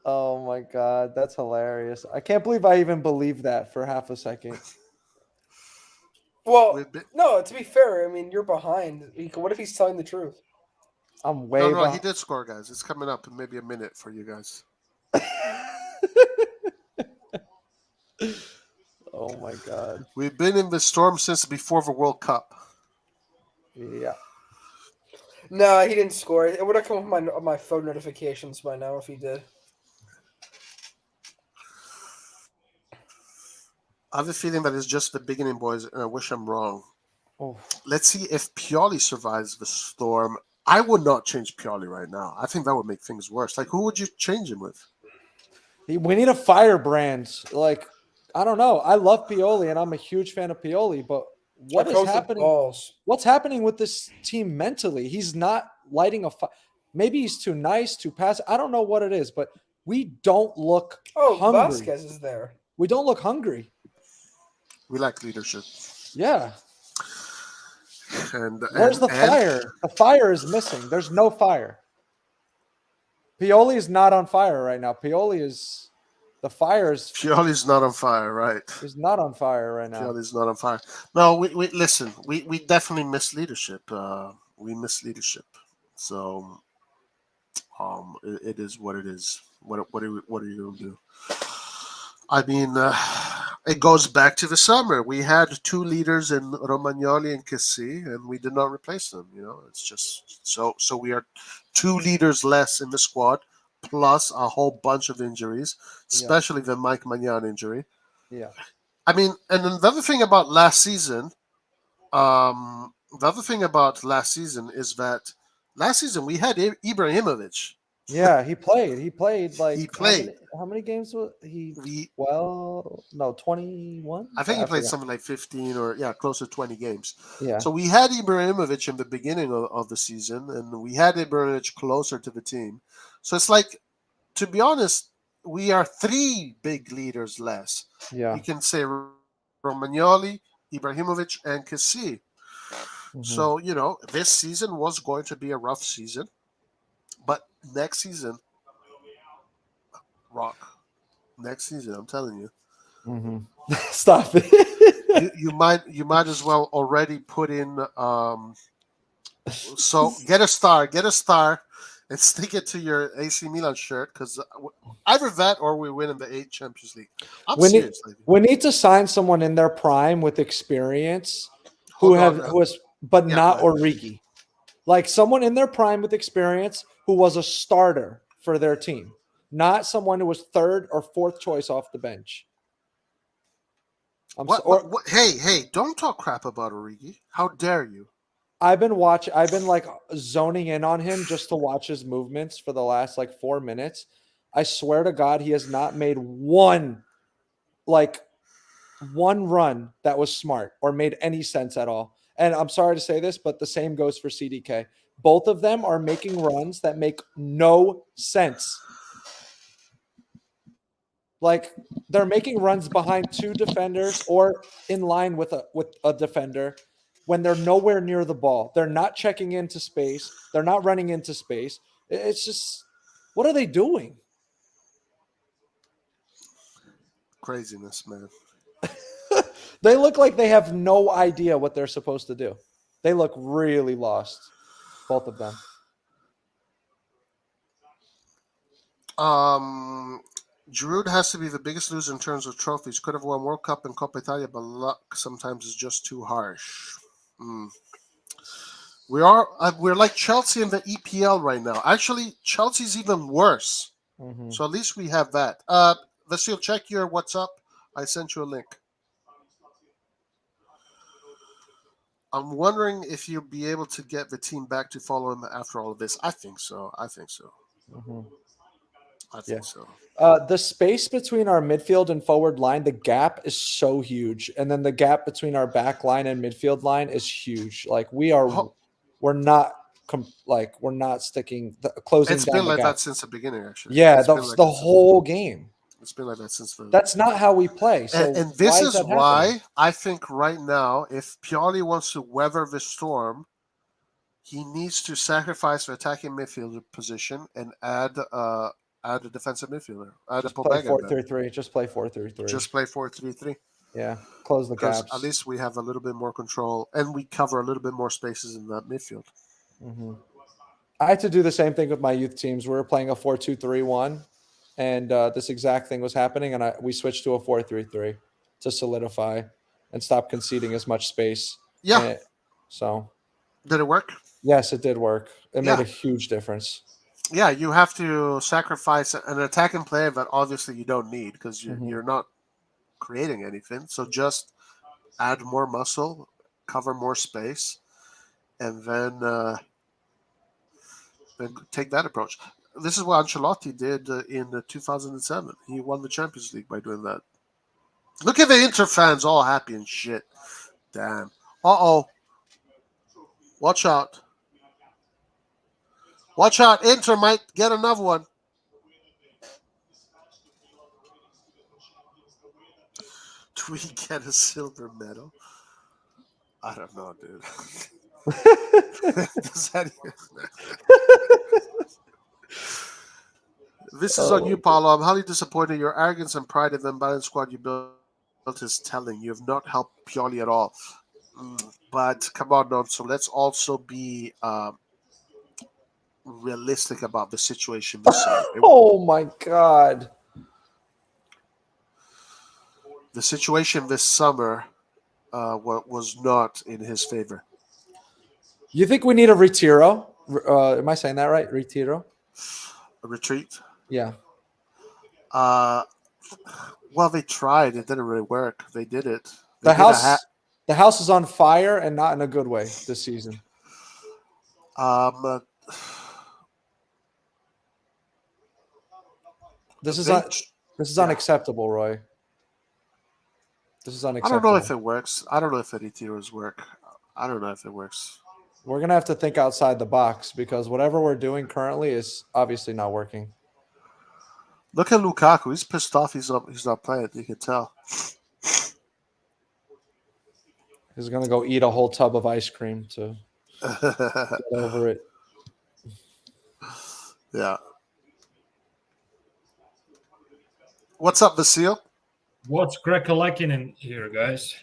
Oh my God, that's hilarious. I can't believe I even believed that for half a second. Well, no, to be fair, I mean, you're behind. What if he's telling the truth? I'm way behind. No, he did score, guys. It's coming up in maybe a minute for you guys. Oh my God. We've been in the storm since before the World Cup. Yeah. No, he didn't score. It would have come with my phone notifications by now if he did. I have a feeling that it's just the beginning, boys, and I wish I'm wrong. Oh. Let's see if Pioli survives the storm. I would not change Pioli right now. I think that would make things worse. Like, who would you change him with? We need a firebrand. Like, I don't know. I love Pioli, and I'm a huge fan of Pioli, but what is happening? What's happening with this team mentally? He's not lighting a fire. Maybe he's too nice, too passive. I don't know what it is, but we don't look hungry. Vasquez is there. We don't look hungry. We lack leadership. Yeah. And where's the fire? The fire is missing. There's no fire. Pioli is not on fire right now. Pioli's not on fire, right? He's not on fire right now. Pioli's not on fire. No, we listen. We definitely miss leadership. We miss leadership. So it is what it is. What are you going to do? I mean, it goes back to the summer. We had two leaders in Romagnoli and Kessi, and we did not replace them. It's just so. So we are two leaders less in the squad, plus a whole bunch of injuries, Yeah. especially the Mike Magnan injury. Yeah. I mean, and then the other thing about last season, is that last season we had Ibrahimovic. Yeah, he played. He played like He played. How many games was he? We, Well, no, 21. I think he played forgot. something like 15 or close to 20 games. Yeah. So we had Ibrahimovic in the beginning of the season, and we had Ibrahimovic closer to the team. So it's like, to be honest, we are three big leaders less. Yeah. You can say Romagnoli, Ibrahimovic, and Kessi. Mhm. So, this season was going to be a rough season. But next season, rock. Next season, I'm telling you. Mhm. Stop it. You might as well already put in so get a star and stick it to your AC Milan shirt, because either that or we win in the 8th Champions League. I'm serious. We need to sign someone in their prime with experience Hold on, who has, but yeah, not go ahead. Origi. Like someone in their prime with experience who was a starter for their team, not someone who was third or fourth choice off the bench. What? Hey, don't talk crap about Origi. How dare you? I've been like zoning in on him just to watch his movements for the last like 4 minutes. I swear to God, he has not made one run that was smart or made any sense at all. And I'm sorry to say this, but the same goes for CDK. Both of them are making runs that make no sense. Like they're making runs behind two defenders or in line with a defender when they're nowhere near the ball. They're not checking into space. They're not running into space. It's just, what are they doing? Craziness, man. They look like they have no idea what they're supposed to do. They look really lost, both of them. Giroud has to be the biggest loser in terms of trophies. Could have won World Cup and Coppa Italia, but luck sometimes is just too harsh. We're like Chelsea in the EPL right now. Actually, Chelsea's even worse. Mm-hmm. So at least we have that. Vasil, check your WhatsApp. I sent you a link. I'm wondering if you'll be able to get the team back to follow him after all of this. I think so. Mm-hmm. I think so. The space between our midfield and forward line, the gap is so huge, and then the gap between our back line and midfield line is huge. Like we're not sticking closing. It's down been the like gap. that since the beginning, actually. Yeah, it's that's the whole game. It's been like that since the. That's not how we play. So and this is why happening? I think right now, if Pioli wants to weather the storm, he needs to sacrifice the attacking midfielder position and add a defensive midfielder. Add a play Pobega. 4-3-3. Just play 4-3-3. Just play 4-3-3. Yeah, close the gaps. At least we have a little bit more control, and we cover a little bit more spaces in that midfield. Mm-hmm. I had to do the same thing with my youth teams. We were playing a 4-2-3-1, and this exact thing was happening, and we switched to a 4-3-3 to solidify and stop conceding as much space. Yeah. So. Did it work? Yes, it did work. It made a huge difference. Yeah, you have to sacrifice an attacking player that obviously you don't need because you're not creating anything. So just add more muscle, cover more space, and then take that approach. This is what Ancelotti did in 2007. He won the Champions League by doing that. Look at the Inter fans all happy and shit. Damn. Uh-oh. Watch out. Watch out. Inter might get another one. Do we get a silver medal? I don't know, dude. This is on you, Paulo. I'm highly disappointed. Your arrogance and pride in the balanced squad you built is telling. You have not helped Pioli at all. But come on, no. So let's also be realistic about the situation this summer. Oh my God. The situation this summer was not in his favor. You think we need a retiro? Am I saying that right? Retiro? A retreat. Yeah. Well, they tried. It didn't really work. They did it. They The did a the house is on fire, and not in a good way this season. This is yeah. unacceptable, Roy. This is I unacceptable. don't know if it works. I don't know if any tiers work. I don't know if it works. We're gonna have to think outside the box because whatever we're doing currently is obviously not working. Look at Lukaku. He's pissed off. He's not playing. You can tell. He's gonna go eat a whole tub of ice cream to get over it. Yeah. What's up, Vasil? What's crack-a-lacking in here, guys?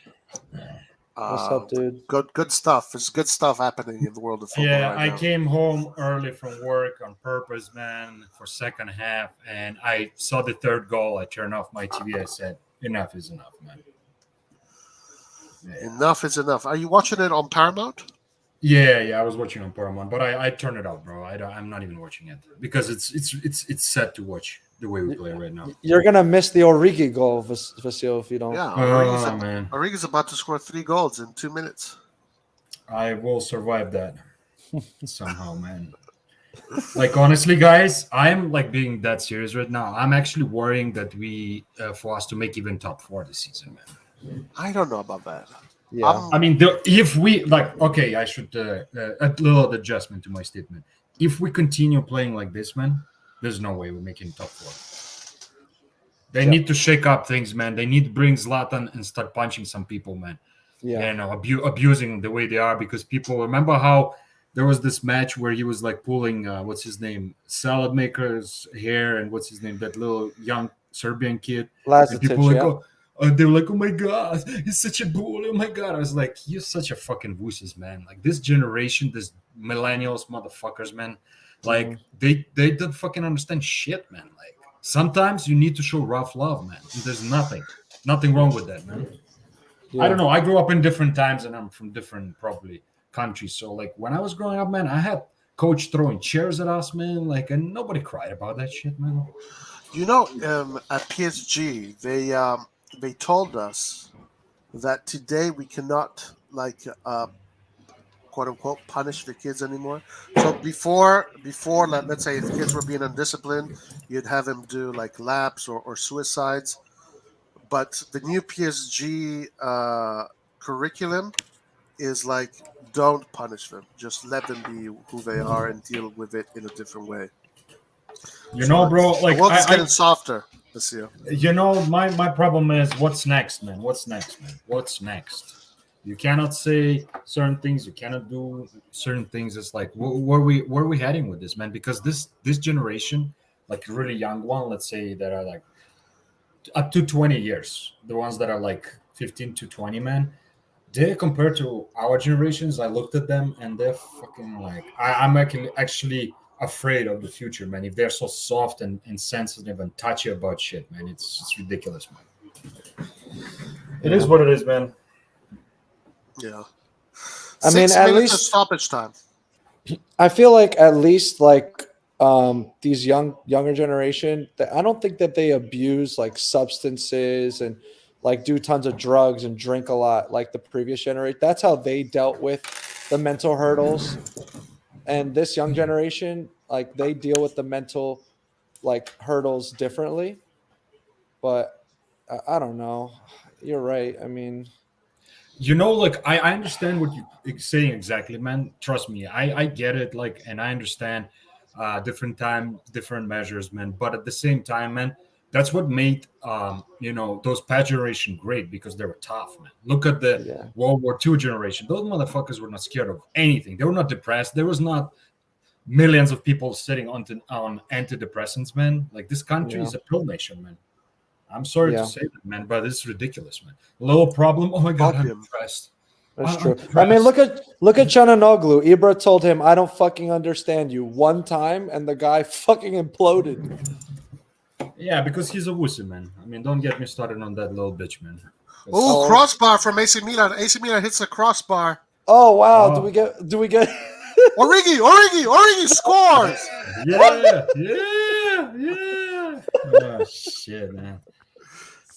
What's up, dude? Good stuff. There's good stuff happening in the world of football. Yeah, right I now. came home early from work on purpose, man, for second half, and I saw the third goal. I turned off my TV. I said, enough is enough, man. Yeah. Enough is enough. Are you watching it on Paramount? Yeah, I was watching on Paramount, but I turned it off, bro. I'm not even watching it because it's set to watch the way we play right now. You're gonna miss the Origi goal, Vasil, if you don't. Yeah. Oh, man. Origi's about to score 3 goals in 2 minutes. I will survive that somehow, man. Like, honestly, guys, I'm like being that serious right now. I'm actually worrying that for us to make even top 4 this season, man. I don't know about that. Yeah. I mean, if we okay, I should a little adjustment to my statement. If we continue playing like this, man, there's no way we're making top 4. They need to shake up things, man. They need to bring Zlatan and start punching some people, man. Yeah. You know, abusing the way they are, because people remember how there was this match where he was like pulling what's his name, salad maker's hair, and what's his name, that little young Serbian kid. And people Lazic, they were like, oh my god, he's such a bully. Oh my god. I was like, you're such a fucking wuss, man. Like, this generation, this millennials motherfuckers, man, like they don't fucking understand shit, man. Like, sometimes you need to show rough love, man. And there's nothing wrong with that, man. Yeah. I don't know. I grew up in different times, and I'm from different probably countries. So like when I was growing up, man, I had coach throwing chairs at us, man. Like, and nobody cried about that shit, man. You know, at PSG, they told us that today we cannot, like, quote unquote, punish the kids anymore. So before, let's say if kids were being undisciplined, you'd have them do like laps or suicides. But the new PSG curriculum is like, don't punish them. Just let them be who they are and deal with it in a different way. You know, bro, like, the world is getting softer this year. You know, my problem is what's next, man? What's next, man? What's next? You cannot say certain things. You cannot do certain things. It's like, where are we heading with this, man? Because this generation, like really young one, let's say, that are like up to 20 years, the ones that are like 15 to 20, man, they, compared to our generations, I looked at them and they're fucking like, I'm actually afraid of the future, man. If they're so soft and sensitive and touchy about shit, man, it's ridiculous, man. It is what it is, man. Yeah. I mean, 6 at minutes least of stoppage time. I feel like at least like these younger generation, I don't think that they abuse like substances and like do tons of drugs and drink a lot like the previous generation. That's how they dealt with the mental hurdles. And this young generation, like, they deal with the mental like hurdles differently. But I don't know. You're right. I mean, you know, like, I understand what you're saying exactly, man. Trust me, I get it. Like, and I understand different time, different measures, man. But at the same time, man, that's what made you know, those past generation great, because they were tough, man. Look at the World War II generation. Those motherfuckers were not scared of anything. They were not depressed. There was not millions of people sitting on antidepressants, man. Like, this country is a pill nation, man. I'm sorry to say that, man, but it's ridiculous, man. Little problem. Oh my god, I'm depressed. That's I'm true. I mean, impressed. look at Chananoglu. Ibra told him, "I don't fucking understand you" one time, and the guy fucking imploded. Yeah, because he's a wussy, man. I mean, don't get me started on that little bitch, man. Oh, Oh. crossbar from AC Milan. AC Milan hits a crossbar. Oh wow! Oh. Do we get? Origi scores. Yeah, yeah, yeah. Oh shit, man.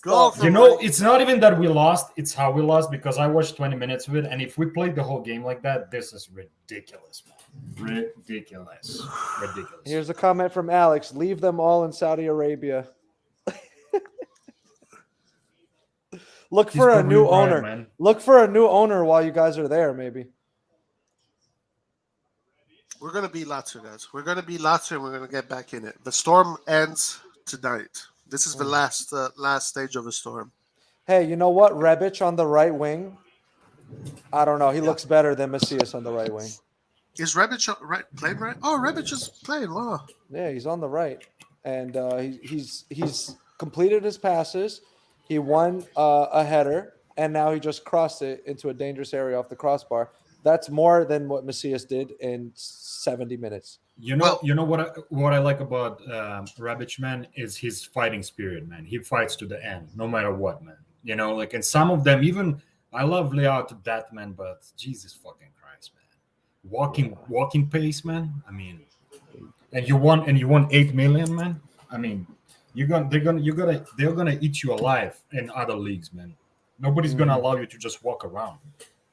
Goal You from know, Origi. it's not even that we lost; it's how we lost. Because I watched 20 minutes of it, and if we played the whole game like that, this is ridiculous, man. Ridiculous. Here's a comment from Alex: "Leave them all in Saudi Arabia. Look He's for a probably new right, owner. man. Look for a new owner while you guys are there, maybe." We're gonna beat Lazio, guys. We're gonna beat Lazio, and we're gonna get back in it. The storm ends tonight. This is the last stage of the storm. Hey, you know what? Rebic on the right wing. I don't know. He looks better than Macias on the right wing. Is Rebic playing right? Oh, Rebic is playing. Wow. Yeah, he's on the right, and he's completed his passes. He won a header, and now he just crossed it into a dangerous area off the crossbar. That's more than what Macias did in 70 minutes. You know, what I like about Rebic, man, is his fighting spirit, man. He fights to the end, no matter what, man. You know, like, and some of them, even I love Leao to death, man. But Jesus fucking Christ, man, walking pace, man. I mean, and you won 8 million, man. I mean, they're gonna eat you alive in other leagues, man. Nobody's gonna allow you to just walk around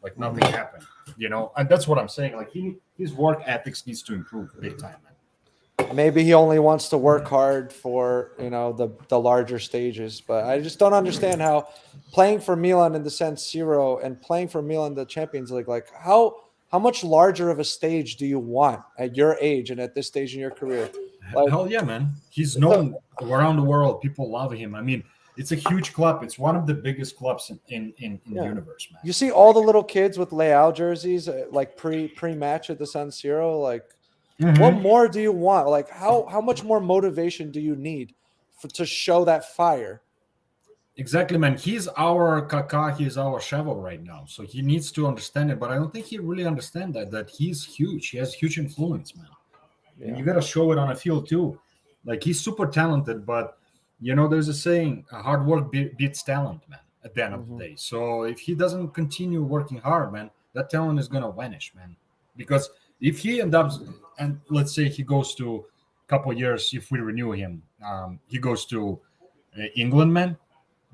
like nothing happened, you know. And that's what I'm saying. Like his work ethics needs to improve big time, man. Maybe he only wants to work hard for the larger stages, but I just don't understand how playing for Milan in the San Siro and playing for Milan in the Champions League, like how much larger of a stage do you want at your age and at this stage in your career? Like, Hell yeah, man. He's known around the world. People love him. I mean, it's a huge club. It's one of the biggest clubs in the universe, man. you see all the little kids with Leao jerseys, like pre-match at the San Siro. Like, what more do you want? Like, how much more motivation do you need to show that fire? Exactly, man. He's our Kaká. He's our Cheval right now. So he needs to understand it. But I don't think he really understands that he's huge. He has huge influence, man. Yeah. And you got to show it on a field too. Like, he's super talented, but there's a saying: hard work beats talent, man. At the end of the day, so if he doesn't continue working hard, man, that talent is gonna vanish, man. Because if he ends up, and let's say he goes to a couple years, if we renew him, he goes to England, man.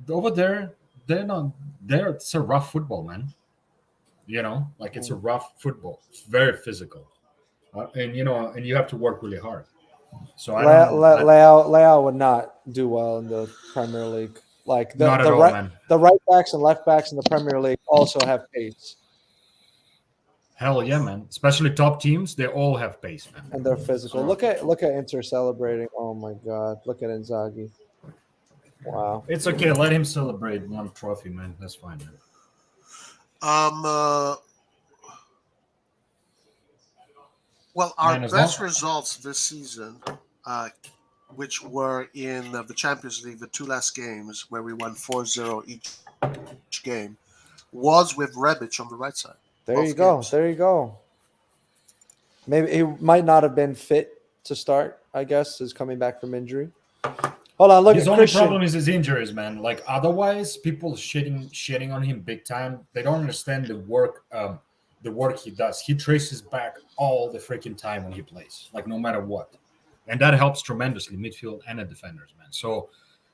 Over there, they're not there. It's a rough football, man. Like, it's a rough football. It's very physical, and you have to work really hard. So Leao would not do well in the Premier League. Like the right backs and left backs in the Premier League also have pace. Hell yeah, man! Especially top teams, they all have pace, man. And they're physical. Look at Inter celebrating. Oh my God! Look at Inzaghi. Wow. It's okay. Let him celebrate one trophy, man. That's fine, man. Well, our best results this season, which were in the Champions League, the two last games where we won 4-0 each game, was with Rebic on the right side. There you go. There you go. Maybe he might not have been fit to start, I guess, is coming back from injury. Hold on, look his at only Christian. problem is his injuries, man. Like, otherwise, people shitting on him big time. They don't understand the work he does. He traces back all the freaking time when he plays, like, no matter what. And that helps tremendously, midfield and the defenders, man. So,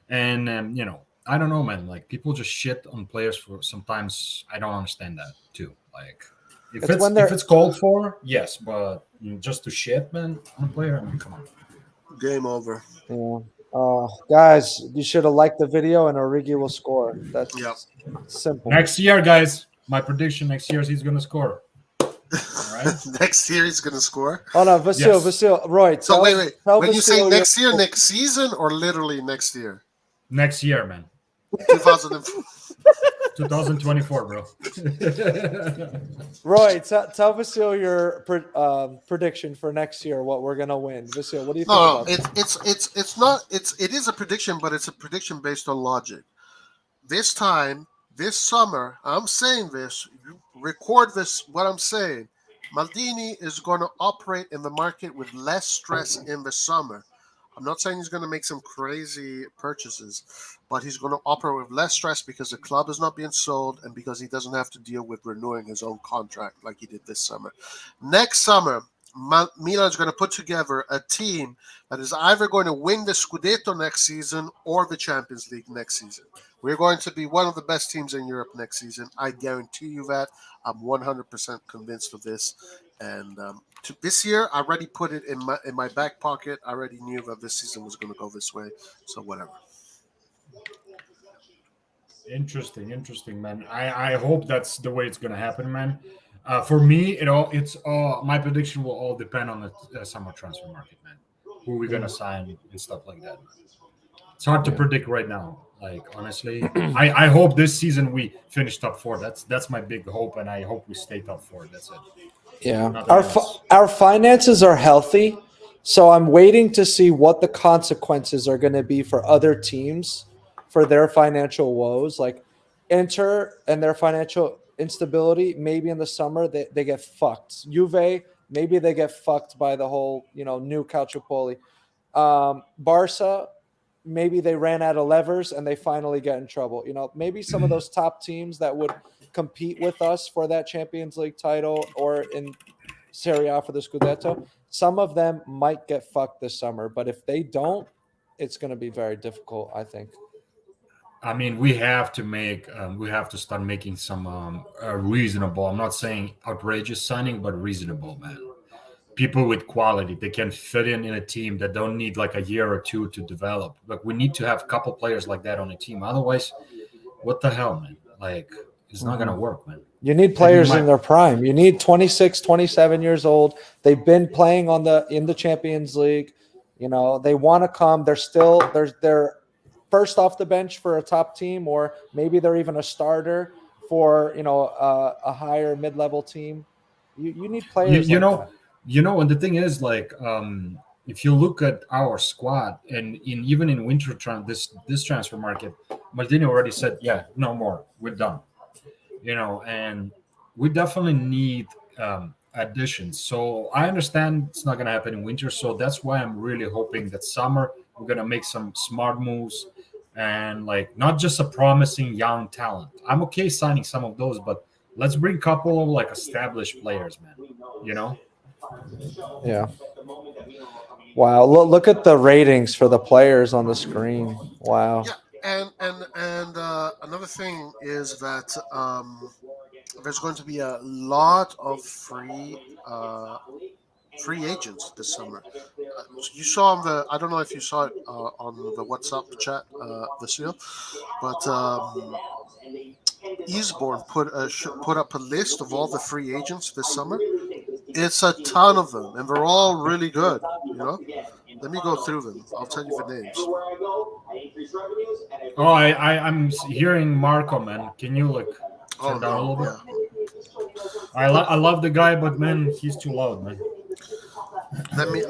and I don't know, man. Like, people just shit on players for sometimes. I don't understand that too. Like, if it's called for, yes, but just to shit, man, on a player, I mean, come on. Game over. Yeah. Guys, you should have liked the video, and Origi will score. That's simple. Next year, guys, my prediction next year is he's going to score. All right. Next year he's going to score. Oh no, Vasil, Roy. So wait. When you say next year, next season, or literally next year? Next year, man. 2024, bro. Roy, tell Vasil your prediction for next year. What we're gonna win, Vasil. What do you think? No, it's not. It is a prediction, but it's a prediction based on logic. This summer, I'm saying this. record this, what I'm saying. Maldini is going to operate in the market with less stress in the summer. I'm not saying he's going to make some crazy purchases, but he's going to operate with less stress because the club is not being sold and because he doesn't have to deal with renewing his own contract like he did this summer. Next summer, Milan is going to put together a team that is either going to win the Scudetto next season or the Champions League next season. We're going to be one of the best teams in Europe next season. I guarantee you that. I'm 100% convinced of this. And this year, I already put it in my back pocket. I already knew that this season was going to go this way. So whatever. Interesting, man. I hope that's the way it's gonna happen, man. For me, it's all my prediction will all depend on the summer transfer market, man. Who we're gonna sign and stuff like that. It's hard to predict right now. Like honestly, I hope this season we finish top 4. That's my big hope, and I hope we stay top 4. That's it. Yeah, our finances are healthy, so I'm waiting to see what the consequences are going to be for other teams for their financial woes. Like Inter and their financial instability, maybe in the summer they get fucked. Juve, maybe they get fucked by the whole new Calciopoli. Barca, maybe they ran out of levers and they finally get in trouble. Maybe some of those top teams that would compete with us for that Champions League title or in Serie A for the Scudetto, some of them might get fucked this summer. But if they don't, it's going to be very difficult, I think. I mean, we have to start making some reasonable. I'm not saying outrageous signing, but reasonable, man. People with quality, they can fit in a team that don't need like a year or two to develop. Like we need to have a couple players like that on a team. Otherwise, what the hell, man? Like it's not gonna work, man. You need players in their prime. You need 26, 27 years old. They've been playing in the Champions League. They want to come. They're first off the bench for a top team, or maybe they're even a starter for a higher mid-level team. You need players. And the thing is, like, if you look at our squad, and even in winter this transfer market, Maldini already said, yeah, no more, we're done. And we definitely need additions. So I understand it's not going to happen in winter. So that's why I'm really hoping that summer we're going to make some smart moves and like not just a promising young talent. I'm okay signing some of those, but let's bring a couple of like established players, man. Yeah. Wow. Look at the ratings for the players on the screen. Wow. Yeah, and another thing is that there's going to be a lot of free agents this summer. You saw I don't know if you saw it on the WhatsApp chat, Vasil, but Eastbourne put up a list of all the free agents this summer. It's a ton of them, and they're all really good. Let me go through them. I'll tell you the names. Oh, I'm hearing Marco, man. Can you look? Turn down a little bit? Yeah. I love the guy, but man, he's too loud, man. Let me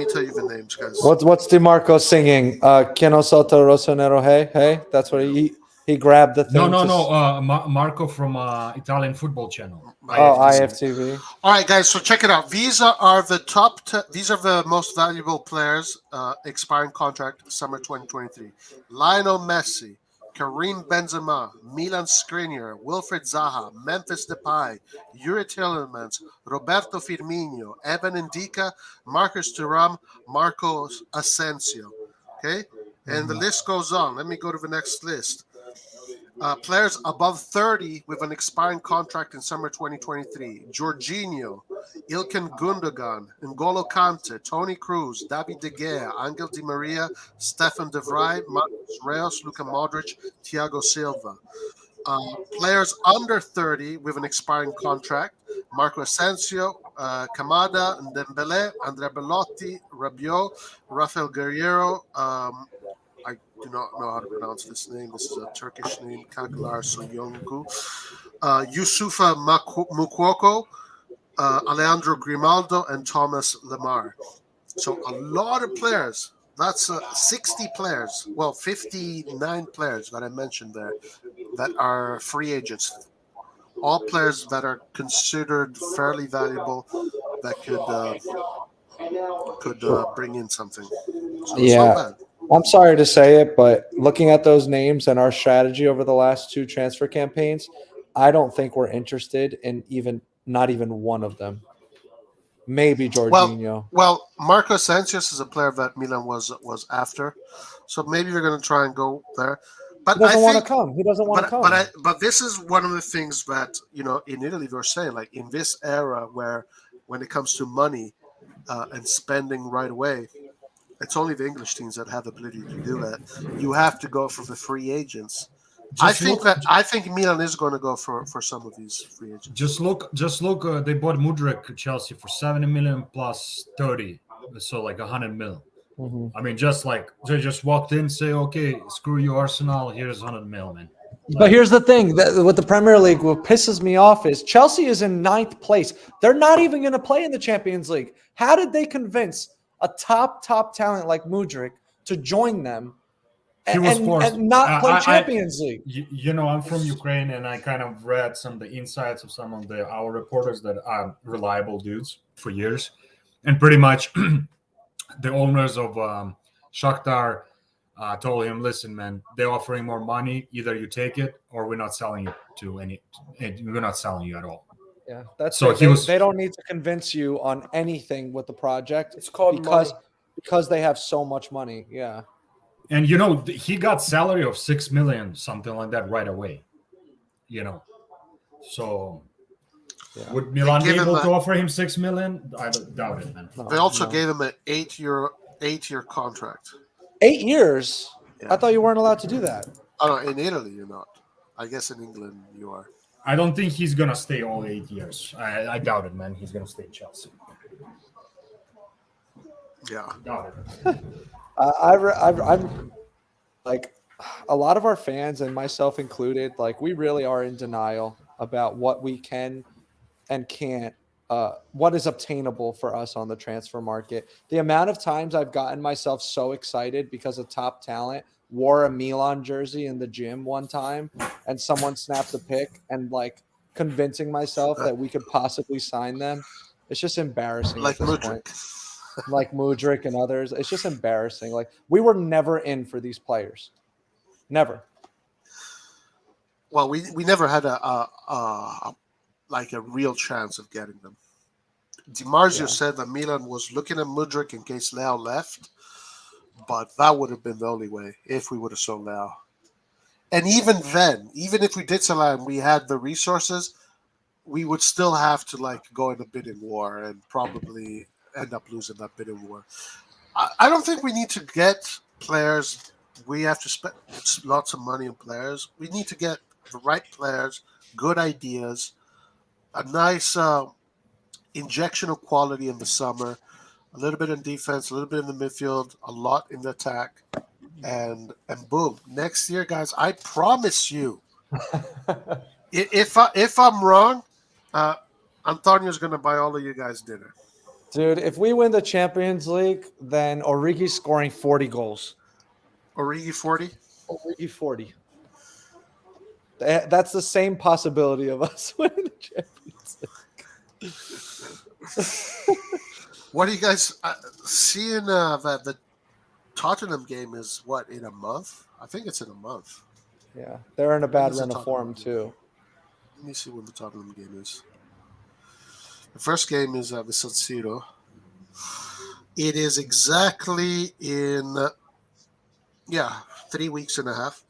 tell you the names, guys. What's DiMarco singing? Que no sotto rossonero, hey. That's what he grabbed the thing. No. Marco from Italian football channel. IFTV. All right, guys. So check it out. These are the top. These are the most valuable players expiring contract summer 2023. Lionel Messi, Karim Benzema, Milan Skriniar, Wilfried Zaha, Memphis Depay, Yuri Tillemans, Roberto Firmino, Evan Ndika, Marcus Thuram, Marcos Asensio. Okay, and the list goes on. Let me go to the next list. Players above 30 with an expiring contract in summer 2023. Jorginho, Ilkan Gundogan, N'Golo Kante, Toni Kroos, David De Gea, Angel Di Maria, Stefan De Vrij, Marcos Reyes, Luka Modric, Thiago Silva. Players under 30 with an expiring contract. Marco Asensio, Kamada, Dembele, Andrea Bellotti, Rabiot, Rafael Guerreiro, I do not know how to pronounce this name. This is a Turkish name. Kaglar Soyuncu. Yusufa Mukwoko, Alejandro Grimaldo, and Thomas Lemar. So a lot of players. That's 60 players. Well, 59 players that I mentioned there that are free agents. all players that are considered fairly valuable that could bring in something. So it's not Yeah. bad. I'm sorry to say it, but looking at those names and our strategy over the last 2 transfer campaigns, I don't think we're interested in not even one of them. Maybe Well, Jorginho. well, Marco Sanchez is a player that Milan was after, so maybe you're going to try and go there. But He I doesn't want to think, come. He doesn't want to come. but this is one of the things that in Italy they're saying, like in this era where when it comes to money and spending right away, it's only the English teams that have the ability to do that. You have to go for the free agents. I think Milan is going to go for some of these free agents. Just look. They bought Mudryk Chelsea for 70 million plus 30, so like 100 mil. Mhm. I mean, just like they just walked in, say, okay, screw you, Arsenal. Here's 100 mil, man. But here's the thing that with the Premier League, what pisses me off is Chelsea is in 9th place. They're not even going to play in the Champions League. How did they convince a top talent like Mudryk to join them He was forced and not play Champions League? I'm from Ukraine, and I kind of read some of the insights of some of our reporters that are reliable dudes for years, and pretty much the owners of Shakhtar told him, "Listen, man, they're offering more money. Either you take it, or we're not selling you to any. We're not selling you at all." Yeah, that's So it. They don't need to convince you on anything with the project. It's called money. because they have so much money. Yeah. And he got salary of 6 million, something like that, right away. So Yeah. would Milan be They gave able him to offer him 6 million? I doubt it, man. No, They also no. gave him an 8-year contract. 8 years. Yeah. I thought you weren't allowed to do that. Oh, no, in Italy you're not. I guess in England you are. I don't think he's gonna stay all 8 years. I doubt it, man. He's gonna stay at Chelsea. Yeah. Doubt it. I'm like a lot of our fans and myself included, like we really are in denial about what we can and can't, what is obtainable for us on the transfer market. The amount of times I've gotten myself so excited because of top talent, wore a Milan jersey in the gym one time and someone snapped a pic and like convincing myself that we could possibly sign them. It's just embarrassing. Like at this Mudryk. point. Like Mudryk and others. It's just embarrassing. Like we were never in for these players. Never. Well, we never had a real chance of getting them. Di Marzio said that Milan was looking at Mudryk in case Leao left, but that would have been the only way if we would have sold Leao. And even then, even if we did sell Leao and we had the resources, we would still have to go in a bidding war and probably end up losing that bidding war. I don't think we need to get players. We have to spend lots of money on players. We need to get the right players, good ideas, a nice injection of quality in the summer, a little bit in defense, a little bit in the midfield, a lot in the attack, and boom. Next year, guys, I promise you, if I'm wrong, Antonio's going to buy all of you guys dinner. Dude, if we win the Champions League, then Origi's scoring 40 goals. Origi 40? Origi 40. That's the same possibility of us winning the Champions League. What do you guys seeing that the Tottenham game is what, in a month? I think it's in a month. Yeah, they're in a bad It's a run of form Tottenham too. Let me see when the Tottenham game is. The first game is the San Siro. It is exactly in 3 weeks and a half.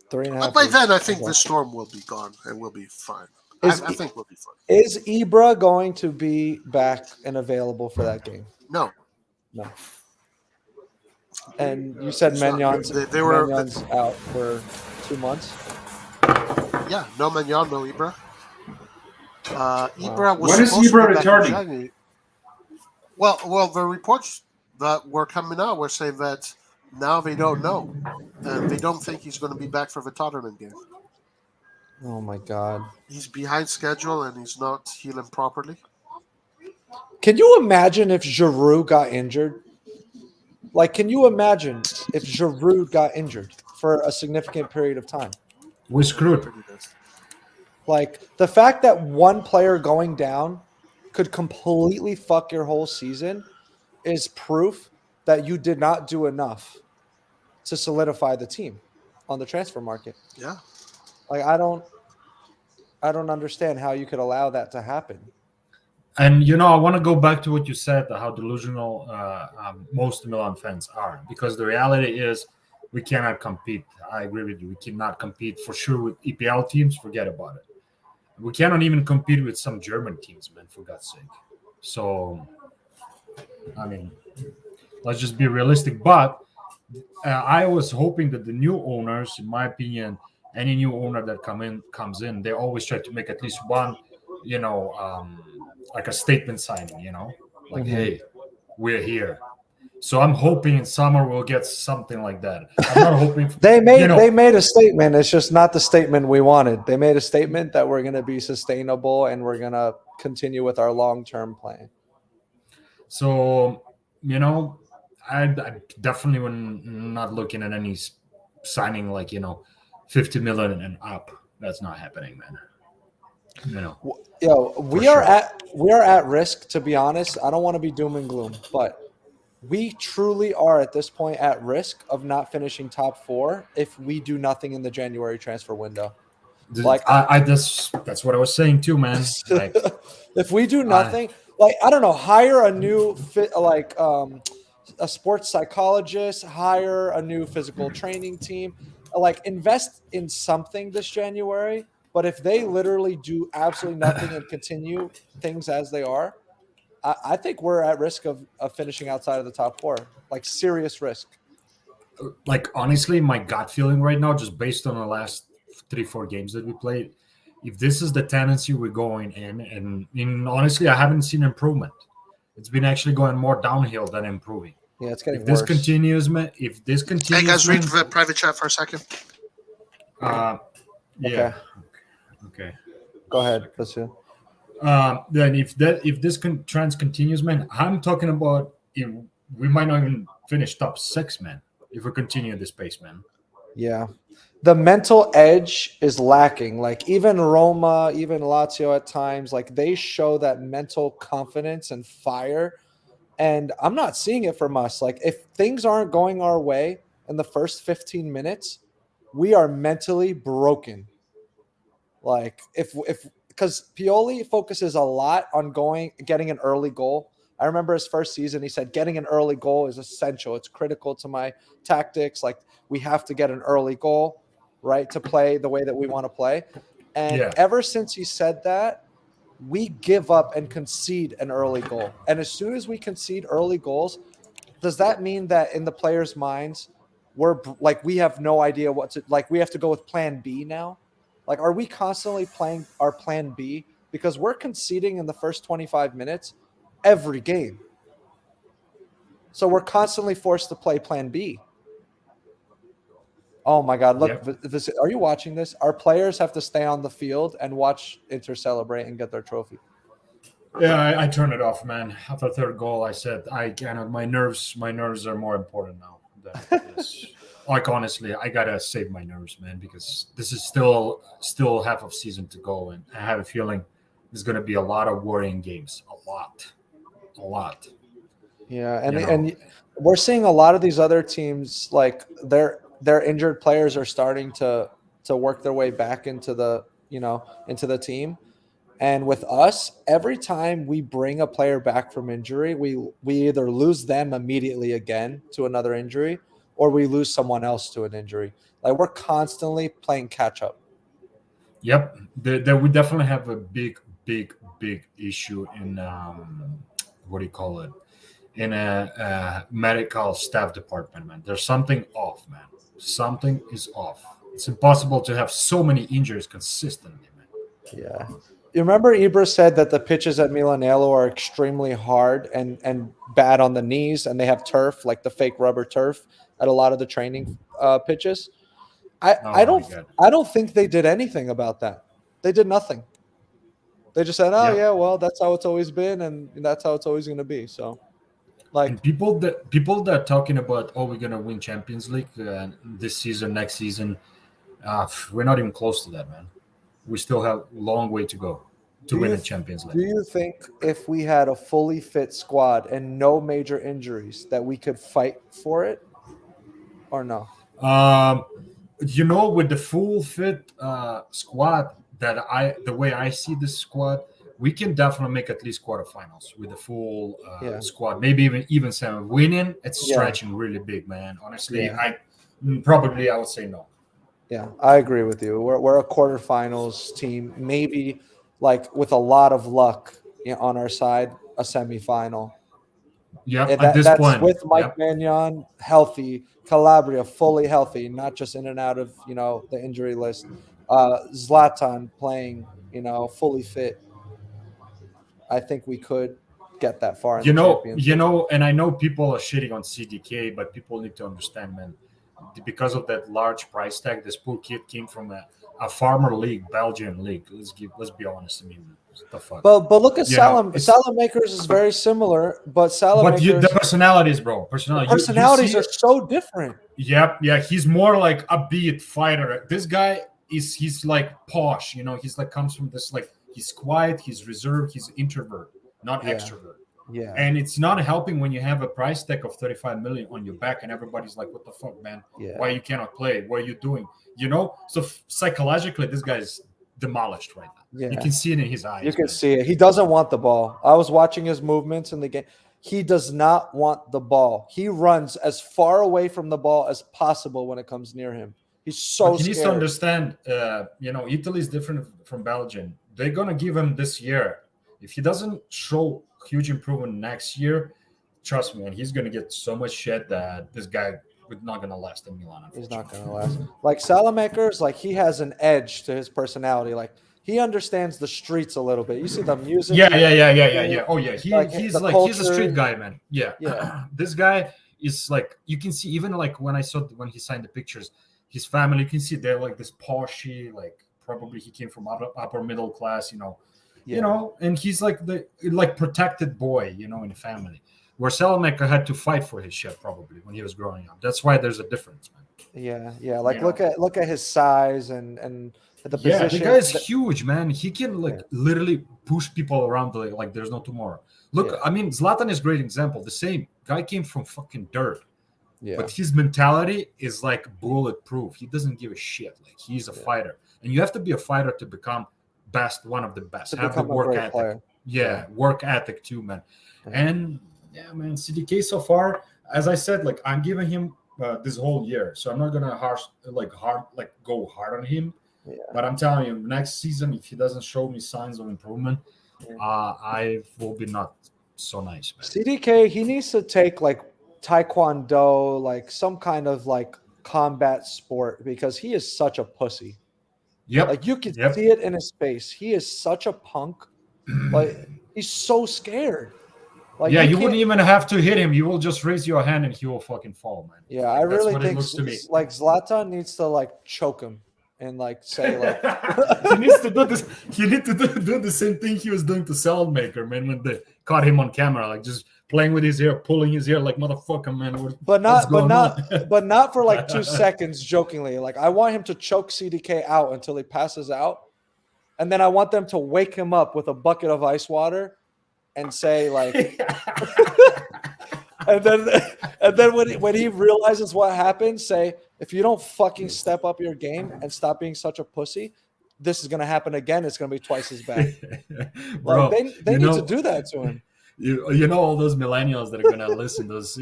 3.5 But by weeks. then, I think Okay. the storm will be gone and we'll be fine. I think we'll be fine. Is Ibra going to be back and available for that game? No, No. And you said He's not. Magnon's They out for 2 months. yeah, no Magnan, no Ibra. Ibra was When is supposed to Ibra be back in returning? January. Well, the reports that were coming out were saying that now they don't know, and they don't think he's going to be back for the Tottenham game. Oh my God. He's behind schedule and he's not healing properly. Can you imagine if Giroud got injured? Like, can you imagine if Giroud got injured for a significant period of time? We're screwed. Pretty good. Like the fact that one player going down could completely fuck your whole season is proof that you did not do enough to solidify the team on the transfer market. Yeah. Like I don't understand how you could allow that to happen. And I want to go back to what you said, how delusional most Milan fans are, because the reality is we cannot compete. I agree with you. We cannot compete for sure with EPL teams. Forget about it. We cannot even compete with some German teams, man, for God's sake. So, I mean, let's just be realistic. But I was hoping that the new owners, in my opinion, any new owner that comes in, they always try to make at least one, like a statement signing, like, hey, we're here. So I'm hoping in summer we'll get something like that. I'm not hoping They made a statement. It's just not the statement we wanted. They made a statement that we're going to be sustainable and we're going to continue with our long-term plan. So, I definitely when not looking at any signing like 50 million and up. That's not happening, man. We are at risk, to be honest. I don't want to be doom and gloom, but we truly are at this point at risk of not finishing top 4 if we do nothing in the January transfer window. Like that's what I was saying too, man. Like if we do nothing, I don't know, hire a new a sports psychologist, hire a new physical training team, invest in something this January. But if they literally do absolutely nothing and continue things as they are, I think we're at risk of finishing outside of the top 4, serious risk. Honestly, my gut feeling right now, just based on the last 3-4 games that we played, if this is the tendency we're going in, and honestly, I haven't seen improvement. It's been actually going more downhill than improving. Yeah, it's getting worse. If this continues, hey guys, read the private chat for a second. Yeah. Okay. Go ahead, Vasu. Then if this trend continues, man, I'm talking about we might not even finish top 6, man, if we continue this pace, man. Yeah. The mental edge is lacking. Even Roma, even Lazio at times, they show that mental confidence and fire. And I'm not seeing it from us. If things aren't going our way in the first 15 minutes, we are mentally broken. Because Pioli focuses a lot on getting an early goal. I remember his first season, he said, getting an early goal is essential. It's critical to my tactics. We have to get an early goal, right, to play the way that we want to play. And ever since he said that, we give up and concede an early goal. And as soon as we concede early goals, does that mean that in the players' minds, we have no idea what to, we have to go with plan B now? Are we constantly playing our plan B? Because we're conceding in the first 25 minutes every game. So we're constantly forced to play plan B. Oh my God. Look, are you watching this? Our players have to stay on the field and watch Inter celebrate and get their trophy. Yeah, I turned it off, man. After the third goal, I said, I cannot. My nerves are more important now than this. Honestly, I gotta save my nerves, man, because this is still half of season to go, and I have a feeling there's gonna be a lot of worrying games. A lot. Yeah, and we're seeing a lot of these other teams, their injured players are starting to work their way back into the into the team. And with us, every time we bring a player back from injury, we either lose them immediately again to another injury, or we lose someone else to an injury. We're constantly playing catch up. Yep, there we definitely have a big issue in what do you call it? In a medical staff department, man. There's something off, man. Something is off. It's impossible to have so many injuries consistently, man. Yeah. You remember Ibra said that the pitches at Milanello are extremely hard and bad on the knees, and they have turf, the fake rubber turf at a lot of the training pitches. I don't think they did anything about that. They did nothing. They just said, well, that's how it's always been, and that's how it's always going to be. So, and people that are talking about, we're going to win Champions League this season, next season, we're not even close to that, man. we still have a long way to go to win the Champions Do League. you think if we had a fully fit squad and no major injuries that we could fight for it, or no? With the full fit squad, the way I see this squad, we can definitely make at least quarterfinals with the full squad. Maybe even seven. Winning, it's stretching really big, man. Honestly, I would say no. Yeah, I agree with you. We're a quarterfinals team, maybe like with a lot of luck on our side, a semifinal. Yeah, And at this that's point, with Mike Magnon healthy, Calabria fully healthy, not just in and out of the injury list. Zlatan playing, fully fit. I think we could get that far in the Champions League. And I know people are shitting on CDK, but people need to understand, man, because of that large price tag, this poor kid came from a farmer league, Belgian league. Let's be honest. I mean, what the fuck? But look at Salamakers is very similar, but Salamakers, the personalities, bro. Personalities are so different. Yep, yeah, he's more like a beat fighter. This guy he's like posh, he's like comes from this like he's quiet, he's reserved, he's introvert, not extrovert. Yeah. And it's not helping when you have a price tag of 35 million on your back and everybody's like, what the fuck, man? Yeah. Why you cannot play? What are you doing? So psychologically, this guy's demolished right now. Yeah. You can see it in his eyes. You can see it. He doesn't want the ball. I was watching his movements in the game. He does not want the ball. He runs as far away from the ball as possible when it comes near him. He's so He needs to scared. understand, Italy is different from Belgium. They're going to give him this year. If he doesn't show huge improvement next year, trust me, and he's going to get so much shit that this guy is not going to last in Milan. He's not going to last. Like Salamakers, like he has an edge to his personality. Like he understands the streets a little bit. You see the music. Yeah. Oh yeah, he's a street guy, man. Yeah. This guy is like, you can see even like when he signed the pictures, his family, you can see they're like this poshy, like probably he came from upper middle class, and he's like the protected boy, in the family. Where Salamaker had to fight for his shit probably when he was growing up. That's why there's a difference, man. Yeah. Like look at his size and the position. The guy is huge, man. He can literally push people around like there's no tomorrow. Look, I mean, Zlatan is a great example. The same guy came from fucking dirt. Yeah. But his mentality is like bulletproof. He doesn't give a shit. Like he's a fighter. And you have to be a fighter to become one of the best. To have the become a work great ethic. player. Yeah, work ethic too, man. And man, CDK so far, as I said, like I'm giving him this whole year. So I'm not gonna go hard on him. Yeah. But I'm telling you, next season, if he doesn't show me signs of improvement, I will be not so nice, man. CDK, he needs to take like Taekwondo, like some kind of like combat sport, because he is such a pussy. Yep. Like you can see it in his face. He is such a punk. Like he's so scared. Like you wouldn't even have to hit him. You will just raise your hand and he will fucking fall, man. Yeah, I really think like Zlatan needs to like choke him and like say like he needs to do this. He needs to do the same thing he was doing to Salamaker, man, when they caught him on camera, like just playing with his hair, pulling his hair like motherfucker, man. But not for like 2 seconds jokingly. Like I want him to choke CDK out until he passes out. And then I want them to wake him up with a bucket of ice water and say like and then when he realizes what happened, say, if you don't fucking step up your game and stop being such a pussy, this is gonna happen again. It's gonna be twice as bad. Bro, like they need to do that to him. You know all those millennials that are gonna listen, those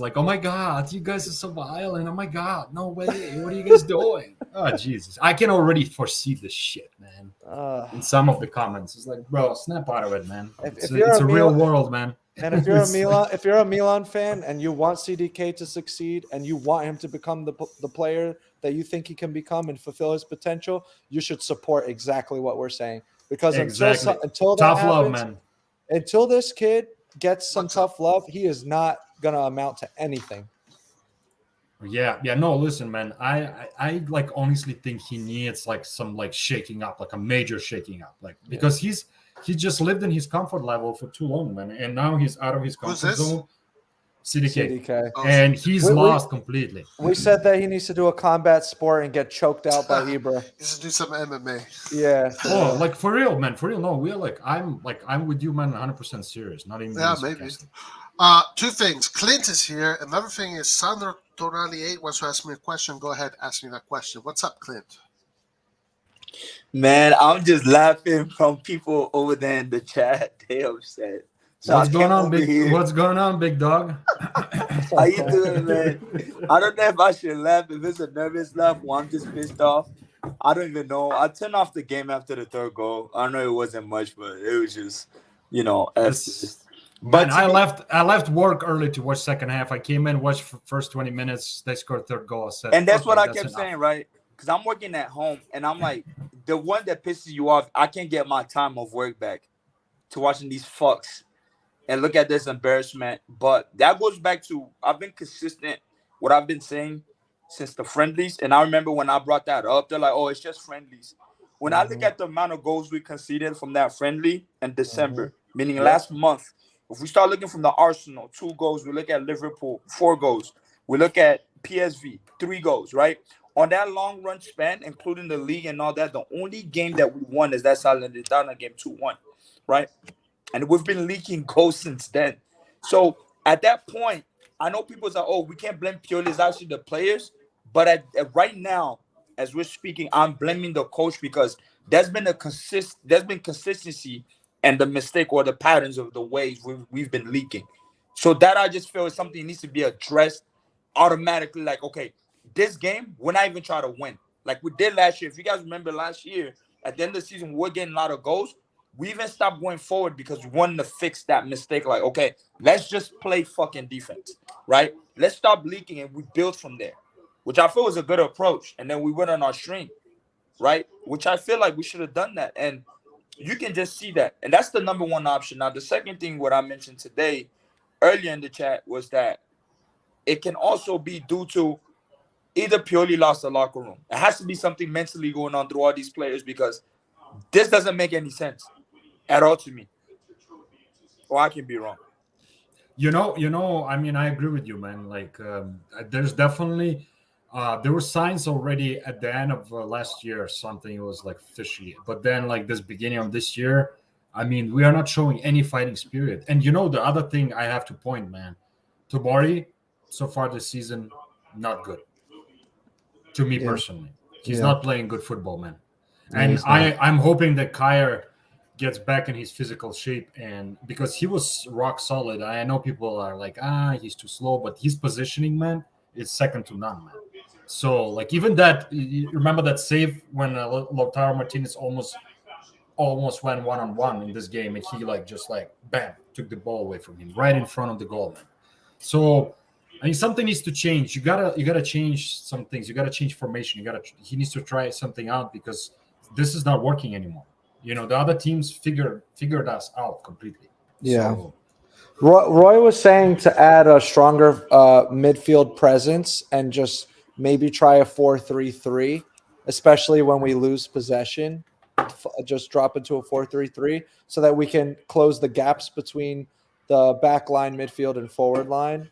like, oh my god, you guys are so violent. Oh my god, no way. What are you guys doing? Oh Jesus. I can already foresee this shit, man. In some of the comments. It's like, bro, snap out of it, man. It's a real world, man. And if you're a Milan fan and you want CDK to succeed and you want him to become the player that you think he can become and fulfill his potential, you should support exactly what we're saying. Because until that tough happens, love, man. Until this kid gets some tough love, he is not gonna amount to anything. Yeah. No, listen, man. I like honestly think he needs like some like shaking up, like a major shaking up, like because he just lived in his comfort level for too long, man, and now he's out of his comfort zone. CDK. CDK. And he's We- lost completely. We said that he needs to do a combat sport and get choked out by Ibra. Just do some MMA. Yeah. Oh, like for real, man, for real. No, we're I'm with you, man, 100% serious. Not even Yeah, being maybe. sarcastic. Two things. Clint is here. Another thing is Sandro Tonali8 wants to ask me a question. Go ahead, ask me that question. What's up, Clint? Man, I'm just laughing from people over there in the chat. They upset. So What's I going came on, over big? here. What's going on, big dog? How you doing, man? I don't know if I should laugh, if it's a nervous laugh or I'm just pissed off. I don't even know. I turned off the game after the third goal. I know it wasn't much, but it was just, This- But Man, I left work early to watch second half. I came in, watched first 20 minutes. They scored third goal. I said, and that's okay, what I that's kept enough. saying, right? Because I'm working at home, and I'm like, the one that pisses you off, I can't get my time of work back to watching these fucks and look at this embarrassment. But that goes back to I've been consistent what I've been saying since the friendlies. And I remember when I brought that up, they're like, oh, it's just friendlies. When I look at the amount of goals we conceded from that friendly in December, meaning last month, if we start looking from the Arsenal, 2 goals, we look at Liverpool, 4 goals. We look at PSV, 3 goals, right? On that long run span, including the league and all that, the only game that we won is that Salernitana game 2-1, right? And we've been leaking goals since then. So at that point, I know people say, oh, we can't blame Pioli, it's actually the players. But right now, as we're speaking, I'm blaming the coach because there's been consistency and the mistake or the patterns of the ways we've been leaking. So that I just feel is something that needs to be addressed automatically. Like, okay, this game, we're not even trying to win. Like we did last year. If you guys remember last year, at the end of the season, we're getting a lot of goals. We even stopped going forward because we wanted to fix that mistake. Like, okay, let's just play fucking defense, right? Let's stop leaking and we build from there, which I feel was a good approach. And then we went on our string, right? Which I feel like we should have done that. And you can just see that. And that's the number one option. Now, the second thing, what I mentioned today, earlier in the chat, was that it can also be due to either Pioli lost the locker room. It has to be something mentally going on through all these players because this doesn't make any sense at all to me. Or I can be wrong. I mean, I agree with you, man. Like, there's definitely there were signs already at the end of last year or something. It was like fishy, but then like this beginning of this year, I mean, we are not showing any fighting spirit. And the other thing I have to point, man, Tabari so far this season, not good. To me personally, he's not playing good football, man. And I'm hoping that Kyer gets back in his physical shape, and because he was rock solid. I know people are like, he's too slow, but his positioning, man, is second to none, man. So like even that, you remember that save when Lautaro Martinez almost went 1-on-1 in this game, and he just bam, took the ball away from him right in front of the goal, man. So I mean, something needs to change. You gotta change some things. You gotta change formation. He needs to try something out because this is not working anymore. The other teams figured us out completely. Yeah. So, Roy was saying to add a stronger midfield presence and just maybe try a 4-3-3, especially when we lose possession. Just drop into a 4-3-3 so that we can close the gaps between the back line, midfield, and forward line,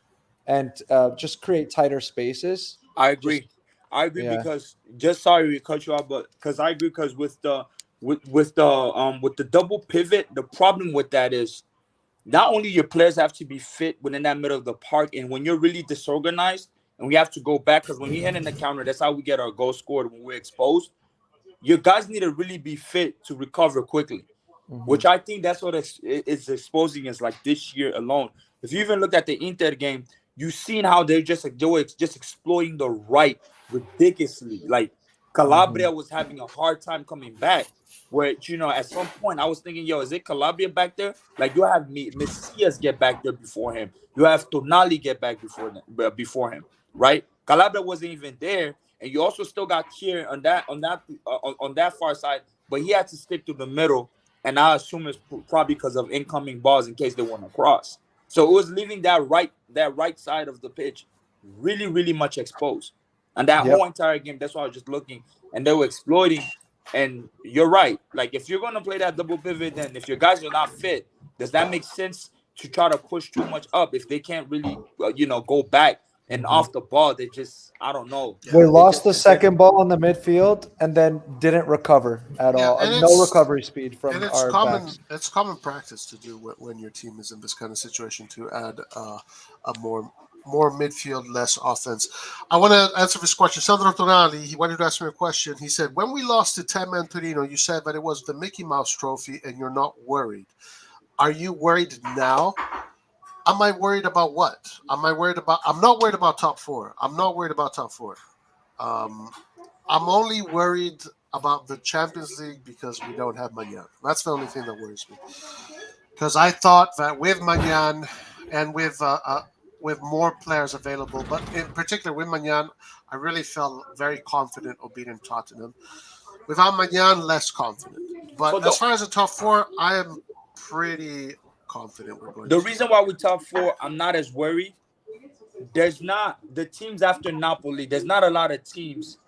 and just create tighter spaces. I agree. Because just sorry to cut you off, but because I agree because with the double pivot, the problem with that is not only your players have to be fit within that middle of the park, and when you're really disorganized and we have to go back because when you hit in the counter, that's how we get our goal scored when we're exposed. Your guys need to really be fit to recover quickly, which I think that's what it's exposing us like this year alone. If you even look at the Inter game, you've seen how they were just exploiting the right ridiculously. Like Calabria was having a hard time coming back. Where at some point I was thinking, is it Calabria back there? Like you have Messias get back there before him. You have Tonali get back before him, right? Calabria wasn't even there, and you also still got Kier on that far side, but he had to stick to the middle, and I assume it's probably because of incoming balls in case they want to cross. So it was leaving that right side of the pitch really, really much exposed. And that whole entire game, that's why I was just looking, and they were exploiting. And you're right. Like, if you're going to play that double pivot, then if your guys are not fit, does that make sense to try to push too much up if they can't really, go back and off the ball. They just, I don't know. We They lost the just- second ball in the midfield and then didn't recover at Yeah, all. and No it's- recovery speed from And it's our common. backs. It's common practice to do when your team is in this kind of situation to add a more midfield, less offense. I want to answer this question. Sandro Tonali, he wanted to ask me a question. He said, "When we lost to Teman Torino, you said that it was the Mickey Mouse Trophy, and you're not worried. Are you worried now? Am I worried about what? I'm not worried about top four. I'm not worried about top four. I'm only worried about the Champions League because we don't have Magnan. That's the only thing that worries me. Because I thought that with Magnan and with more players available, but in particular with Magnan, I really felt very confident of beating Tottenham. Without Magnan, less confident. But So as far as the top four, I am pretty confident we're going The to. reason why we top four, I'm not as worried. There's not the teams after Napoli. There's not a lot of teams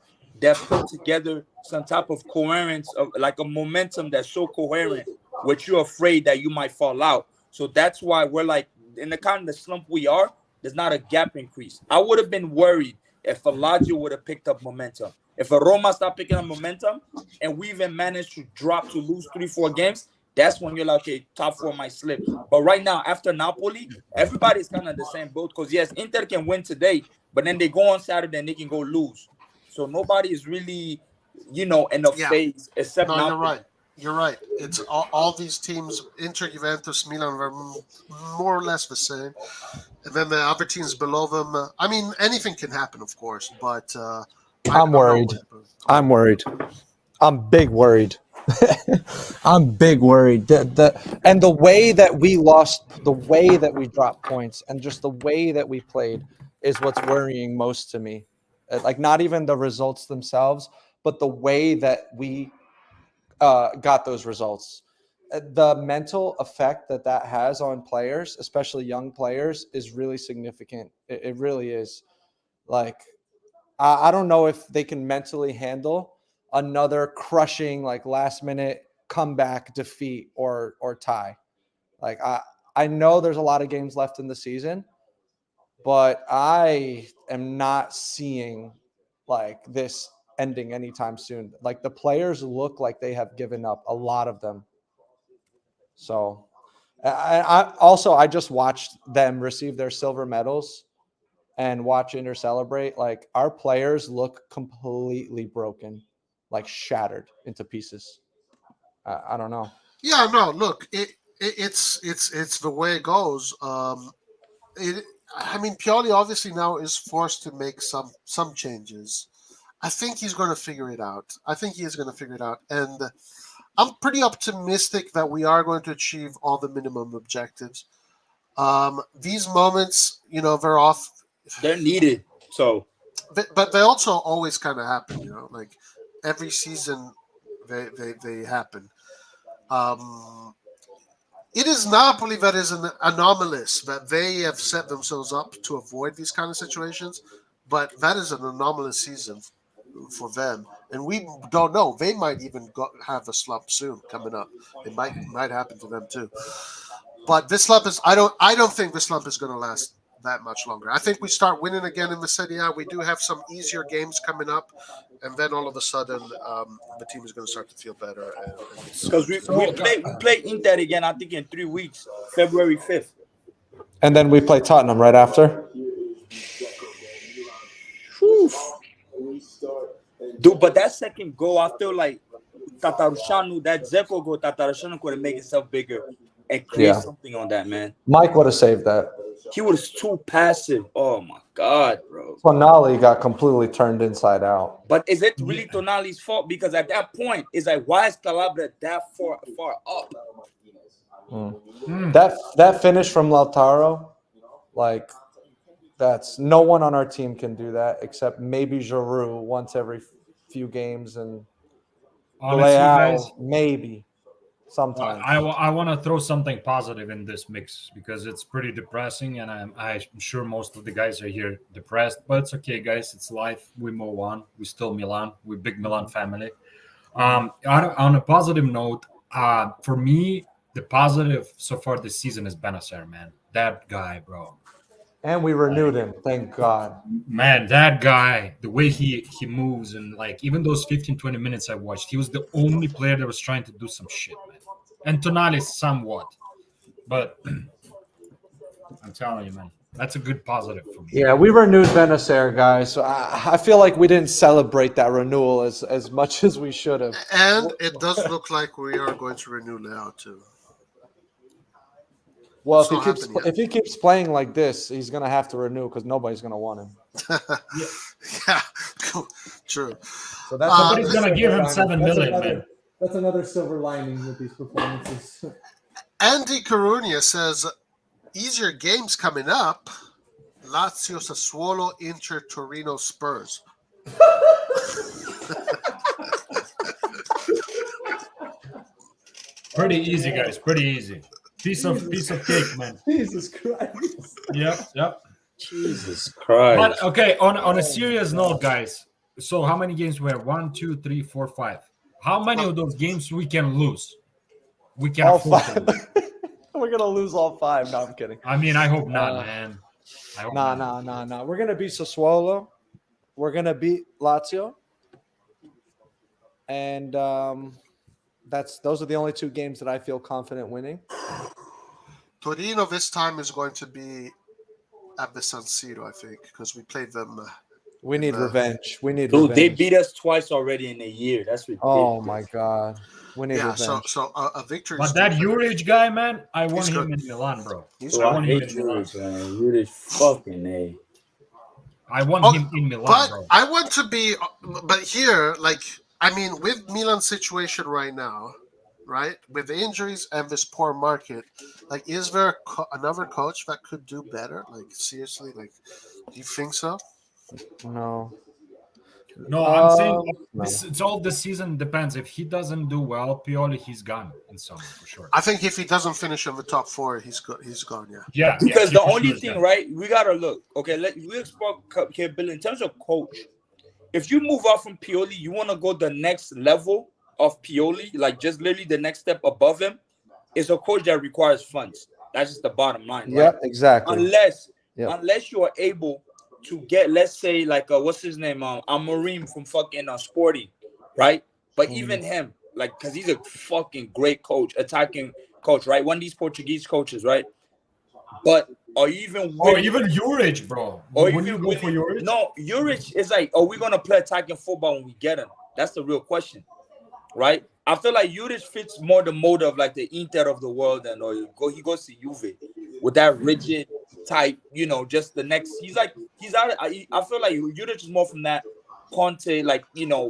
that put together some type of coherence of like a momentum that's so coherent, which you're afraid that you might fall out. So that's why we're like in the kind of the slump we are. There's not a gap increase. I would have been worried if a Lazio would have picked up momentum. If a Roma stopped picking up momentum, and we even managed to drop to lose 3-4 games. That's when you're like, okay, top four might slip. But right now, after Napoli, everybody's kind of the same boat. Because, yes, Inter can win today, but then they go on Saturday and they can go lose. So nobody is really, in a phase except No, Napoli. you're right. You're right. It's all these teams, Inter, Juventus, Milan, are more or less the same. And then the other teams below them. I mean, anything can happen, of course, but I'm worried. I'm worried. I'm big worried. I'm big worried. And the way that we lost, the way that we dropped points, and just the way that we played is what's worrying most to me. Like not even the results themselves, but the way that we got those results. The mental effect that has on players, especially young players, is really significant. It really is. Like, I don't know if they can mentally handle another crushing, like last minute comeback defeat or tie. Like I know there's a lot of games left in the season, but I am not seeing like this ending anytime soon. Like the players look like they have given up, a lot of them. So I just watched them receive their silver medals and watch Inter celebrate. Like our players look completely broken, like shattered into pieces. I don't know. Yeah, no. Look, it's the way it goes. I mean, Pioli obviously now is forced to make some changes. I think he's going to figure it out. I think he is going to figure it out, and I'm pretty optimistic that we are going to achieve all the minimum objectives. These moments, they're off. They're needed. So, But they also always kind of happen. Like every season, they happen. It is Napoli that is an anomalous, that they have set themselves up to avoid these kind of situations, but that is an anomalous season for them, and we don't know. They might even have a slump soon coming up. It might happen to them too. But this slump is I don't think this slump is going to last that much longer. I think we start winning again in the Serie A. We do have some easier games coming up, and then all of a sudden the team is going to start to feel better. because we play Inter again, I think in 3 weeks, February 5th. And then we play Tottenham right after. Whew. Dude, but that second goal, I feel like Tatarusanu, that Zeko goal, Tatarusanu could have made himself bigger and create something on that, man. Mike would have saved that. He was too passive. Oh my God, bro. Tonali got completely turned inside out. But is it really Tonali's fault? Because at that point, it's like, why is Calabria that far up? That finish from Lautaro, like that's no one on our team can do that except maybe Giroud once every few games and Honestly, guys, maybe sometimes. I want to throw something positive in this mix because it's pretty depressing, and I'm sure most of the guys are here depressed. But it's okay, guys. It's life. We move on. We still Milan. We're big Milan family. On a positive note, for me, the positive so far this season is Benacer, man. That guy, bro. And we renewed him, thank God. Man, that guy, the way he moves, and like even those 15-20 minutes I watched, he was the only player that was trying to do some shit, man. And Tonali somewhat, but I'm telling you, man, that's a good positive for me. Yeah, we renewed Benacer, guys. So I feel like we didn't celebrate that renewal as much as we should have. And it does look like we are going to renew Leao too. Well, It's not happening yet. if he keeps playing like this, he's gonna have to renew because nobody's gonna want him. Yeah, true. So that's Somebody's gonna give him 7 million, man. That's another silver lining with these performances. Andy Carunia says, easier games coming up. Lazio, Sassuolo, Inter, Torino, Spurs. Pretty easy, guys. Pretty easy. Piece of cake, man. Jesus Christ. Yep. Jesus Christ. But okay, on a serious note, guys. So how many games we have? 1, 2, 3, 4, 5. How many of those games we can lose? We can All afford to five. lose. We're gonna lose all 5. No, I'm kidding. I mean, I hope not, man. I hope not. No. We're gonna beat Sassuolo. We're gonna beat Lazio. And those are the only 2 games that I feel confident winning. Torino this time is going to be at the San Siro, I think, because we played them. We need revenge. We need Dude, revenge. they beat us twice already in a year. That's ridiculous. Oh my God. We need Yeah, revenge. so a victory. But is that still better. Juric guy, man, I want He's him good. in Milan, bro. He's Bro, good. I hate Juric, man. Juric fucking A. I want Oh, him in Milan, But bro. I want to be. But here, like, I mean, with Milan's situation right now, right, with the injuries and this poor market, like, is there another coach that could do better? Like, seriously, like, do you think so? No. No, I'm saying no. it's all the season depends. If he doesn't do well, Pioli, he's gone in summer for sure. I think if he doesn't finish in the top 4, he's gone. Yeah. Yeah, Because he the for only sure is thing, gone. right? We gotta look. Okay, we explore capability in terms of coach. If you move out from Pioli, you want to go the next level of Pioli, like just literally the next step above him, is a coach that requires funds. That's just the bottom line. Yeah, Right? exactly. Unless you are able to get, let's say, like what's his name, Amorim from fucking Sporting, right? But even him, like, because he's a fucking great coach, attacking coach, right? One of these Portuguese coaches, right? But are you even Or even Juric, bro. or Would even you go for Juric? No, Juric is like, are we gonna play attacking football when we get him? That's the real question, right? I feel like Juric fits more the mode of like the Inter of the world, and he goes to Juve with that rigid type, just the next. He's out. I feel like Juric is more from that Conte, like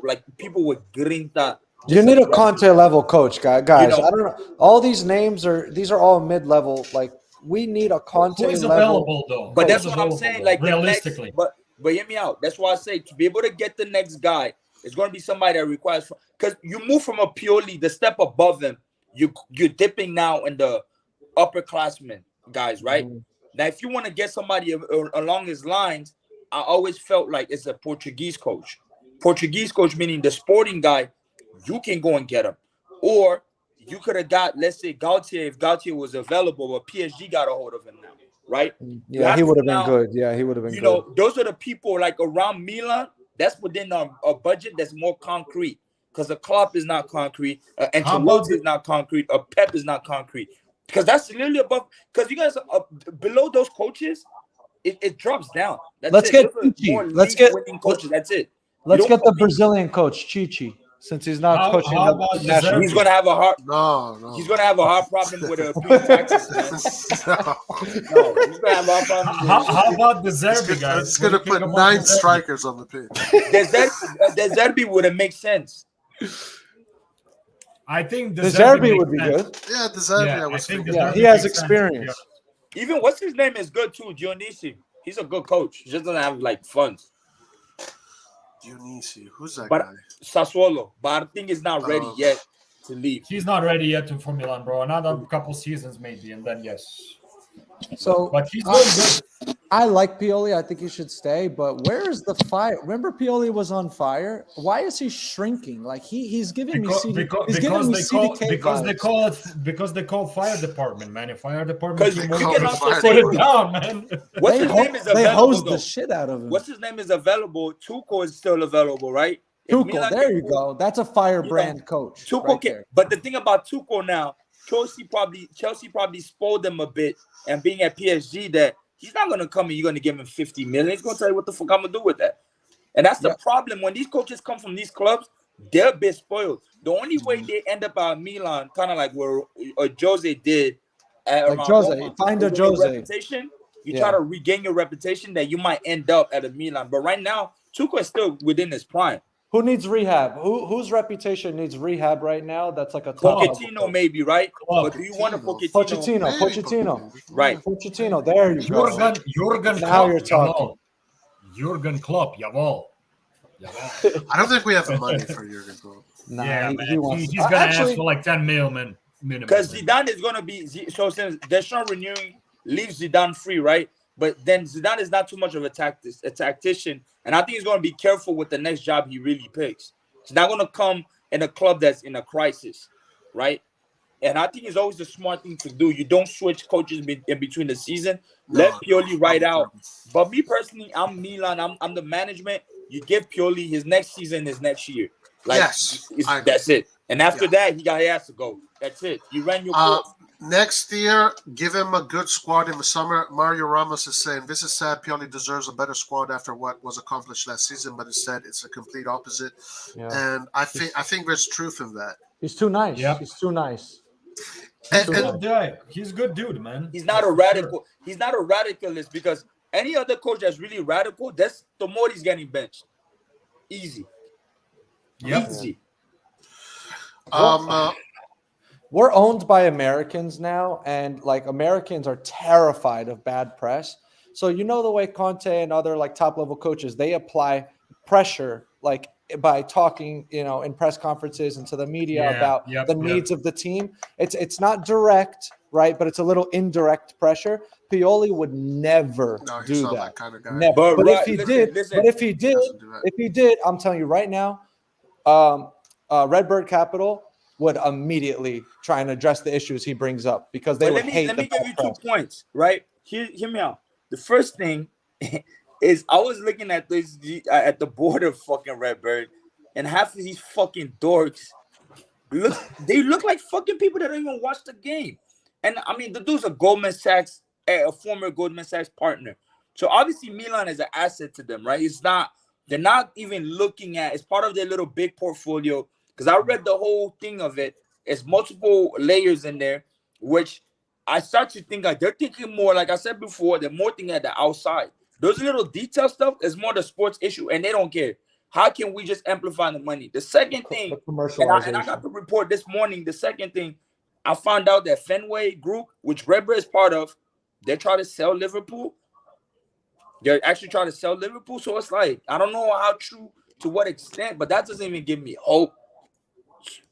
like people with grinta. You need a Conte level coach, guys. I don't know. All these names these are all mid-level. Like, we need a Conte Who is level. available though? But Who that's is what I'm available, saying. though? Like realistically, but hear me out. That's why I say to be able to get the next guy, it's going to be somebody that requires, because you move from a Pioli, the step above him, you're dipping now in the upperclassmen guys, right? Now, if you want to get somebody along his lines, I always felt like it's a Portuguese coach. Portuguese coach meaning the Sporting guy, you can go and get him, or you could have got, let's say, Gautier if Gautier was available, but PSG got a hold of him now, right? Yeah, he would have been good. Yeah, he would have been good. Those are the people like around Milan. That's within a budget that's more concrete, because the club is not concrete, and Ancelotti is not concrete, or Pep is not concrete, because that's literally above. Because you guys are below those coaches, it drops down. Let's get Chichi. Let's get winning coaches. That's it. Let's get the Brazilian coach Chichi, since he's not coaching the national. He's gonna have a hard. No. He's gonna have a hard problem with a taxes, man. No, he's gonna have a hard problem. How about the Zerbi guys? It's going to put 9 strikers on the pitch. The Zerbi would have made sense. I think the Zerbi would be sense. good. Yeah, the Zambia Yeah, I was think good. the Yeah, Zerbi he has makes sense. experience. Even what's his name is good too, Dionisi. He's a good coach. He just doesn't have like funds. Dionisi, who's that But guy? Sassuolo, but I think he's not ready yet to leave. He's not ready yet for Milan, bro. Another couple seasons maybe, and then yes. So But he's doing good. I like Pioli. I think he should stay. But where is the fire? Remember, Pioli was on fire. Why is he shrinking? Like he's giving me CDK because they call fire department, man. If fire department, Because keep you moving, can the also fire put say it down, man. what's his name is they available hose though. the shit out of him. What's his name is available. Tuchel is still available, right? If Tuchel, Milan there can you pull- go. That's a firebrand coach. Tuchel right can, there. but the thing about Tuchel now, Chelsea probably spoiled him a bit, and being at PSG, that he's not gonna come and you're gonna give him 50 million. He's gonna tell you what the fuck I'm gonna do with that. And that's the Yep. problem when these coaches come from these clubs, they're a bit spoiled. The only way they end up at Milan, kind of like where Jose did at Like around Jose, Roma, find a is with your Jose. reputation. You Yeah. try to regain your reputation that you might end up at a Milan. But right now, Tuchel is still within his prime. Who needs rehab? Whose reputation needs rehab right now? That's like a top level Pochettino coach. maybe, right? Club. But do you want a Pochettino? Pochettino. Right. Pochettino. There you go. Jurgen Now Klopp, you're talking. jawohl. Jurgen Klopp, jawohl. I don't think we have the money for Jurgen Klopp. Nah, Yeah, he man. wants. He's gonna Actually, ask for like 10 mil, man, minimum. Because man. Zidane is gonna be so since Deschamps renewing leaves Zidane free, right? But then Zidane is not too much of a tactician, and I think he's gonna be careful with the next job he really picks. He's not gonna come in a club that's in a crisis, right? And I think it's always the smart thing to do. You don't switch coaches in between the season. Let Pioli ride out. But me personally, I'm Milan. I'm the management. You give Pioli his next season is next year. Like, Yes, I agree. that's it. And after Yeah. that, he has to go. That's it. You ran your course. Next year, give him a good squad in the summer. Mario Ramos is saying, this is sad. Pioli deserves a better squad after what was accomplished last season, but instead it's a complete opposite. Yeah. And I think there's truth in that. he's too nice. Yep. He's too nice. And, He's a and good guy. He's a good dude, man. He's not a radical. He's not a radicalist because any other coach that's really radical, that's the more he's getting benched. Easy. Yep. Easy. We're owned by Americans now, and like Americans are terrified of bad press. So you know the way Conte and other like top level coaches, they apply pressure like by talking, in press conferences and to the media about the needs of the team. It's not direct, right? But it's a little indirect pressure. Pioli would never no, he's do not that. that kind of guy. Never. But But right, if he listen, did, if he did, I'm telling you right now, Redbird Capital would immediately try and address the issues he brings up because they But would hate. let me the give you press. 2 points, right? Hear me out. The first thing is I was looking at this at the board of fucking Redbird, and half of these fucking dorks they look like fucking people that don't even watch the game. And I mean, the dude's a Goldman Sachs, a former Goldman Sachs partner. So obviously Milan is an asset to them, right? They're not even looking at it's part of their little big portfolio. Because I read the whole thing of it. It's multiple layers in there, which I start to think like they're thinking more, like I said before, they're more thinking at the outside. Those little detail stuff is more the sports issue, and they don't care. How can we just amplify the money? The second thing, and I got the report this morning. The second thing, I found out that Fenway Group, which Redbird is part of, they're trying to sell Liverpool. They're actually trying to sell Liverpool. So it's like, I don't know how true, to what extent, but that doesn't even give me hope.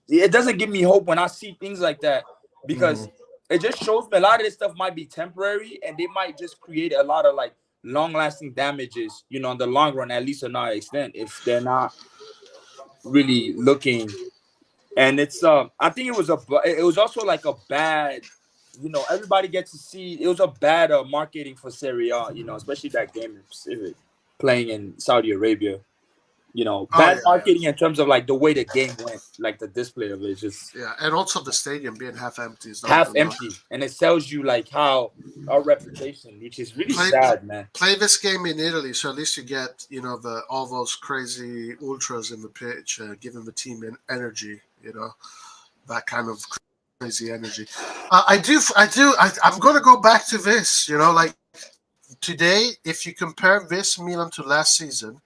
It doesn't give me hope when I see things like that because it just shows me a lot of this stuff might be temporary and they might just create a lot of like long-lasting damages, in the long run, at least to not extent, if they're not really looking. And it's I think it was also like a bad, everybody gets to see it was a bad marketing for Serie A, especially that game in Pacific playing in Saudi Arabia. Bad marketing in terms of like the way the game went, like the display of it is just and also the stadium being half empty. Empty, and it tells you like how our reputation, which is really sad, man. Play this game in Italy, so at least you get all those crazy ultras in the pitch, giving the team energy. That kind of crazy energy. I'm going to go back to this. Like today, if you compare this Milan to last season.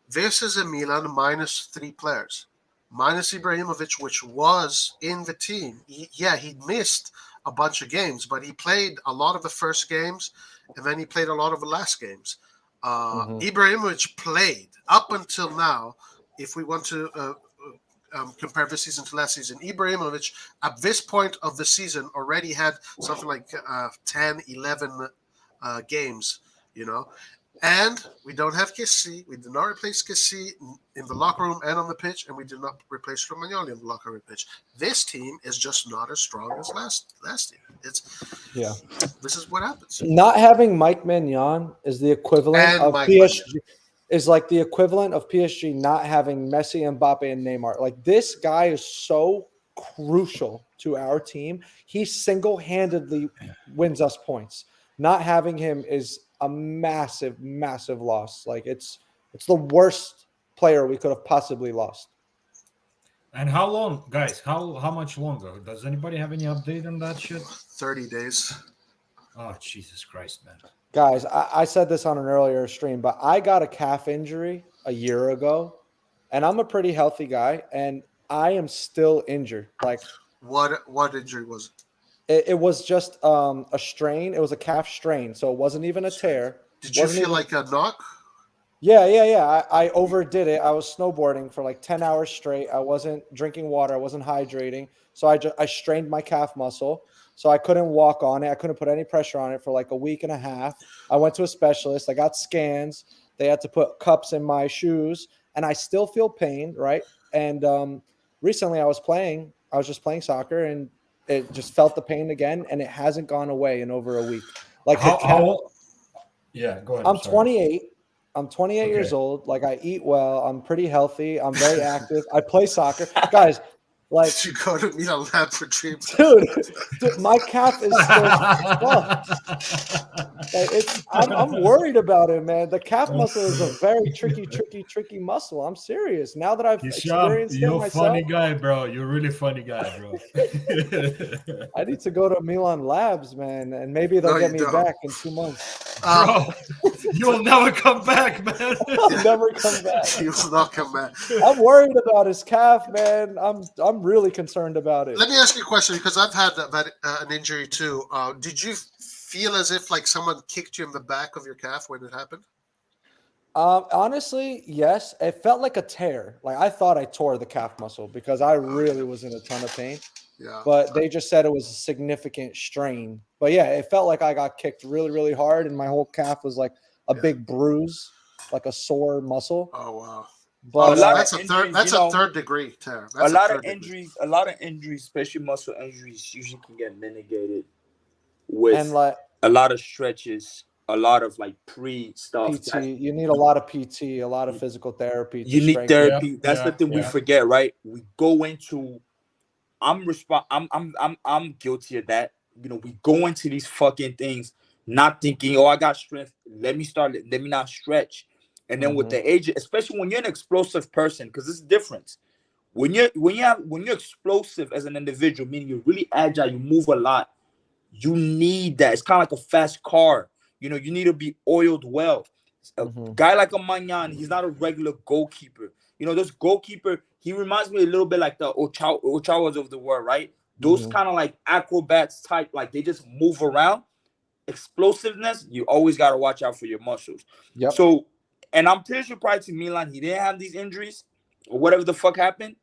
This is a Milan minus 3 players. Minus Ibrahimovic, which was in the team. He missed a bunch of games, but he played a lot of the first games, and then he played a lot of the last games. Ibrahimovic played up until now, if we want to compare this season to last season. Ibrahimovic, at this point of the season, already had something like 10, 11 games you know. And we don't have Kessie. We did not replace Kessie in the locker room and on the pitch, and we did not replace Romagnoli in the locker room and pitch. This team is just not as strong as last year. This is what happens. Not having Mike Maignan is the equivalent And of Mike PSG. Is like the equivalent of PSG not having Messi, Mbappe, and Neymar. Like, this guy is so crucial to our team. He single-handedly wins us points. Not having him is a massive, massive loss. Like, it's the worst player we could have possibly lost. And how long, guys? How much longer? Does anybody have any update on that shit? 30 days. Oh, Jesus Christ, man. Guys, I said this on an earlier stream, but I got a calf injury a year ago, and I'm a pretty healthy guy, and I am still injured. Like, what injury was it? It was just a strain. It was a calf strain, so it wasn't even a tear. Did you feel like a knock? Yeah. I overdid it. I was snowboarding for like 10 hours straight. I wasn't drinking water. I wasn't hydrating. So I strained my calf muscle. So I couldn't walk on it. I couldn't put any pressure on it for like a week and a half. I went to a specialist. I got scans. They had to put cups in my shoes, and I still feel pain, right? And recently I was just playing soccer, and it just felt the pain again, and it hasn't gone away in over a week. Like, yeah, go ahead. I'm 28. I'm 28 years old. Like, I eat well. I'm pretty healthy. I'm very active. I play soccer. Guys, like, Did you go to Milan lab for treatment? Dude, my calf is still fucked. Like, I'm worried about it, man. The calf muscle is a very tricky muscle. I'm serious. Now that I've experienced it myself. You're a funny guy, bro. You're a really funny guy, bro. I need to go to Milan Labs, man, and maybe they'll get me back in 2 months. Bro, you'll never come back, man. I'll never come back. He will not come back. I'm worried about his calf, man. I'm really concerned about it. Let me ask you a question, because I've had an injury too. Did you feel as if like someone kicked you in the back of your calf when it happened? Honestly, yes. It felt like a tear. Like, I thought I tore the calf muscle because I really was in a ton of pain. Yeah. But they just said it was a significant strain. But yeah, it felt like I got kicked really, really hard, and my whole calf was like a big bruise, like a sore muscle. Oh wow. But that's a third degree tear. A lot of injuries, especially muscle injuries, usually can get mitigated with a lot of stretches, a lot of like pre-stuff. PT, you need a lot of PT, a lot of physical therapy. You need therapy. Yeah, that's the thing we forget, right? We go into. I'm guilty of that. You know, we go into these fucking things not thinking, oh, I got strength. Let me not stretch. And then with the age, especially when you're an explosive person, because it's different. When you're explosive as an individual, meaning you're really agile, you move a lot. You need that. It's kind of like a fast car. You know, you need to be oiled well. A guy like a Maignan, he's not a regular goalkeeper. You know, this goalkeeper, he reminds me a little bit like the Ochoas of the world, right? Those kind of like acrobats type, like they just move around. Explosiveness, you always got to watch out for your muscles. Yep. So, and I'm pretty sure prior to Milan, he didn't have these injuries or whatever the fuck happened,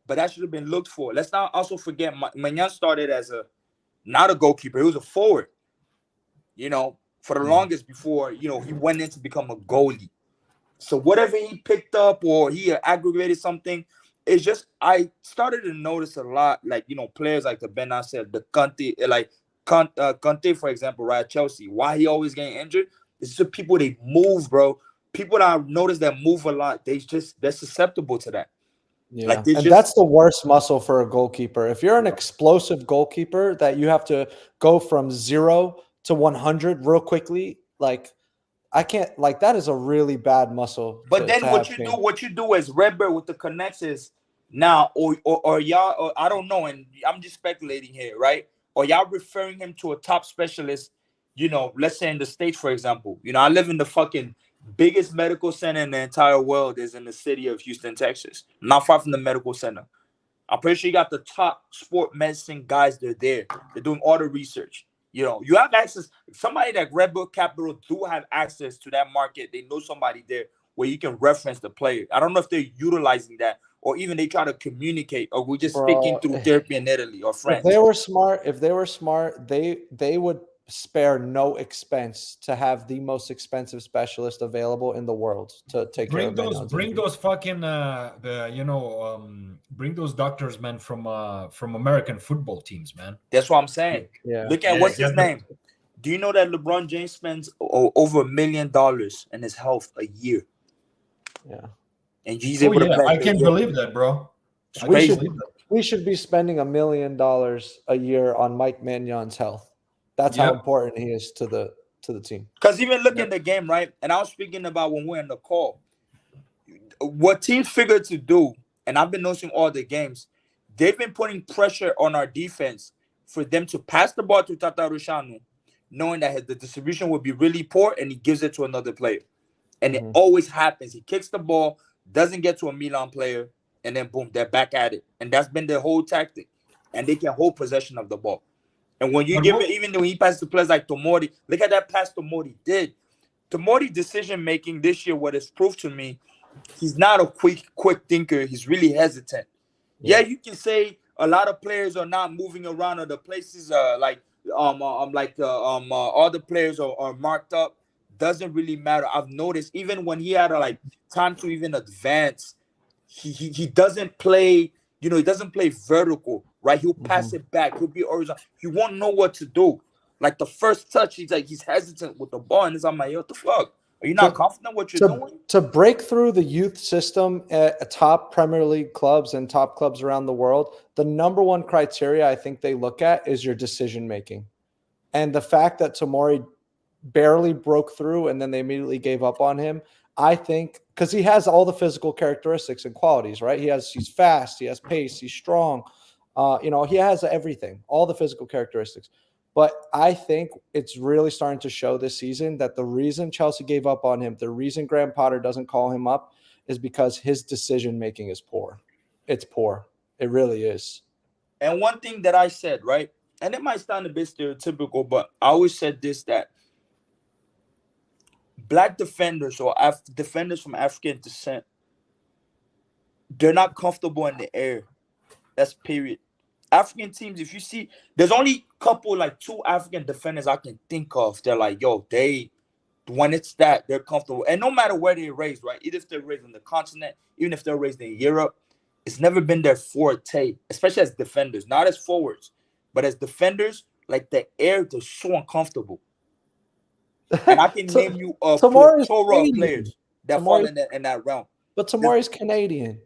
but that should have been looked for. Let's not also forget, Maignan started as not a goalkeeper. He was a forward, you know, for the longest before, you know, he went in to become a goalie. So whatever he picked up or he aggravated something, it's just, I started to notice a lot, like, you know, players like the Ben Nasser, the Conte, like Conte, for example, right, at Chelsea. Why he always getting injured? It's just people, they move, bro. People that I've noticed that move a lot, they're susceptible to that. Yeah, like that's the worst muscle for a goalkeeper. If you're an explosive goalkeeper that you have to go from 0 to 100 real quickly, like, I can't, like, that is a really bad muscle. But then what you do as Redbird with the connections now, or y'all, or I don't know, and I'm just speculating here, right? Or y'all referring him to a top specialist, you know, let's say in the States, for example. You know, I live in the fucking biggest medical center in the entire world is in the city of Houston, Texas. Not far from the medical center. I'm pretty sure you got the top sport medicine guys. They're there. They're doing all the research. You know, you have access. Somebody like Red Bull Capital do have access to that market. They know somebody there where you can reference the player. I don't know if they're utilizing that or even they try to communicate or we're just speaking through therapy in Italy or France. If they were smart, they would spare no expense to have the most expensive specialist available in the world to take care of bring those fucking bring those doctors, man, from American football teams, man. That's what I'm saying. Yeah. Look at what's his name. Do you know that LeBron James spends over $1 million in his health a year? Yeah. And he's able to play. I can't believe that, bro. We should be spending $1 million a year on Mike Magnon's health. That's how important he is to the team. Because even look at the game, right? And I was speaking about when we're in the call, what teams figured to do, and I've been noticing all the games, they've been putting pressure on our defense for them to pass the ball to Tata Rushanu, knowing that the distribution will be really poor, and he gives it to another player. And it always happens. He kicks the ball, doesn't get to a Milan player, and then boom, they're back at it. And that's been their whole tactic. And they can hold possession of the ball. And when you give it, even when he passes to players like Tomori, look at that pass Tomori did. Tomori's decision-making this year, what has proved to me, he's not a quick thinker. He's really hesitant. Yeah, you can say a lot of players are not moving around, or the places all the players are marked up. Doesn't really matter. I've noticed even when he had time to even advance, he doesn't play. He doesn't play vertical, right? He'll pass it back. He'll be horizontal. He won't know what to do. Like the first touch, he's hesitant with the ball, and I'm like, what the fuck? Are you not confident what you're doing? To break through the youth system at top Premier League clubs and top clubs around the world, the number one criteria I think they look at is your decision making. And the fact that Tomori barely broke through and then they immediately gave up on him, I think, because he has all the physical characteristics and qualities, right? He's fast, he has pace, he's strong. He has everything, all the physical characteristics. But I think it's really starting to show this season that the reason Chelsea gave up on him, the reason Graham Potter doesn't call him up, is because his decision-making is poor. It's poor. It really is. And one thing that I said, right, and it might sound a bit stereotypical, but I always said this, that Black defenders or defenders from African descent, they're not comfortable in the air. That's period. African teams, if you see, there's only a couple, 2 African defenders I can think of. They're like, when it's that, they're comfortable. And no matter where they're raised, right? Even if they're raised on the continent, even if they're raised in Europe, it's never been their forte, especially as defenders, not as forwards, but as defenders, the air, they're so uncomfortable. And I can name you a plethora of players that fall in that realm. But Tomori's Canadian.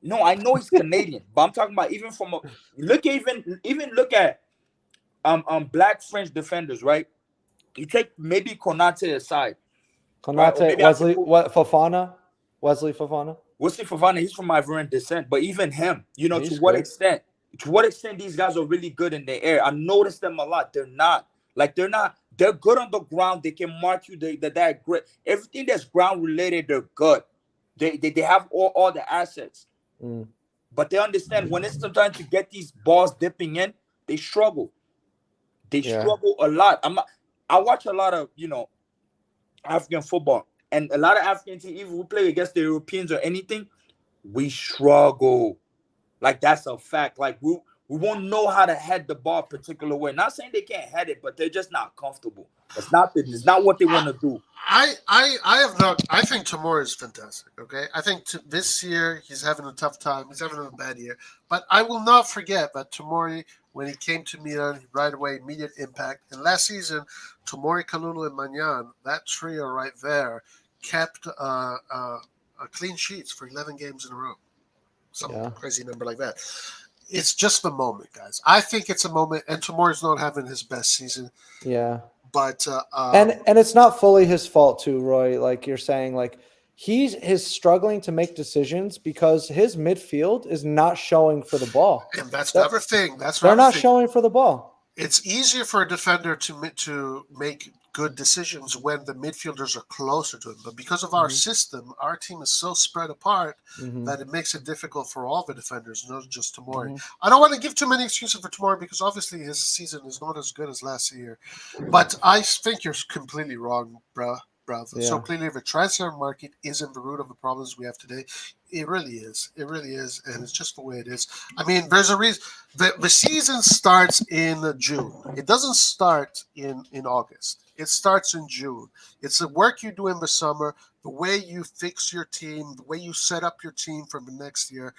No, I know he's Canadian, but I'm talking about even from look at Black French defenders, right? You take maybe Konate aside. Konate, Fofana? Wesley Fofana? Wesley Fofana, he's from Ivorian descent, but even him, to what extent these guys are really good in the air. I noticed them a lot. They're not. They're good on the ground. They can mark you. They're great. Everything that's ground related, they're good. They have all the assets. But they understand when it's time to get these balls dipping in, they struggle. They struggle a lot. I watch a lot of African football, and a lot of African teams, even we play against the Europeans or anything, we struggle. That's a fact. We won't know how to head the ball a particular way. Not saying they can't head it, but they're just not comfortable. It's not what they want to do. I think Tomori is fantastic. Okay, I think this year he's having a tough time. He's having a bad year, but I will not forget that Tomori, when he came to Milan, right away, immediate impact. And last season, Tomori, Kalulu, and Magnan, that trio right there, kept clean sheets for 11 games in a row. Some crazy number like that. It's just the moment, guys. I think it's a moment, and Tomori's not having his best season. Yeah. But and it's not fully his fault too, Roy. Like you're saying, he's struggling to make decisions because his midfield is not showing for the ball. And that's the other thing. They're not showing for the ball. It's easier for a defender to make good decisions when the midfielders are closer to him. But because of our system, our team is so spread apart that it makes it difficult for all the defenders, not just Tomori. I don't want to give too many excuses for Tomori because obviously his season is not as good as last year. But I think you're completely wrong, bro. bruv. Yeah. So clearly, the transfer market isn't the root of the problems we have today. It really is. It really is, and it's just the way it is. I mean, there's a reason. The season starts in June. It doesn't start in August. It starts in June. It's the work you do in the summer, the way you fix your team, the way you set up your team for the next year.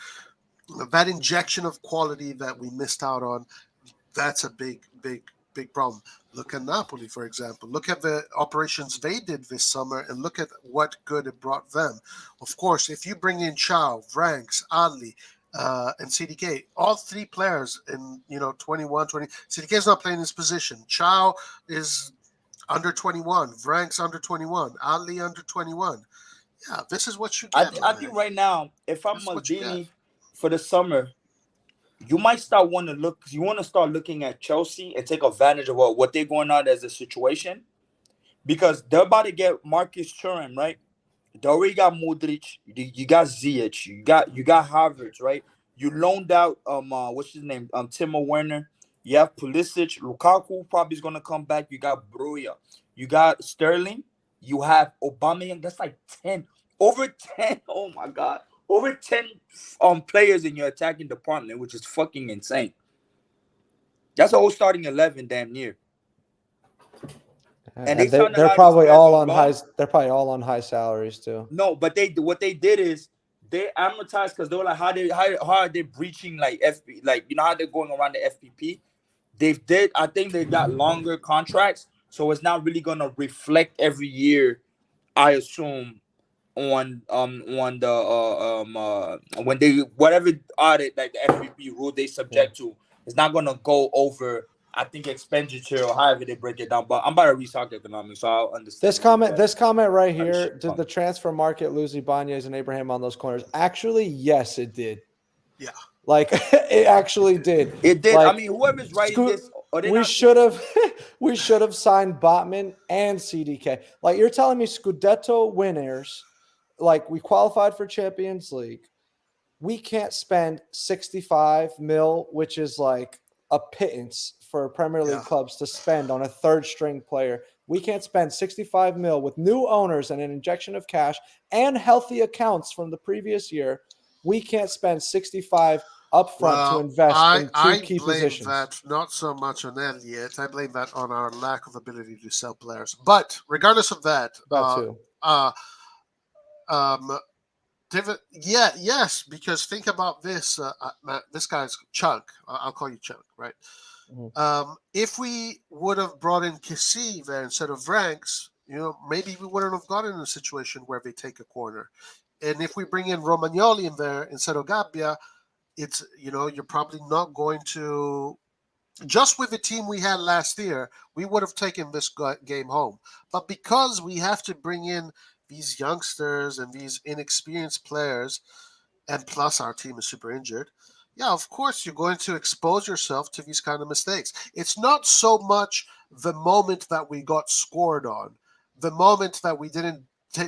That injection of quality that we missed out on, that's a big problem. Look at Napoli, for example. Look at the operations they did this summer and look at what good it brought them. Of course, if you bring in Chow, Vranks, Adli, and CDK, all three players in 21, 20. CDK is not playing his position. Chow is under 21. Vranks under 21. Adli under 21. Yeah, this is what you get. I think right now, if I'm This is what you Maldini for the summer, you might start want to look. You want to start looking at Chelsea and take advantage of what they're going on as a situation, because they're about to get Marcus Thuram, right? They already got Modric. You got Ziyech. You got Havertz, right? You loaned out what's his name? Timo Werner. You have Pulisic. Lukaku probably is gonna come back. You got Broja. You got Sterling. You have Aubameyang. That's like 10. Over 10. Oh my God. Over 10 players in your attacking department, which is fucking insane. That's a whole starting 11, damn near. And they're probably all on high. They're probably all on high salaries too. No, but what they did is they amortized, because they were like, how are they breaching like how they're going around the FPP? I think they got longer contracts, so it's not really gonna reflect every year, I assume, on the when they whatever audit, like the FPP rule they subject to, it's not gonna go over, I think, expenditure or however they break it down. But I'm about to read soccer economics, so I'll understand. This comment right here: did the transfer market lose Ibanez and Abraham on those corners? Actually, yes, it did. Yeah, like it actually did. It did. Like, I mean, whoever's writing this, we should have signed Botman and CDK. Like, you're telling me Scudetto winners, like, we qualified for Champions League. We can't spend 65 mil, which is like a pittance for Premier League clubs to spend on a third string player. We can't spend 65 mil with new owners and an injection of cash and healthy accounts from the previous year. We can't spend 65 upfront to invest in two key positions. I blame that not so much on Elliot. I blame that on our lack of ability to sell players. But regardless of that, yes, because think about this. This guy's Chunk. I'll call you Chunk, right? Mm-hmm. If we would have brought in Kessie there instead of Vranks, maybe we wouldn't have gotten in a situation where they take a corner. And if we bring in Romagnoli in there instead of Gabbia, it's, you're probably not going to, just with the team we had last year, we would have taken this game home. But because we have to bring in these youngsters and these inexperienced players, and plus our team is super injured, yeah, of course you're going to expose yourself to these kind of mistakes. It's not so much the moment that we got scored on, the moment that we didn't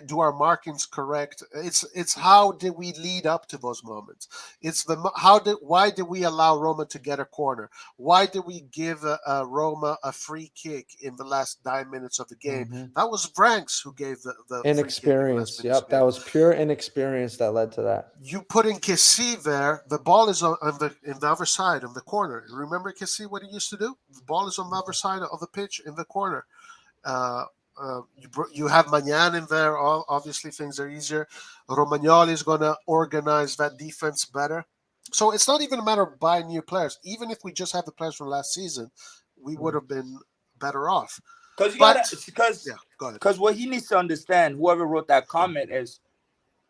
do our markings correct. It's how did we lead up to those moments? It's why did we allow Roma to get a corner? Why did we give Roma a free kick in the last 9 minutes of the game? Mm-hmm. That was Vranks who gave the inexperience. Yep, that was pure inexperience that led to that. You put in Kessie there. The ball is on the other side of the corner. Remember Kessie, what he used to do? The ball is on the other side of the pitch in the corner. You have Magnan in there. Obviously, things are easier. Romagnoli is going to organize that defense better. So it's not even a matter of buying new players. Even if we just had the players from last season, we would have been better off. Because what he needs to understand, whoever wrote that comment, is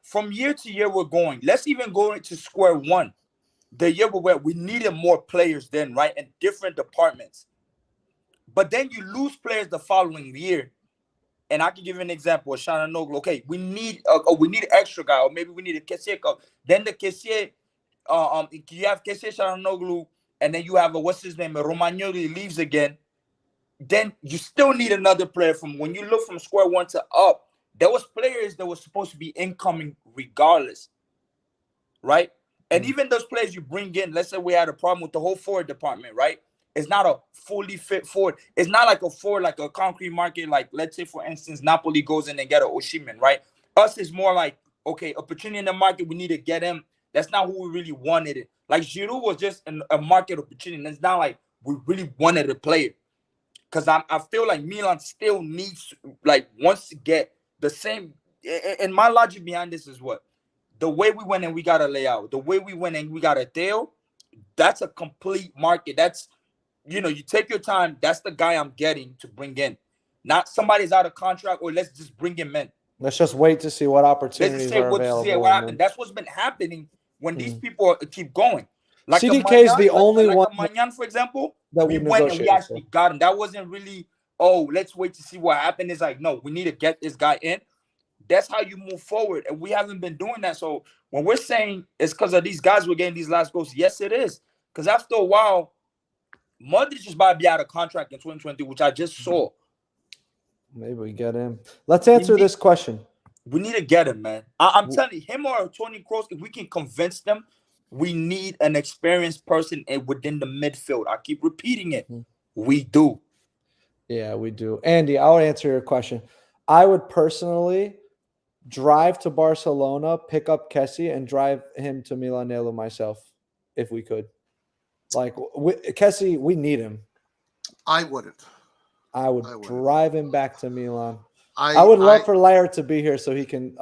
from year to year we're going. Let's even go into square one. The year we needed more players then, right, in different departments. But then you lose players the following year. And I can give you an example of Çalhanoğlu. Okay, we need an extra guy, or maybe we need a Kessie. Then the Kessie, you have Kessie, Çalhanoğlu, and then you have what's his name, Romagnoli leaves again. Then you still need another player. From when you look from square one to up, there was players that were supposed to be incoming regardless, right? And even those players you bring in, let's say we had a problem with the whole forward department, right? It's not a fully fit forward. It's not like a forward, like a concrete market. Like, let's say, for instance, Napoli goes in and get a Osimhen, right? Us is more like, okay, opportunity in the market, we need to get him. That's not who we really wanted it. Like, Giroud was just a market opportunity. And it's not like we really wanted a player. Because I feel like Milan still needs, like, wants to get the same. And my logic behind this is what? The way we went and we got a layout, the way we went and we got a deal, that's a complete market. That's, you take your time. That's the guy I'm getting to bring in. Not somebody's out of contract or let's just bring him in. Let's just wait to see what Let's opportunities just say are what available. happened. That's what's been happening when these people keep going. Like CDK is the only one like Manyan, for example, that we we went and we negotiated actually got him. That wasn't really, oh, let's wait to see what happened. It's like, no, we need to get this guy in. That's how you move forward. And we haven't been doing that. So when we're saying it's because of these guys we're getting these last goals, yes, it is. Because after a while, Modric is about to be out of contract in 2020, which I just saw. Maybe we get him. Let's answer this question. We need to get him, man. I'm telling you, him or Toni Kroos, if we can convince them, we need an experienced person within the midfield. I keep repeating it. We do. Yeah, we do. Andy, I'll answer your question. I would personally drive to Barcelona, pick up Kessie, and drive him to Milanello myself, if we could. Like, Kessie, we need him. I wouldn't. I would drive him back to Milan. I would love for Lair to be here so he can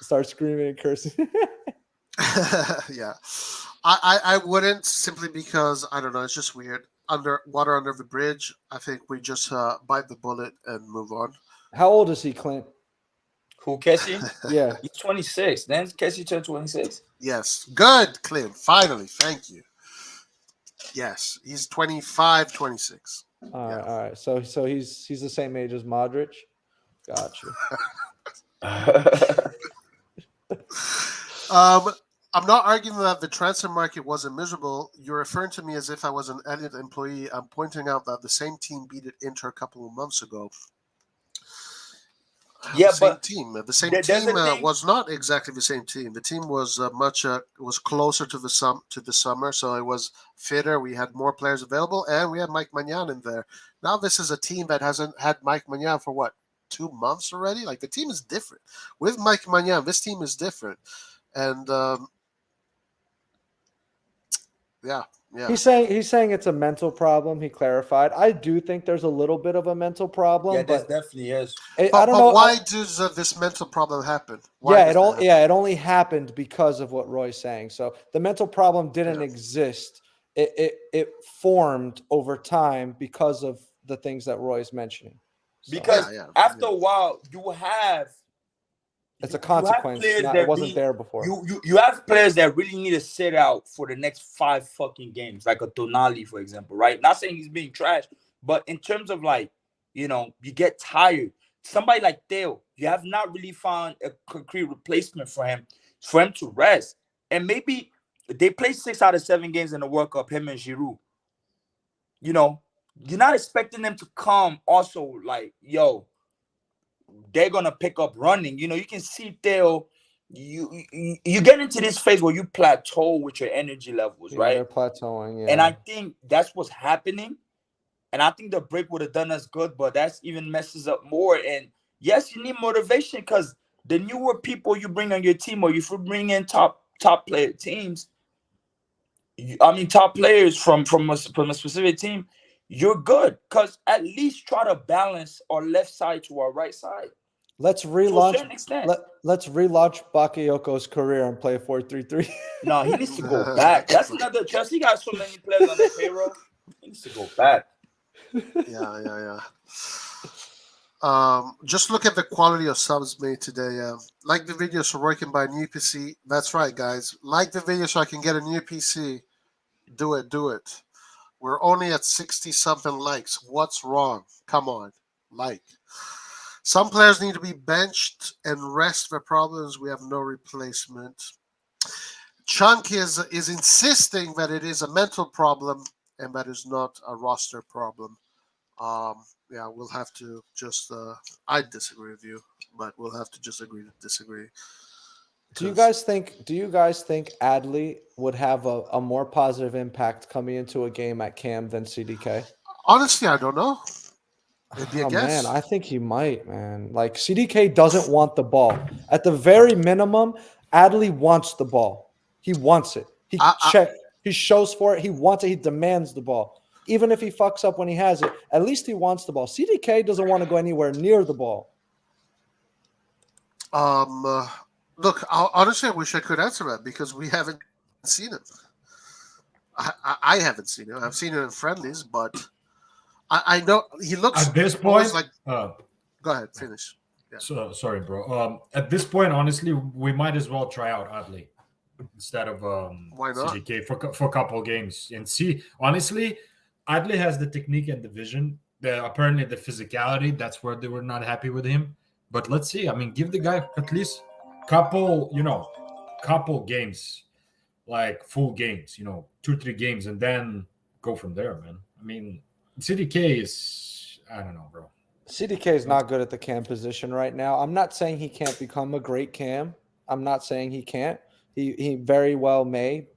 start screaming and cursing. Yeah. I wouldn't, simply because, I don't know, it's just weird. Water under the bridge. I think we just bite the bullet and move on. How old is he, Clint? Who, Kessie? Yeah. He's 26. Then Kessie turned 26. Yes. Good, Clint. Finally. Thank you. Yes. He's 25, 26. All right. So he's the same age as Modric. Gotcha. I'm not arguing that the transfer market wasn't miserable. You're referring to me as if I was an Elliott employee. I'm pointing out that the same team beat it Inter a couple of months ago. Yeah, the same team was not exactly the same team. The team was was closer to the summer, so it was fitter. We had more players available, and we had Mike Maignan in there. Now this is a team that hasn't had Mike Maignan for what, 2 months already? Like, the team is different. With Mike Maignan, this team is different. And yeah. He's saying it's a mental problem. He clarified. I do think there's a little bit of a mental problem. Yeah, but there definitely is. I don't know why does this mental problem happen? It only happened because of what Roy's saying. So the mental problem didn't exist. It formed over time because of the things that Roy's mentioning. So, because after a while, you have. It's a consequence. It wasn't there before. You have players that really need to sit out for the next 5 fucking games, like a Tonali, for example, right? Not saying he's being trash, but in terms of, like, you get tired. Somebody like Theo, you have not really found a concrete replacement for him to rest. And maybe they play 6 out of 7 games in the World Cup, him and Giroud. You're not expecting them to come also like, yo, they're gonna pick up running. You can see Theo. You get into this phase where you plateau with your energy levels, right? They're plateauing, yeah. And I think that's what's happening. And I think the break would have done us good, but that's even messes up more. And yes, you need motivation, because the newer people you bring on your team, or if you bring in top player teams, top players from a specific team, you're good, because at least try to balance our left side to our right side. Let's relaunch. Let's relaunch Bakayoko's career and play 4-3-3. No, he needs to go back. That's another. Chelsea got so many players on their payroll. He needs to go back. Yeah. Just look at the quality of subs made today. Like the video so Roy can buy a new PC. That's right, guys. Like the video so I can get a new PC. Do it. We're only at 60-something likes. What's wrong? Come on. Like. Some players need to be benched and rest their problems. We have no replacement. Chunk is insisting that it is a mental problem and that is not a roster problem. We'll have to just I disagree with you, but we'll have to just agree to disagree. Do you guys think Adley would have a more positive impact coming into a game at Cam than CDK? Honestly, I don't know. It'd be a Oh man, guess. I think he might, man. Like CDK doesn't want the ball. At the very minimum, Adley wants the ball. He wants it. He shows for it. He wants it. He demands the ball. Even if he fucks up when he has it, at least he wants the ball. CDK doesn't want to go anywhere near the ball. Look, honestly, I wish I could answer that because we haven't seen it. I haven't seen it. I've seen it in friendlies, but I know he looks At this almost point, like. Go ahead, finish. Yeah. So sorry, bro. At this point, honestly, we might as well try out Adley instead of Why not? CDK for a couple of games and see. Honestly, Adley has the technique and the vision. Apparently the physicality. That's where they were not happy with him. But let's see. I mean, give the guy at least couple games, like full games. 2-3 games, and then go from there, man. I mean, CDK is, I don't know, bro. CDK is not good at the cam position right now. I'm not saying he can't become a great cam. I'm not saying he can't. He very well may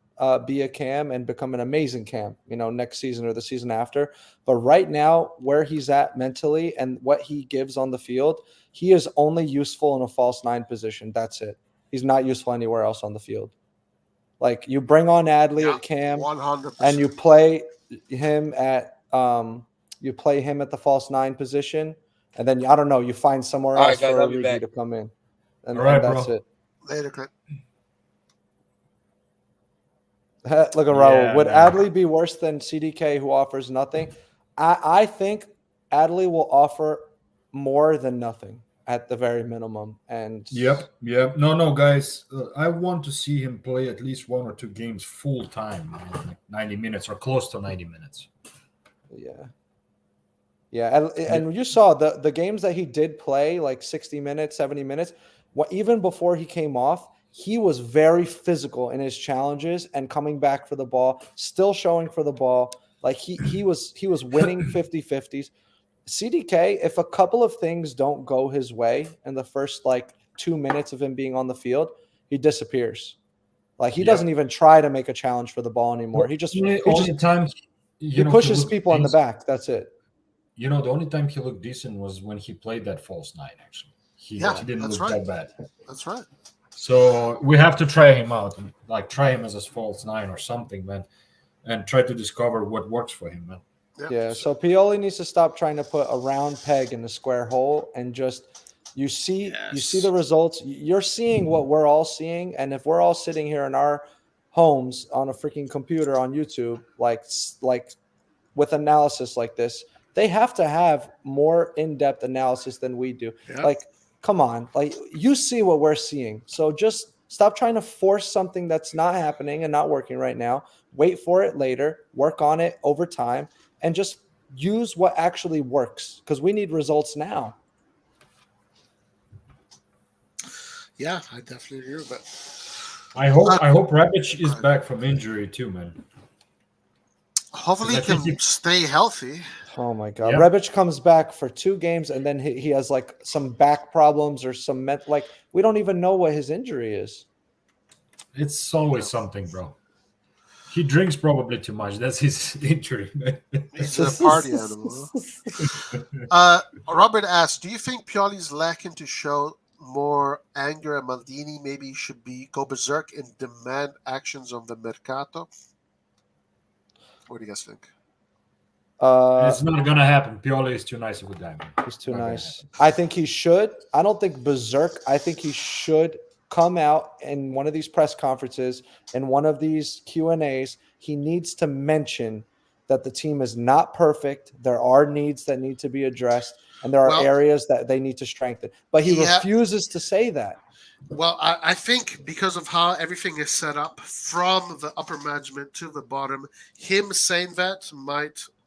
be a cam and become an amazing cam, next season or the season after. But right now, where he's at mentally and what he gives on the field, he is only useful in a false 9 position. That's it. He's not useful anywhere else on the field. Like you bring on Adley at cam 100%. and you play him at the false 9 position, and then I don't know, you find somewhere All else right, guys, for I'll be Origi back. to come in, and, All right, and that's bro. it. Later, Clint. Look at Raul. Yeah, Would man. Adley be worse than CDK, who offers nothing? I think Adley will offer more than nothing at the very minimum. And Yep. No, guys. I want to see him play at least 1 or 2 games full time, like 90 minutes or close to 90 minutes. Yeah, and you saw the games that he did play, like 60 minutes, 70 minutes. Even before he came off, he was very physical in his challenges and coming back for the ball, still showing for the ball. Like he was winning 50-50s. CDK, if a couple of things don't go his way in the first 2 minutes of him being on the field, he disappears. Like he doesn't even try to make a challenge for the ball anymore. He pushes people in the back. That's it. The only time he looked decent was when he played that false 9. Actually, he didn't look that bad. That's right. So we have to try him out, try him as a false 9 or something, man, and try to discover what works for him, man. Yeah. So Pioli needs to stop trying to put a round peg in the square hole and just you see the results. You're seeing what we're all seeing, and if we're all sitting here in our homes on a freaking computer on YouTube, like with analysis like this, they have to have more in-depth analysis than we do. Yeah. Come on, you see what we're seeing. So just stop trying to force something that's not happening and not working right now. Wait for it later, work on it over time, and just use what actually works because we need results now. Yeah, I definitely agree with that. I hope Rebic is back from injury too, man. Hopefully he can stay healthy. Oh my God. Yep. Rebic comes back for 2 games and then he has some back problems or some we don't even know what his injury is. It's always something, bro. He drinks probably too much. That's his injury, man. He's a party animal. Robert asks, do you think Pioli's lacking to show more anger and Maldini maybe should go berserk and demand actions on the Mercato? What do you guys think? It's not gonna happen. Pioli is too nice of a guy, man. He's too nice. I think he should. I don't think berserk. I think he should come out in one of these press conferences and one of these Q&As. He needs to mention that the team is not perfect. There are needs that need to be addressed, and there are areas that they need to strengthen. But he refuses to say that. Well, I think because of how everything is set up from the upper management to the bottom, him saying that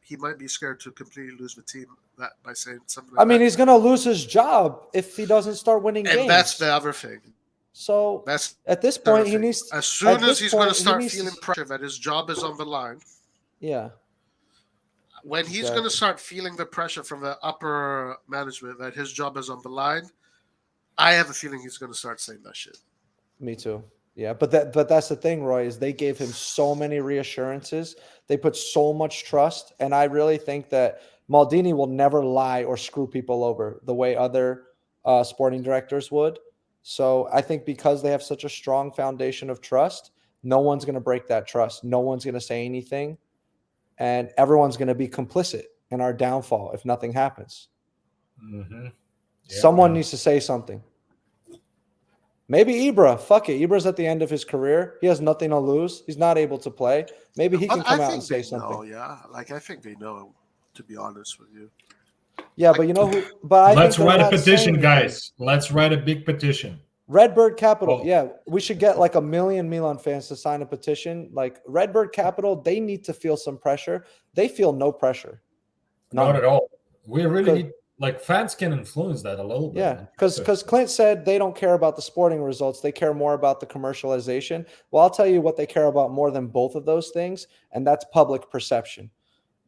he might be scared to completely lose the team by saying something like that. He's going to lose his job if he doesn't start winning games. And that's the other thing. So at this point, he needs. As soon as he's going to start feeling pressure that his job is on the line. Yeah. When he's going to start feeling the pressure from the upper management that his job is on the line, I have a feeling he's going to start saying that shit. Me too. Yeah, but that's the thing, Roy, is they gave him so many reassurances. They put so much trust, and I really think that Maldini will never lie or screw people over the way other sporting directors would. So I think because they have such a strong foundation of trust, no one's going to break that trust. No one's going to say anything, and everyone's going to be complicit in our downfall if nothing happens. Mm-hmm. Yeah, Someone man. needs to say something. Maybe Ibra. Fuck it. Ibra's at the end of his career. He has nothing to lose. He's not able to play. Maybe he can But I come out and think say they know, something. yeah. Like I think they know, to be honest with you. Yeah, but you know who? But I Let's think they're write a not petition, saying anything. guys. Let's write a big petition. Redbird Capital. Oh. Yeah, we should get like 1 million Milan fans to sign a petition. Like Redbird Capital, they need to feel some pressure. They feel no pressure. Not at all. We really Because- need, like, fans can influence that a little bit. Yeah, man. because Clint said they don't care about the sporting results. They care more about the commercialization. Well, I'll tell you what they care about more than both of those things, and that's public perception.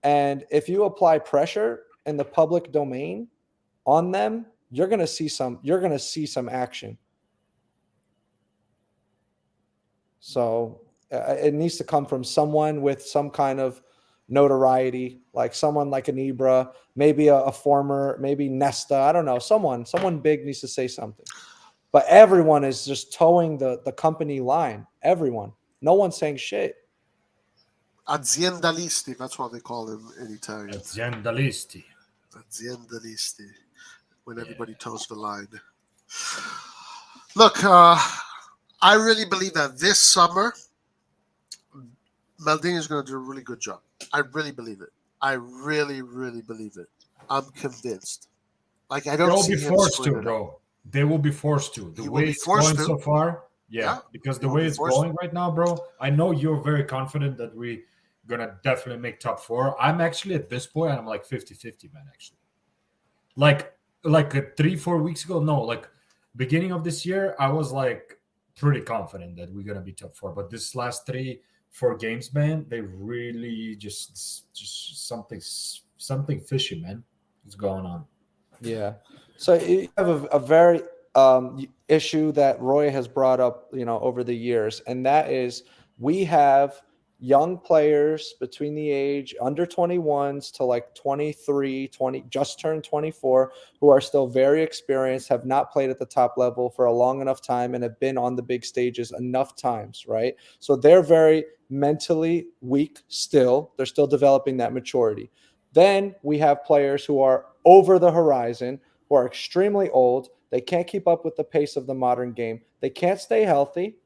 And if you apply pressure in the public domain on them, you're going to see some action. So it needs to come from someone with some kind of notoriety, like someone like an Ibra, maybe a former, maybe Nesta. I don't know. Someone big needs to say something. But everyone is just towing the company line. Everyone. No one's saying shit. Aziendalisti, that's what they call them in Italian. Aziendalisti. Aziendalisti, when Yeah. everybody toes the line. Look, I really believe that this summer, Maldini is going to do a really good job. I really believe it. I really, really believe it. I'm convinced. Like I don't They'll see be him forced screwing to, it up. bro. They will be forced to. The He will way be it's forced going to. so far, Yeah, because he the will way be it's forced going right now, bro, I know you're very confident that we're gonna definitely make top four. I'm actually at this point, I'm like 50-50, man, actually. Like 3-4 weeks ago, no, like beginning of this year, I was like pretty confident that we're gonna be top four. But this last 3-4 games, man, they really just something fishy, man, is going on. Yeah. So you have a very issue that Roy has brought up, over the years, and that is we have young players between the age under 21s to like 23, 20, just turned 24, who are still very experienced, have not played at the top level for a long enough time, and have been on the big stages enough times, right? So they're very mentally weak still. They're still developing that maturity. Then we have players who are over the horizon, who are extremely old. They can't keep up with the pace of the modern game. They can't stay healthy.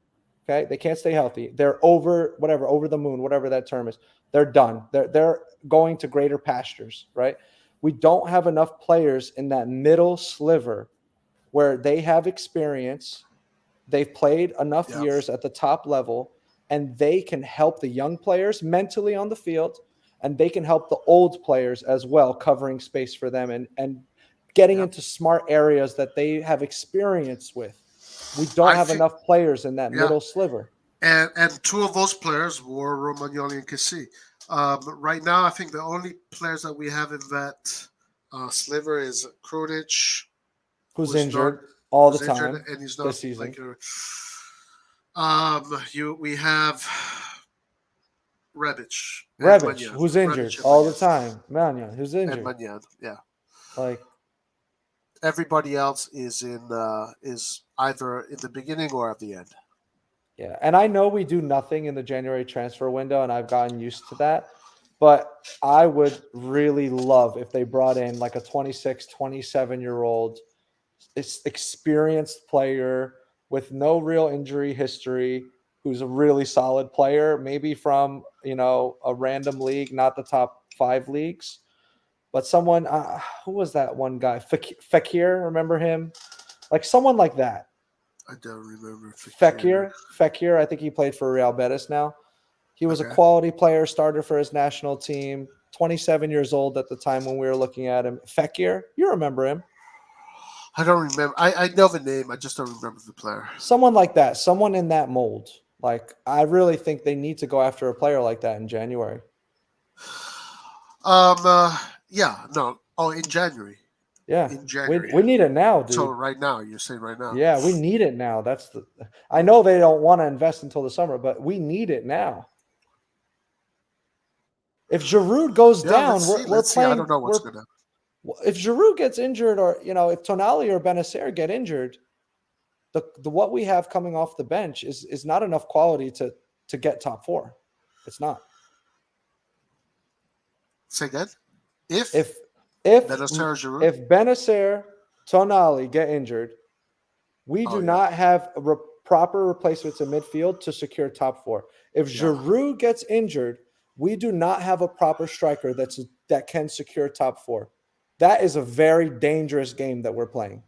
Okay, they can't stay healthy. They're over the moon, whatever that term is. They're done. They're going to greater pastures, right? We don't have enough players in that middle sliver where they have experience. They've played enough years at the top level, and they can help the young players mentally on the field, and they can help the old players as well, covering space for them and getting into smart areas that they have experience with. We don't have enough players in that middle sliver. And two of those players were Romagnoli and Kessie. Right now, I think the only players that we have in that sliver is Krunic, who's injured all the time, and he's not this season. We have Rebic, who's injured all the time. Mannion, who's injured. And Mannion, yeah. Like everybody else is either in the beginning or at the end. Yeah, and I know we do nothing in the January transfer window, and I've gotten used to that. But I would really love if they brought in like a 26, 27-year-old experienced player with no real injury history, who's a really solid player, maybe from, a random league, not the top 5 leagues, but someone, who was that one guy? Fekir, remember him? Like someone like that. I don't remember. Fekir, I think he played for Real Betis now. He was a quality player, started for his national team, 27 years old at the time when we were looking at him. Fekir, you remember him. I don't remember. I know the name. I just don't remember the player. Someone like that. Someone in that mold. Like, I really think they need to go after a player like that in January. Yeah, no. Oh, in January. Yeah, in January. we need it now, dude. So right now, you're saying right now. Yeah, we need it now. I know they don't want to invest until the summer, but we need it now. If Giroud goes down, we're Let's see. playing. I don't know what's going to happen. If Giroud gets injured, or if Tonali or Benacer get injured, the what we have coming off the bench is not enough quality to get top 4. It's not. Say again. If Benacer, Giroud? if Benacer, Tonali get injured, we do not have proper replacements in midfield to secure top 4. If Giroud gets injured, we do not have a proper striker that can secure top 4. That is a very dangerous game that we're playing.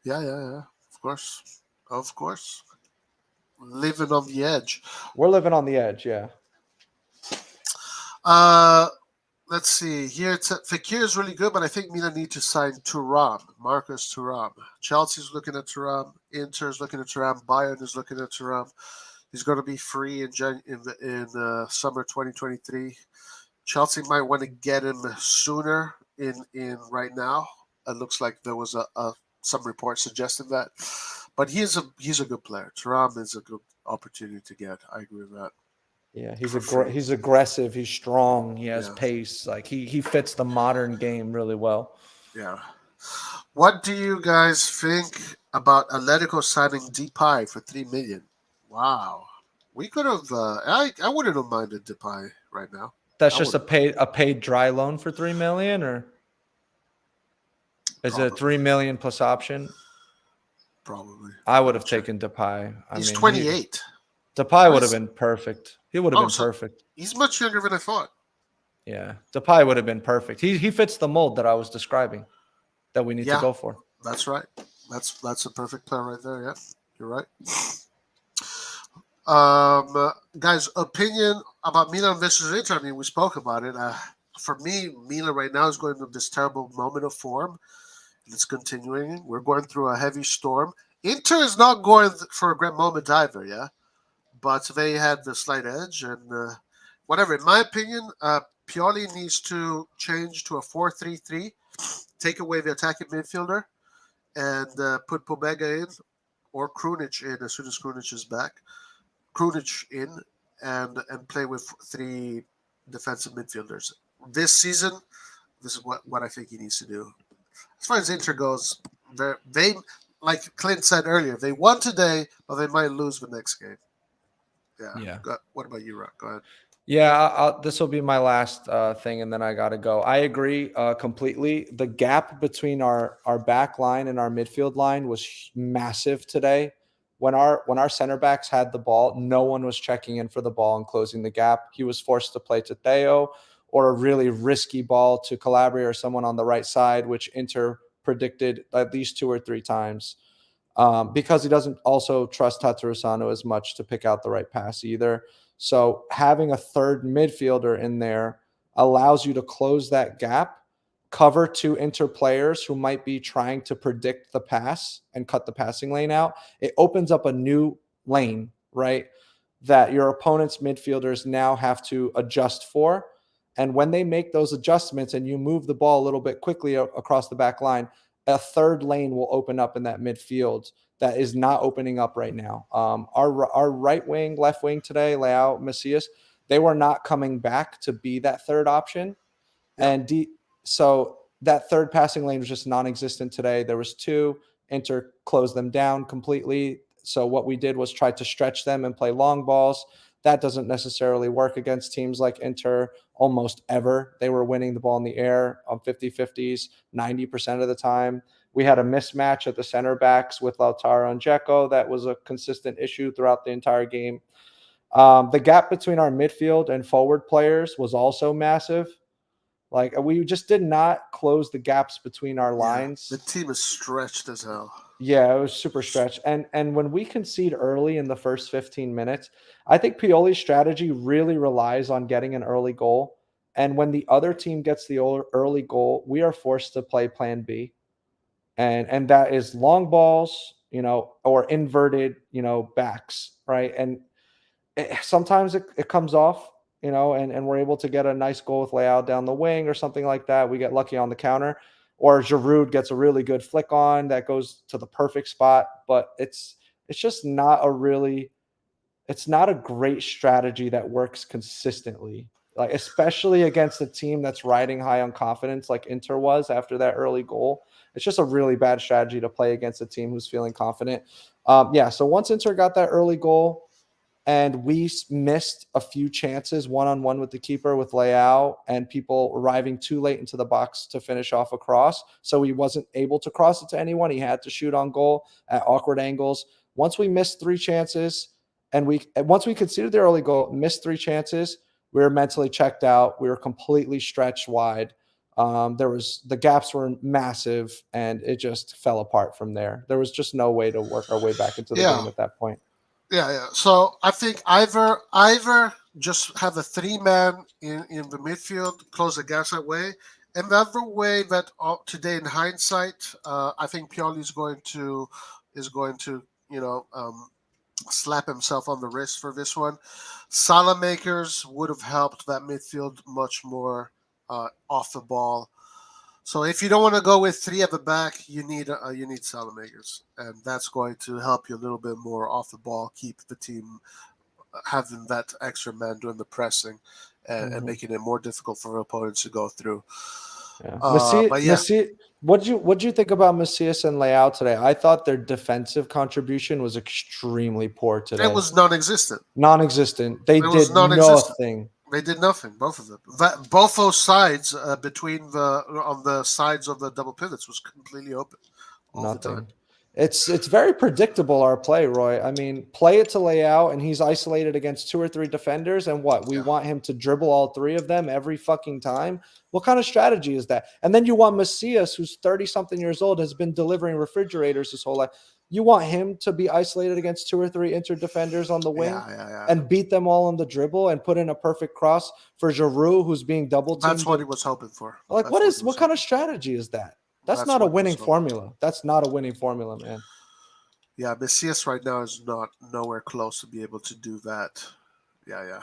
Yeah. Of course. Living on the edge. We're living on the edge, yeah. Let's see. Here, Fekir is really good, but I think Milan need to sign Thuram, Marcus Thuram. Chelsea's looking at Thuram. Inter's looking at Thuram. Bayern is looking at Thuram. He's going to be free in summer 2023. Chelsea might want to get him sooner in right now. It looks like there was some reports suggesting that, but he's a good player. Thuram is a good opportunity to get. I agree with that. Yeah, he's aggressive. He's strong. He has pace. Like he fits the modern game really well. Yeah. What do you guys think about Atletico signing Depay for $3 million? Wow, we could have. I wouldn't have minded Depay right now. That's just a paid dry loan for $3 million, or is it $3 million plus option? Probably. I would have taken Depay. He's 28. Depay would have been perfect. He would have been perfect. He's much younger than I thought. Yeah, Depay would have been perfect. He fits the mold that I was describing that we need to go for. That's right. That's a perfect player right there. Yeah, you're right. Guys, opinion about Milan versus Inter. I mean, we spoke about it. For me, Milan right now is going through this terrible moment of form, and it's continuing. We're going through a heavy storm. Inter is not going for a great moment either, yeah, but they had the slight edge and whatever. In my opinion, Pioli needs to change to a 4-3-3, take away the attacking midfielder, and put Pobega in or Krunic in as soon as Krunic is back. Krunic in and play with 3 defensive midfielders. This season, this is what I think he needs to do. As far as Inter goes, they like Clint said earlier, they won today, but they might lose the next game. Yeah. What about you, Rock? Go ahead. Yeah, this will be my last thing, and then I got to go. I agree completely. The gap between our back line and our midfield line was massive today. When our center backs had the ball, no one was checking in for the ball and closing the gap. He was forced to play to Theo or a really risky ball to Calabria or someone on the right side, which Inter predicted at least 2 or 3 times because he doesn't also trust Tatarusanu as much to pick out the right pass either. So having a third midfielder in there allows you to close that gap, cover 2 Inter players who might be trying to predict the pass and cut the passing lane out. It opens up a new lane, right, that your opponent's midfielders now have to adjust for. And when they make those adjustments and you move the ball a little bit quickly across the back line, a third lane will open up in that midfield that is not opening up right now. Our right wing, left wing today, Leao, Macias, they were not coming back to be that third option. And so that third passing lane was just non-existent today. There was 2. Inter closed them down completely. So what we did was try to stretch them and play long balls. That doesn't necessarily work against teams like Inter almost ever. They were winning the ball in the air on 50-50s 90% of the time. We had a mismatch at the center backs with Lautaro and Dzeko. That was a consistent issue throughout the entire game. The gap between our midfield and forward players was also massive. Like, we just did not close the gaps between our lines. The team is stretched as hell. Yeah, it was super stretched. And when we concede early in the first 15 minutes, I think Pioli's strategy really relies on getting an early goal. And when the other team gets the early goal, we are forced to play plan B. And that is long balls, or inverted, backs, right? And sometimes it comes off. and we're able to get a nice goal with Leao down the wing or something like that. We get lucky on the counter, or Giroud gets a really good flick on that goes to the perfect spot. But it's just not it's not a great strategy that works consistently. Like, especially against a team that's riding high on confidence like Inter was after that early goal. It's just a really bad strategy to play against a team who's feeling confident. So once Inter got that early goal and we missed a few chances one-on-one with the keeper with Leao and people arriving too late into the box to finish off a cross, so he wasn't able to cross it to anyone. He had to shoot on goal at awkward angles. Once we missed 3 chances and once we conceded the early goal, missed 3 chances, we were mentally checked out. We were completely stretched wide. The gaps were massive, and it just fell apart from there. There was just no way to work our way back into the game at that point. Yeah. So I think either just have a 3-man in the midfield, close the gaps that way. Another way that today, in hindsight, I think Pioli is going to slap himself on the wrist for this one. Salah makers would have helped that midfield much more off the ball. So if you don't want to go with 3 at the back, you need Salah makers, and that's going to help you a little bit more off the ball, keep the team having that extra man doing the pressing and making it more difficult for opponents to go through. What'd you think about Macias and Leao today? I thought their defensive contribution was extremely poor today. It was non-existent. They did nothing. They did nothing, both of them. Both those sides on the sides of the double pivots was completely open all the time. It's very predictable, our play, Roy. I mean, play it to Leao, and he's isolated against 2 or 3 defenders, and we want him to dribble all 3 of them every fucking time? What kind of strategy is that? And then you want Macias, who's 30-something years old, has been delivering refrigerators his whole life. You want him to be isolated against 2 or 3 Inter defenders on the wing and beat them all on the dribble and put in a perfect cross for Giroud, who's being double-teamed? That's what he was hoping for. What kind of strategy is that? That's not a winning formula. That's not a winning formula, man. Yeah, Macias right now is nowhere close to be able to do that. Yeah.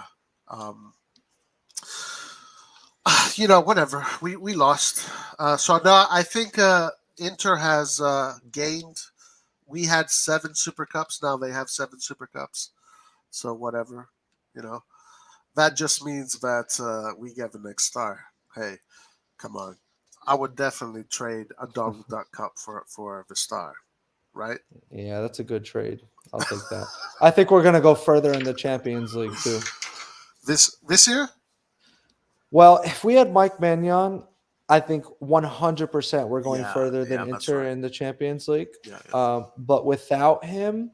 Whatever. We lost. So now I think Inter has gained. We had 7 Super Cups. Now they have 7 Super Cups. So whatever, that just means that we get the next star. Hey, come on. I would definitely trade a Donald Duck Cup for the star, right? Yeah, that's a good trade. I'll take that. I think we're going to go further in the Champions League too. This year? Well, if we had Mike Maignan, I think 100% we're going further than Inter in the Champions League. But without him,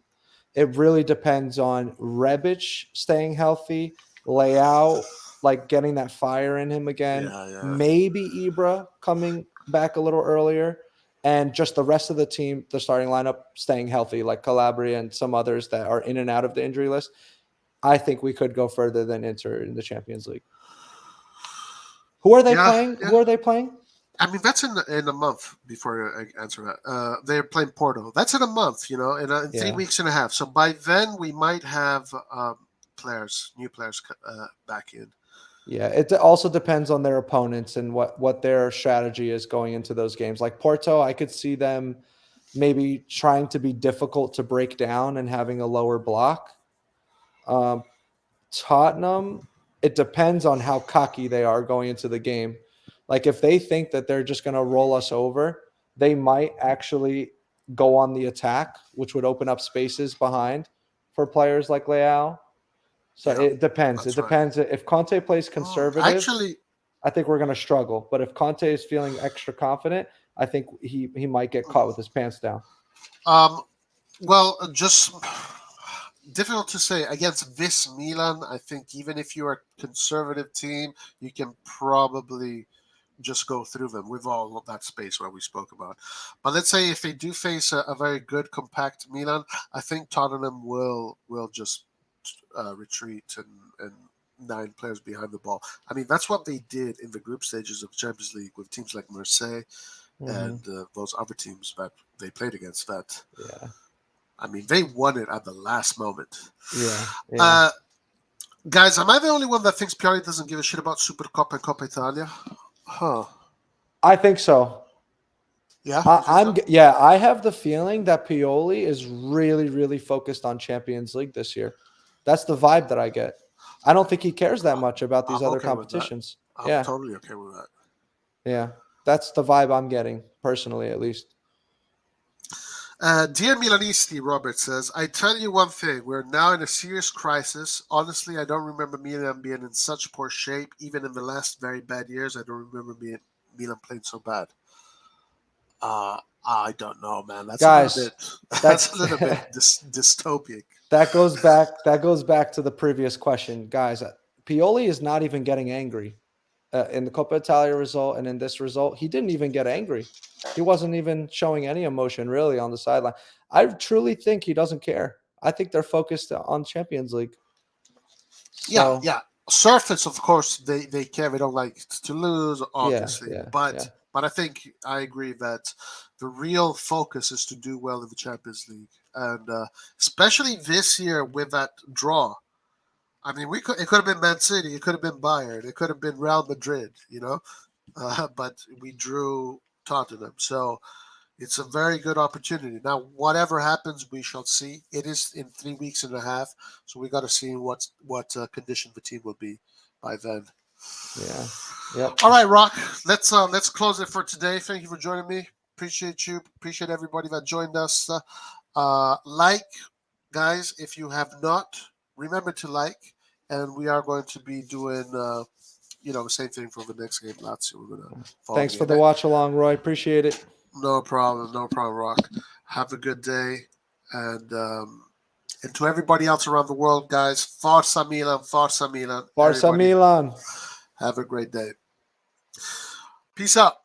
it really depends on Rebic staying healthy, Leao getting that fire in him again, maybe Ibra coming back a little earlier, and just the rest of the team, the starting lineup, staying healthy, like Calabria and some others that are in and out of the injury list. I think we could go further than Inter in the Champions League. Who are they playing? Who are they playing? I mean, that's in a month before I answer that. They're playing Porto. That's in a month, in 3 weeks and a half. So by then we might have new players back in. Yeah, it also depends on their opponents and what their strategy is going into those games. Like Porto, I could see them maybe trying to be difficult to break down and having a lower block. Tottenham, it depends on how cocky they are going into the game. Like if they think that they're just going to roll us over, they might actually go on the attack, which would open up spaces behind for players like Leao. So it depends. It depends. Right. If Conte plays conservative, I think we're going to struggle. But if Conte is feeling extra confident, I think he might get caught with his pants down. Well, just difficult to say. Against this Milan, I think even if you're a conservative team, you can probably just go through them with all of that space where we spoke about. But let's say if they do face a very good, compact Milan, I think Tottenham will just retreat and 9 players behind the ball. I mean, that's what they did in the group stages of Champions League with teams like Marseille and those other teams that they played against. I mean, they won it at the last moment. Guys, am I the only one that thinks Pioli doesn't give a shit about Supercoppa and Coppa Italia? Huh. I think so. Yeah? I have the feeling that Pioli is really, really focused on Champions League this year. That's the vibe that I get. I don't think he cares that much about these I'm other okay with that. competitions. I'm totally okay with that. Yeah. That's the vibe I'm getting, personally, at least. Dear Milanisti, Robert says, I tell you one thing, we're now in a serious crisis. Honestly, I don't remember Milan being in such poor shape. Even in the last very bad years, I don't remember Milan playing so bad. I don't know, man. That's Guys, a little bit dystopic. That goes back to the previous question. Guys, Pioli is not even getting angry. In the Coppa Italia result and in this result, he didn't even get angry. He wasn't even showing any emotion really on the sideline. I truly think he doesn't care. I think they're focused on Champions League. So, Yeah. Surface, of course, they care. They don't like to lose, obviously. But I think I agree that the real focus is to do well in the Champions League, and especially this year with that draw. I mean, it could have been Man City, it could have been Bayern, it could have been Real Madrid, but we drew Tottenham, so it's a very good opportunity. Now, whatever happens, we shall see. It is in 3 weeks and a half, so we got to see what condition the team will be by then. Yeah. Yep. All right, Rock. Let's close it for today. Thank you for joining me. Appreciate you. Appreciate everybody that joined us. Guys, if you have not, remember to like. And we are going to be doing, the same thing for the next game, Lazio. We're gonna Thanks for the watch along, Roy. Appreciate it. No problem, Rock. Have a good day, and to everybody else around the world, guys, Forza Milan, Forza Milan. Forza Milan. Have a great day. Peace out.